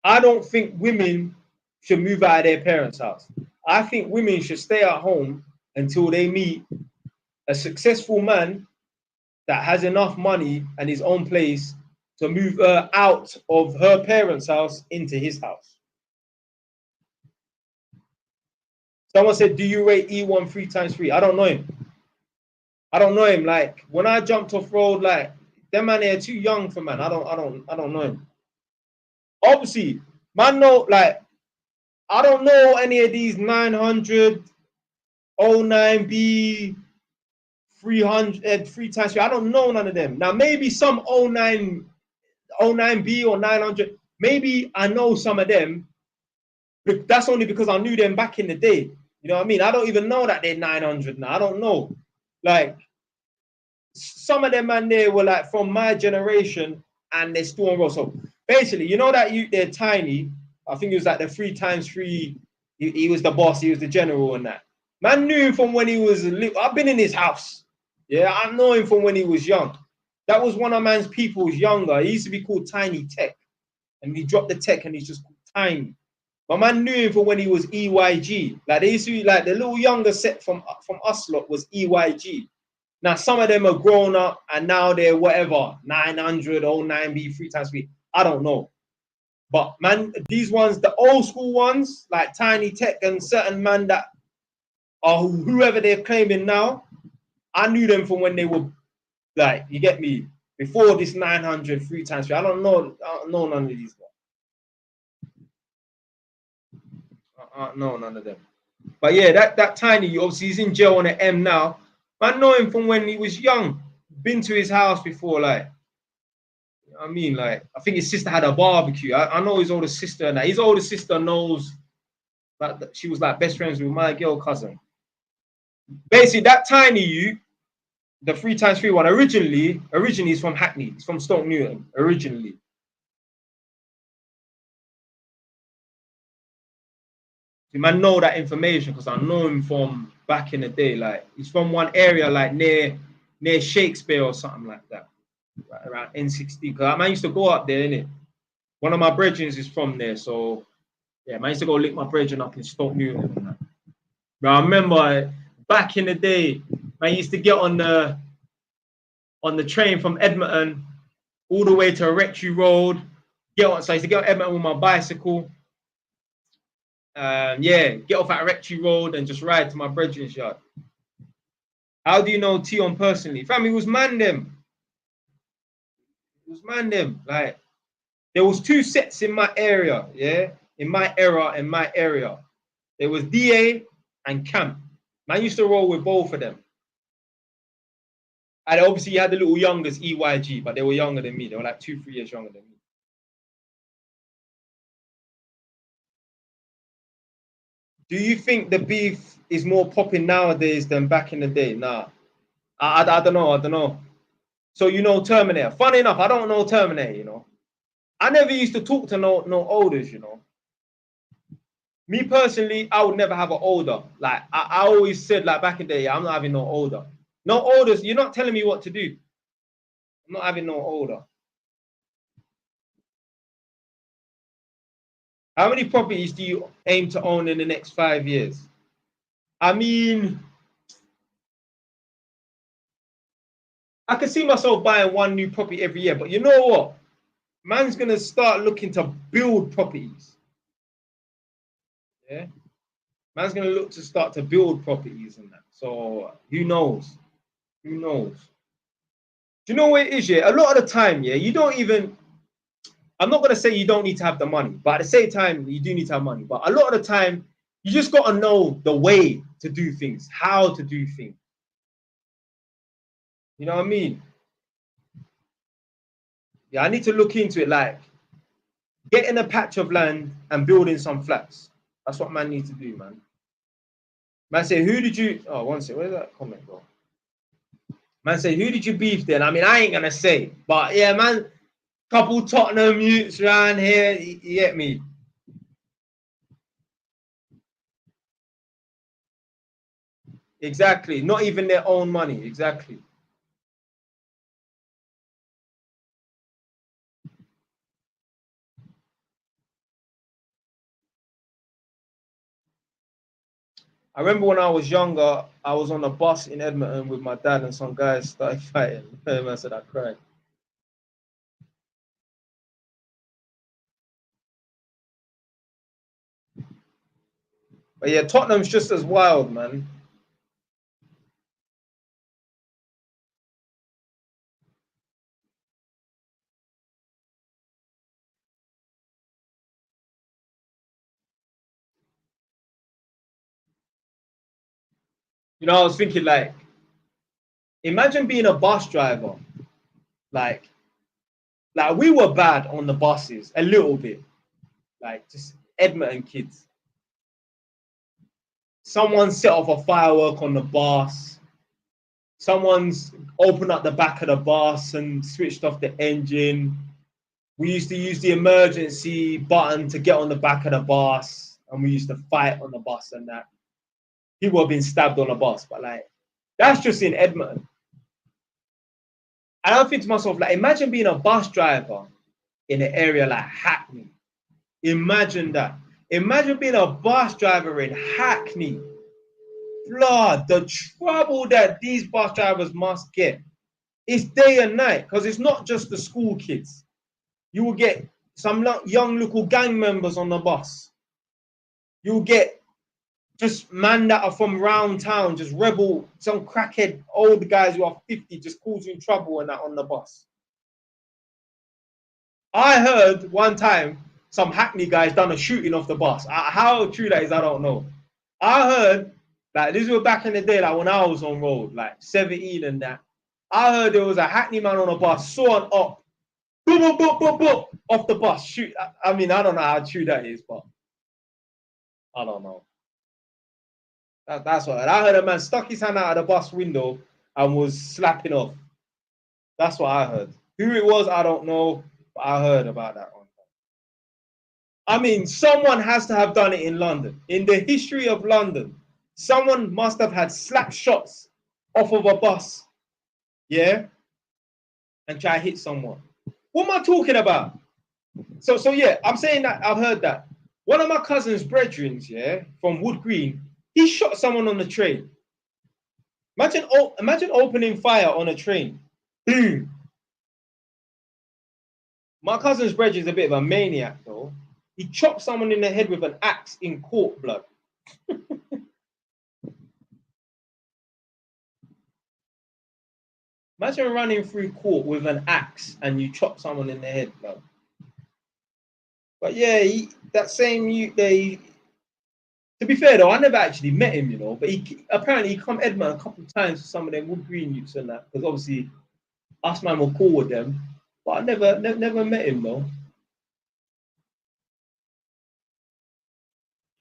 I don't think women should move out of their parents' house. I think women should stay at home until they meet a successful man that has enough money and his own place to move her out of her parents' house into his house. Someone said, do you rate E1 3x3? I don't know him. I don't know him. Like when I jumped off road, like them man are too young for man. I don't know him. Obviously, man, no, like I don't know any of these 900, 09B, 300, 3x3. I don't know none of them. Now maybe some 09B or 900. Maybe I know some of them, but that's only because I knew them back in the day. You know what I mean? I don't even know that they're 900 now. I don't know. Like some of them man there were like from my generation and they're still on road. So basically, you know that they're tiny. I think it was like the 3x3. He was the boss. He was the general and that. Man knew him from when he was little. I've been in his house. Yeah, I know him from when he was young. That was one of man's people's younger. He used to be called Tiny Tech. And he dropped the tech and he's just called Tiny. My man knew him for when he was EYG. Like they used to be like the little younger set from us lot was EYG. Now some of them are grown up and now they're whatever 900 09B 3x3. I don't know, but man, these ones, the old school ones like Tiny Tech and certain man that or whoever they're claiming now, I knew them from when they were like, you get me, before this 900 3 times 3. I don't know none of these guys. I don't know none of them. But yeah, that Tiny, obviously he's in jail on an M now. I know him from when he was young. Been to his house before, like, you know what I mean? Like, I think his sister had a barbecue. I know his older sister and that. His older sister knows that she was like best friends with my girl cousin. Basically, that Tiny you, the 3 times 3 one, originally is from Hackney. It's from Stoke Newton, originally. You might know that information because I know him from back in the day. Like, he's from one area like near Shakespeare or something like that, right around N60. Because I used to go up there, innit? One of my brethren is from there, so yeah, I used to go lick my brethren up in Stoke Newton and that. But I remember back in the day, I used to get on the train from Edmonton all the way to Rectory Road. So I used to get on Edmonton with my bicycle. Yeah, get off at Rectory Road and just ride to my brethren's yard. How do you know Tion personally? Family was man them. It was man them. Like, there was 2 sets in my area, yeah? In my area. There was DA and Camp. Man used to roll with both of them. And obviously you had the little youngers, EYG, but they were younger than me. They were like 2-3 years younger than me. Do you think the beef is more popping nowadays than back in the day? Nah. I don't know. So you know Terminator. Funny enough, I don't know Terminator, you know. I never used to talk to no olders, you know. Me personally, I would never have an older. Like, I always said, like, back in the day, I'm not having no older. No olders, you're not telling me what to do. I'm not having no older. How many properties do you aim to own in the next 5 years? I mean, I can see myself buying 1 new property every year, but you know what? Man's gonna start looking to build properties. Yeah, man's gonna look to start to build properties and that. So who knows? Who knows? Do you know what it is? Yeah, a lot of the time, yeah, you don't even. I'm not gonna say you don't need to have the money, but at the same time, you do need to have money. But a lot of the time, you just gotta know the way to do things, how to do things. You know what I mean? Yeah, I need to look into it, like getting a patch of land and building some flats. That's what man needs to do, man. Man say, who did you? Oh, one second. Where's that comment, bro? Man say, who did you beef then? I mean, I ain't gonna say, but yeah, man. Couple Tottenham youths around here. You get me? Exactly. Not even their own money. Exactly. I remember when I was younger, I was on a bus in Edmonton with my dad and some guys started fighting. I said I cried. But yeah, Tottenham's just as wild, man. You know, I was thinking, like, imagine being a bus driver. Like we were bad on the buses a little bit. Like, just Edmonton kids. Someone set off a firework on the bus. Someone's opened up the back of the bus and switched off the engine. We used to use the emergency button to get on the back of the bus, and we used to fight on the bus and that. People have been stabbed on the bus, but like, that's just in Edmonton. And I think to myself, like, imagine being a bus driver in an area like Hackney. Imagine that. Imagine being a bus driver in Hackney. Blood, the trouble that these bus drivers must get. It's day and night, because it's not just the school kids. You will get some young local gang members on the bus. You'll get Just man that are from round town, just rebel, some crackhead old guys who are 50 just causing trouble and that on the bus. I heard one time some Hackney guys done a shooting off the bus. How true that is, I don't know. I heard like this was back in the day, like when I was on road, like 17 and that. I heard there was a Hackney man on a bus, saw an up, boom, boom, boom, boom, boom, off the bus. Shoot. I mean, I don't know how true that is, but I don't know. That's what I heard. A man stuck his hand out of the bus window and was slapping off. That's what I heard. Who it was, I don't know, but I heard about that one. I mean, someone has to have done it in London. In the history of London, someone must have had slap shots off of a bus, yeah, and try to hit someone. What am I talking about? So yeah, I'm saying that I've heard that. One of my cousin's brethren, yeah, from Wood Green, he shot someone on the train. Imagine opening fire on a train. Boom. My cousin's brethren is a bit of a maniac, though. He chopped someone in the head with an axe in court blood. Imagine running through court with an axe and you chop someone in the head, blood. But yeah, that same youth, to be fair though, I never actually met him, you know. But apparently he come Edmund a couple of times for some of them Wood Green youths and that, because obviously us man were cool with them. But I never met him though.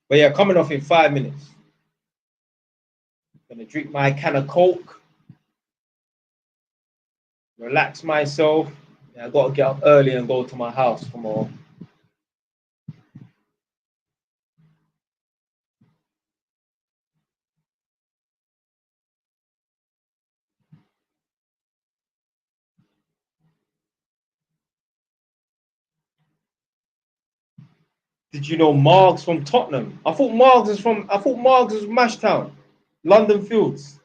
But yeah, coming off in 5 minutes. Gonna drink my can of Coke, relax myself. Yeah, I gotta get up early and go to my house tomorrow. Did you know Margs from Tottenham? I thought Margs was Mashtown, London Fields.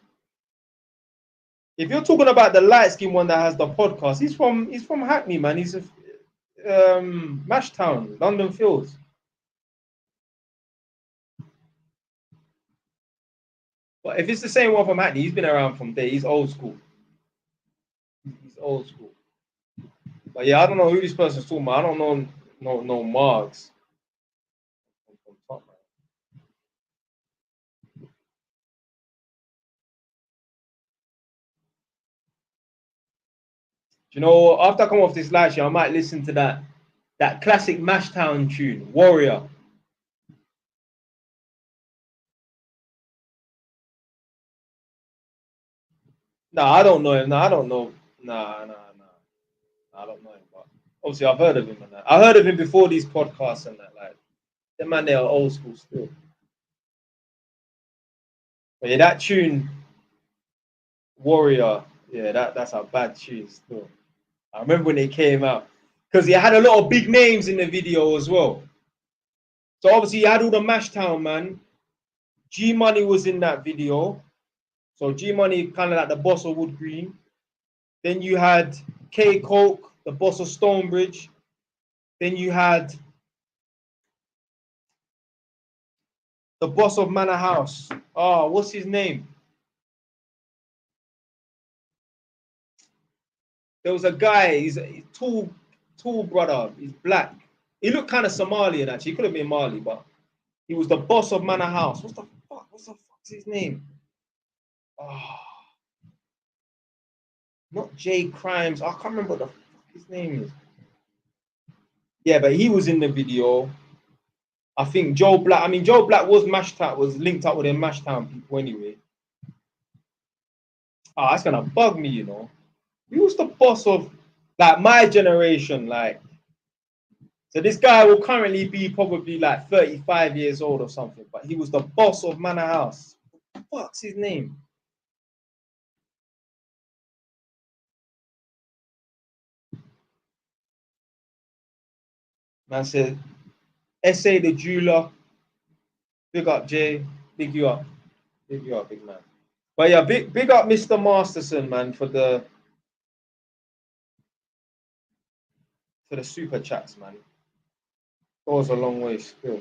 If you're talking about the light skin one that has the podcast, he's from Hackney, man. He's a Mashtown, London Fields. But if it's the same one from Hackney, he's been around from there. He's old school. He's old school. But yeah, I don't know who this person's talking about. I don't know Margs. You know, after I come off this live show, I might listen to that classic Mashtown tune, Warrior. No, I don't know him. No, I don't know. Nah. I don't know him, but obviously I've heard of him and that. I heard of him before these podcasts and that. Like, them man, they are old school still. But yeah, that tune, Warrior, yeah, that's a bad tune still. I remember when it came out because he had a lot of big names in the video as well. So obviously you had all the Mashtown man. G Money was in that video. So G Money kind of like the boss of Wood Green. Then you had K Coke, the boss of Stonebridge. Then you had the boss of Manor House. Oh, what's his name? There was a guy, he's a tall brother, he's black. He looked kind of Somalian actually. He could have been Mali, but he was the boss of Manor House. What's the fuck's his name? Oh, not Jay Crimes. I can't remember what the fuck his name is. Yeah, but he was in the video. I think Joe Black. I mean, Joe Black was linked up with them Mashtown people anyway. Oh, that's gonna bug me, you know. He was the boss of like my generation, like. So this guy will currently be probably like 35 years old or something, but he was the boss of Manor House. What the fuck's his name? Man said, SA the jeweler. Big up, Jay. Big you up. Big you up, big man. But yeah, big up Mr. Masterson, man, for the super chats, man. Goes a long way still.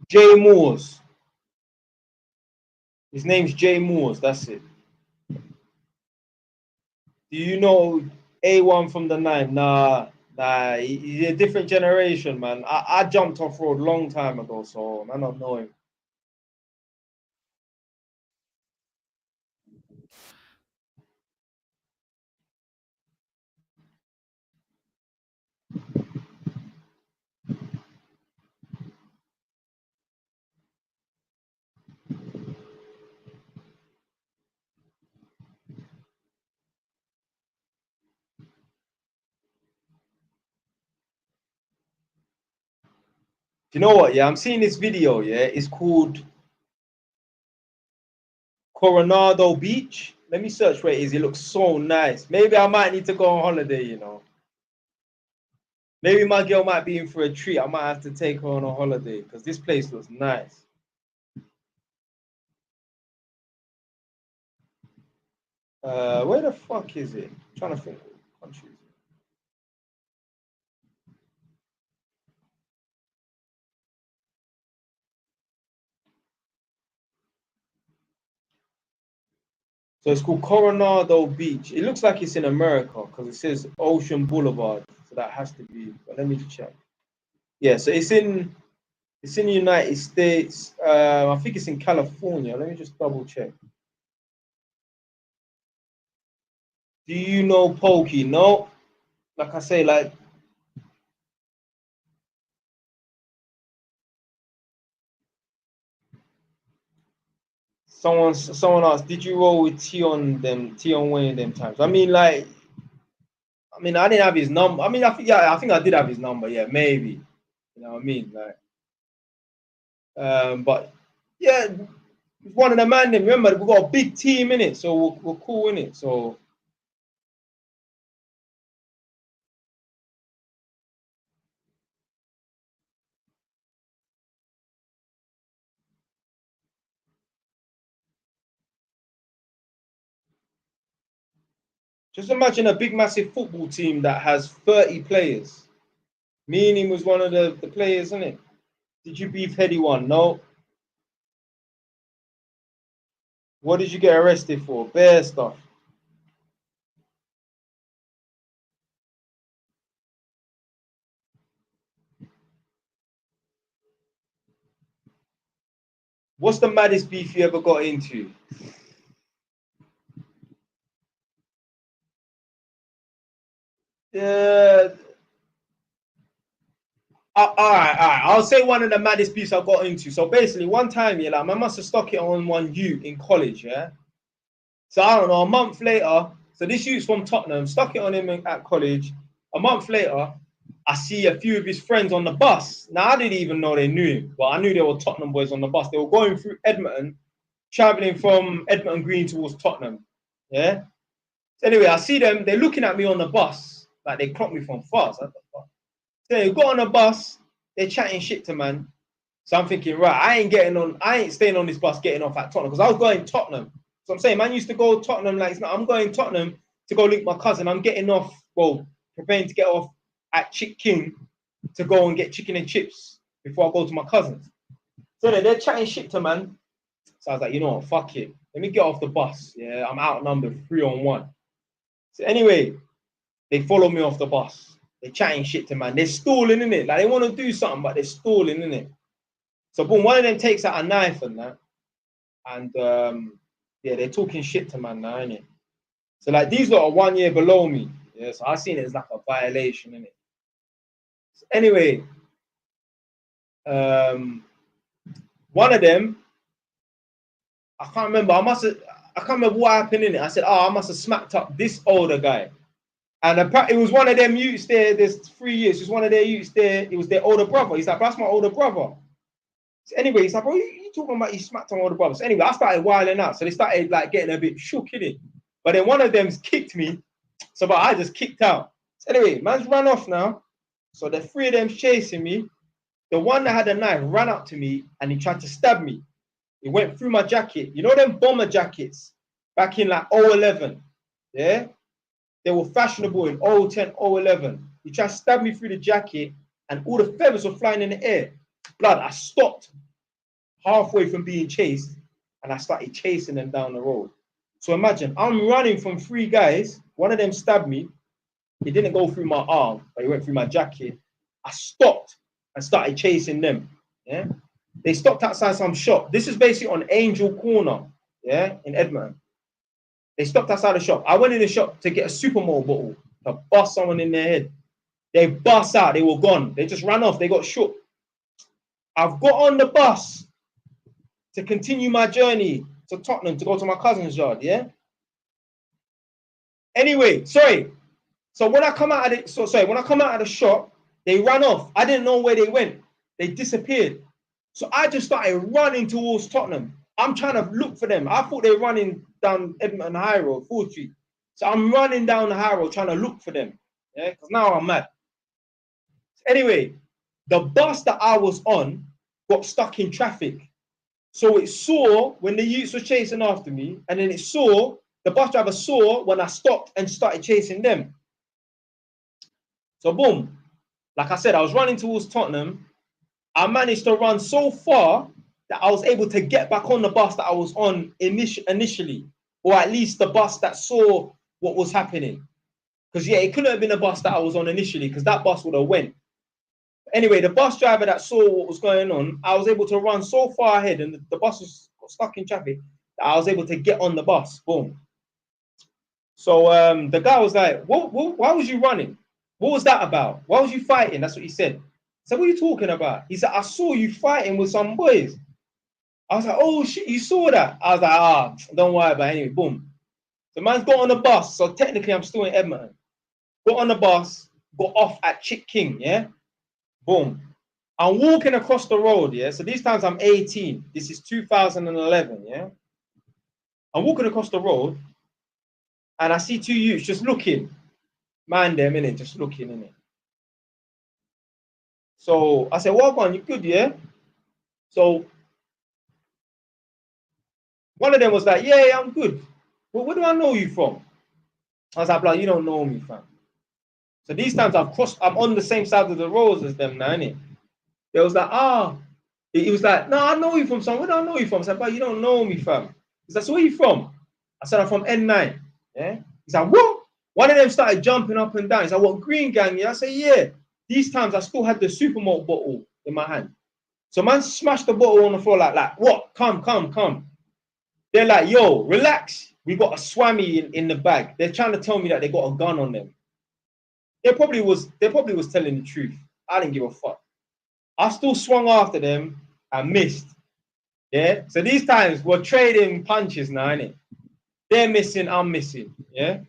Jay Moores. His name's Jay Moores. That's it. Do you know A1 from the 9? Nah, he's a different generation, man. I jumped off road long time ago, so I don't know him. You know what? Yeah, I'm seeing this video. Yeah, it's called Coronado Beach. Let me search where it is. It looks so nice. Maybe I might need to go on holiday, you know. Maybe my girl might be in for a treat. I might have to take her on a holiday because this place looks nice. Where the fuck is it? I'm trying to think what country. So it's called Coronado Beach. It looks like it's in America because it says Ocean Boulevard. So that has to be. But let me check. Yeah, so it's in the United States. I think it's in California. Let me just double check. Do you know Pokey? No. Like I say, like someone asked, did you roll with Tion Wayne them times? I mean, like, I didn't have his number. I think I did have his number. Yeah, maybe. You know what I mean? Like, but yeah, one of the man. Remember, we got a big team in it, so we're cool in it. So just imagine a big, massive football team that has 30 players. Me and him was one of the players, isn't it? Did you beef Heady one? No. What did you get arrested for? Bare stuff. What's the maddest beef you ever got into? Yeah. All right. I'll say one of the maddest beefs I got into. So basically, one time, yeah, like I must have stuck it on one youth in college, yeah. So I don't know. A month later, so this youth's from Tottenham, stuck it on him at college. A month later, I see a few of his friends on the bus. Now I didn't even know they knew him, but I knew they were Tottenham boys on the bus. They were going through Edmonton, traveling from Edmonton Green towards Tottenham. Yeah. So anyway, I see them. They're looking at me on the bus like they clocked me from far. So they got on the bus. They're chatting shit to man. So I'm thinking, right, I ain't staying on this bus getting off at Tottenham because I was going Tottenham. So I'm saying, man used to go Tottenham like it's not. I'm going Tottenham to go link my cousin. I'm getting off, well, preparing to get off at Chick King to go and get chicken and chips before I go to my cousins. So they're chatting shit to man. So I was like, you know what, fuck it. Let me get off the bus. Yeah, I'm outnumbered 3-on-1. So anyway, they follow me off the bus. They're chatting shit to man. They're stalling in it. Like they want to do something, but they're stalling in it. So boom, one of them takes out a knife and that. And yeah, they're talking shit to man now, innit? So like these lot are 1 year below me. Yeah, so I seen it as like a violation, innit? So anyway, one of them, I can't remember. I can't remember what happened in it. I said, oh, I must have smacked up this older guy. And it was one of them youths there. There's 3 years. It was one of their youths there. It was their older brother. He's like, that's my older brother. So anyway, he's like, bro, you talking about you smacked on older brother. So anyway, I started wilding out. So they started like getting a bit shook in it. But then one of them kicked me. So but I just kicked out. So anyway, man's run off now. So the 3 of them chasing me. The one that had a knife ran up to me and he tried to stab me. It went through my jacket. You know them bomber jackets back in like 011? Yeah? They were fashionable in 010, 011. He tried to stab me through the jacket and all the feathers were flying in the air. Blood, I stopped. halfway from being chased, and I started chasing them down the road. So imagine, I'm running from 3 guys. One of them stabbed me. He didn't go through my arm, but he went through my jacket. I stopped and started chasing them. Yeah, they stopped outside some shop. This is basically on Angel Corner, yeah, in Edmonton. They stopped outside the shop. I went in the shop to get a Supermall bottle to bust someone in their head. They bust out. They were gone. They just ran off. They got shook. I've got on the bus to continue my journey to Tottenham to go to my cousin's yard. Yeah. Anyway, sorry. So when I come out of the shop, they ran off. I didn't know where they went. They disappeared. So I just started running towards Tottenham. I'm trying to look for them. I thought they were running down Edmonton High Road, 4th Street. So I'm running down the High Road trying to look for them. Yeah, because now I'm mad. Anyway, the bus that I was on got stuck in traffic. So it saw when the youths were chasing after me, and then the bus driver saw when I stopped and started chasing them. So boom, like I said, I was running towards Tottenham. I managed to run so far that I was able to get back on the bus that I was on initially, or at least the bus that saw what was happening. Because yeah, it couldn't have been a bus that I was on initially, because that bus would have went. Anyway, the bus driver that saw what was going on, I was able to run so far ahead, and the bus was stuck in traffic that I was able to get on the bus. Boom. So the guy was like, why was you running? What was that about? Why was you fighting? That's what he said. I said, what are you talking about? He said, I saw you fighting with some boys. I was like, oh shit, you saw that? I was like, don't worry about it. Anyway, boom. The man's got on the bus. So technically I'm still in Edmonton. Got on the bus, got off at Chick King, yeah? Boom. I'm walking across the road, yeah? So these times I'm 18. This is 2011, yeah? I'm walking across the road, and I see 2 youths just looking. Man, them, innit? Just looking, innit? So I said, well, man, you good, yeah? So one of them was like, yeah, I'm good. Well, where do I know you from? I was like, bro, you don't know me, fam. So these times I'm on the same side of the roads as them now, innit? They was like, he was like, no, I know you from somewhere. Where do I know you from? I said, bro, you don't know me, fam. He's like, so where you from? I said, I'm from N9. Yeah. He's like, what? One of them started jumping up and down. He's like, what, Green Gang? Yeah. I said, yeah. These times I still had the Supermalt bottle in my hand. So man smashed the bottle on the floor like, what? Come. They're like, yo, relax. We got a swammy in the bag. They're trying to tell me that they got a gun on them. They probably was telling the truth. I didn't give a fuck. I still swung after them and missed. Yeah. So these times we're trading punches now, innit? They're missing, I'm missing. Yeah.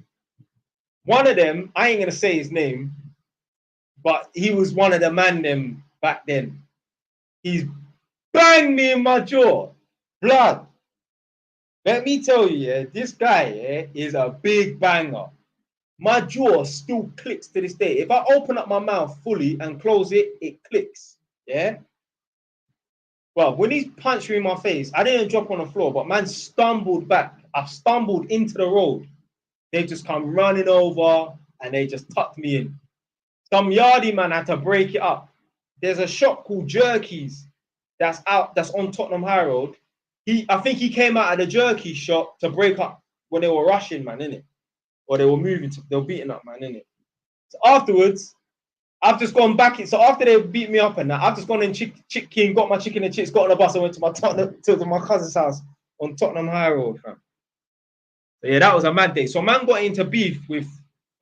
One of them, I ain't gonna say his name, but he was one of the man them back then. He's banged me in my jaw. Blood. Let me tell you, yeah, this guy is a big banger. My jaw still clicks to this day. If I open up my mouth fully and close it, it clicks. Yeah. Well, when he punched me in my face, I didn't drop on the floor, but man stumbled back. I stumbled into the road. They just come running over and they just tucked me in. Some yardie man had to break it up. There's a shop called Jerky's that's on Tottenham High Road. I think he came out of the jerky shop to break up when they were rushing, man, innit? Or they were beating up, man, innit? So afterwards, I've just gone back. So after they beat me up and that, I've just gone in Chick King, got my chicken and chips, got on the bus and went to my cousin's house on Tottenham High Road, fam. So yeah, that was a mad day. So man got into beef with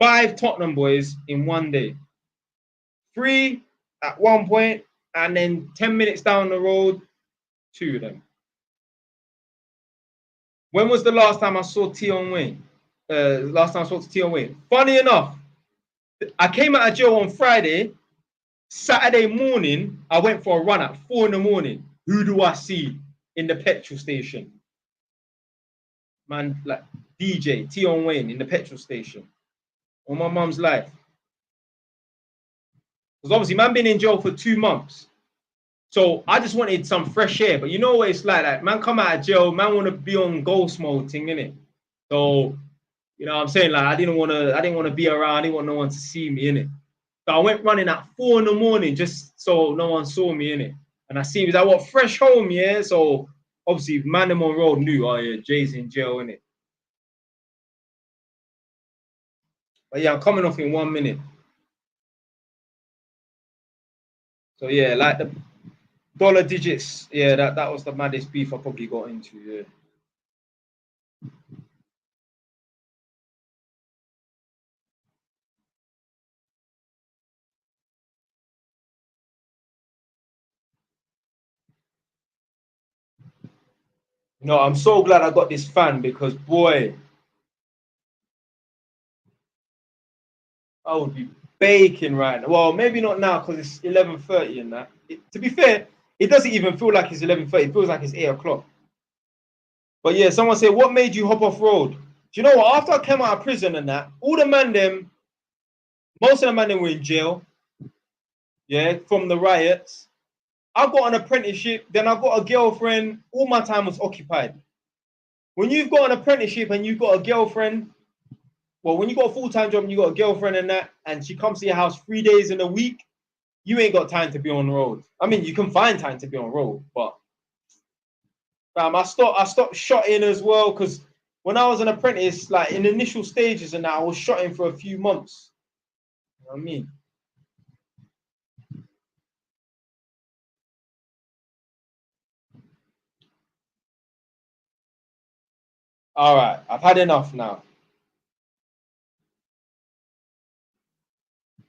5 Tottenham boys in one day. 3 at one point, and then 10 minutes down the road, 2 of them. When was the last time I saw Tion Wayne? Last time I saw Tion Wayne. Funny enough, I came out of jail on Friday. Saturday morning, I went for a run at 4 in the morning. Who do I see in the petrol station? Man, like DJ Tion Wayne in the petrol station. On my mum's life. Because obviously, man been in jail for 2 months. So I just wanted some fresh air. But you know what it's like man come out of jail, man want to be on ghost mode thing, innit? So, you know what I'm saying? Like, I didn't want to be around. I didn't want no one to see me, innit? So I went running at 4 in the morning just so no one saw me, innit? And I see, was I what, fresh home, yeah? So obviously, man them on road knew, oh yeah, Jay's in jail, innit? But yeah, I'm coming off in 1 minute. So yeah, like the dollar digits, yeah, that was the maddest beef I probably got into, yeah. No, I'm so glad I got this fan because boy, I would be baking right now. Well, maybe not now because it's 11:30 and that. To be fair, it doesn't even feel like it's 11:30. It feels like it's 8 o'clock. But yeah, someone said, what made you hop off road? Do you know what? After I came out of prison and that, all the man them, most of the man them were in jail. Yeah, from the riots. I got an apprenticeship, then I got a girlfriend. All my time was occupied. When you've got an apprenticeship and you've got a girlfriend, well, when you got a full-time job and you got a girlfriend and that, and she comes to your house 3 days in a week, you ain't got time to be on the road. I mean, you can find time to be on the road, but I stopped shotting as well because when I was an apprentice, like in the initial stages and that, I was shotting for a few months. You know what I mean? All right, I've had enough now.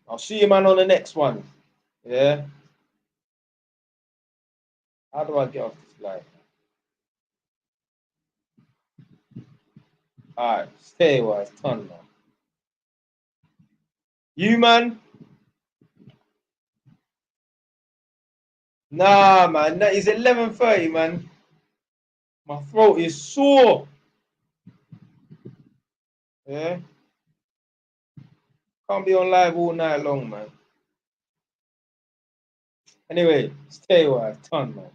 I'll see you, man, on the next one. Yeah. How do I get off this line? All right, stay wise, ton, man. You, man? Nah, man. It's 11:30, man. My throat is sore. Yeah. Can't be on live all night long, man. Anyway, stay wise, ton, man.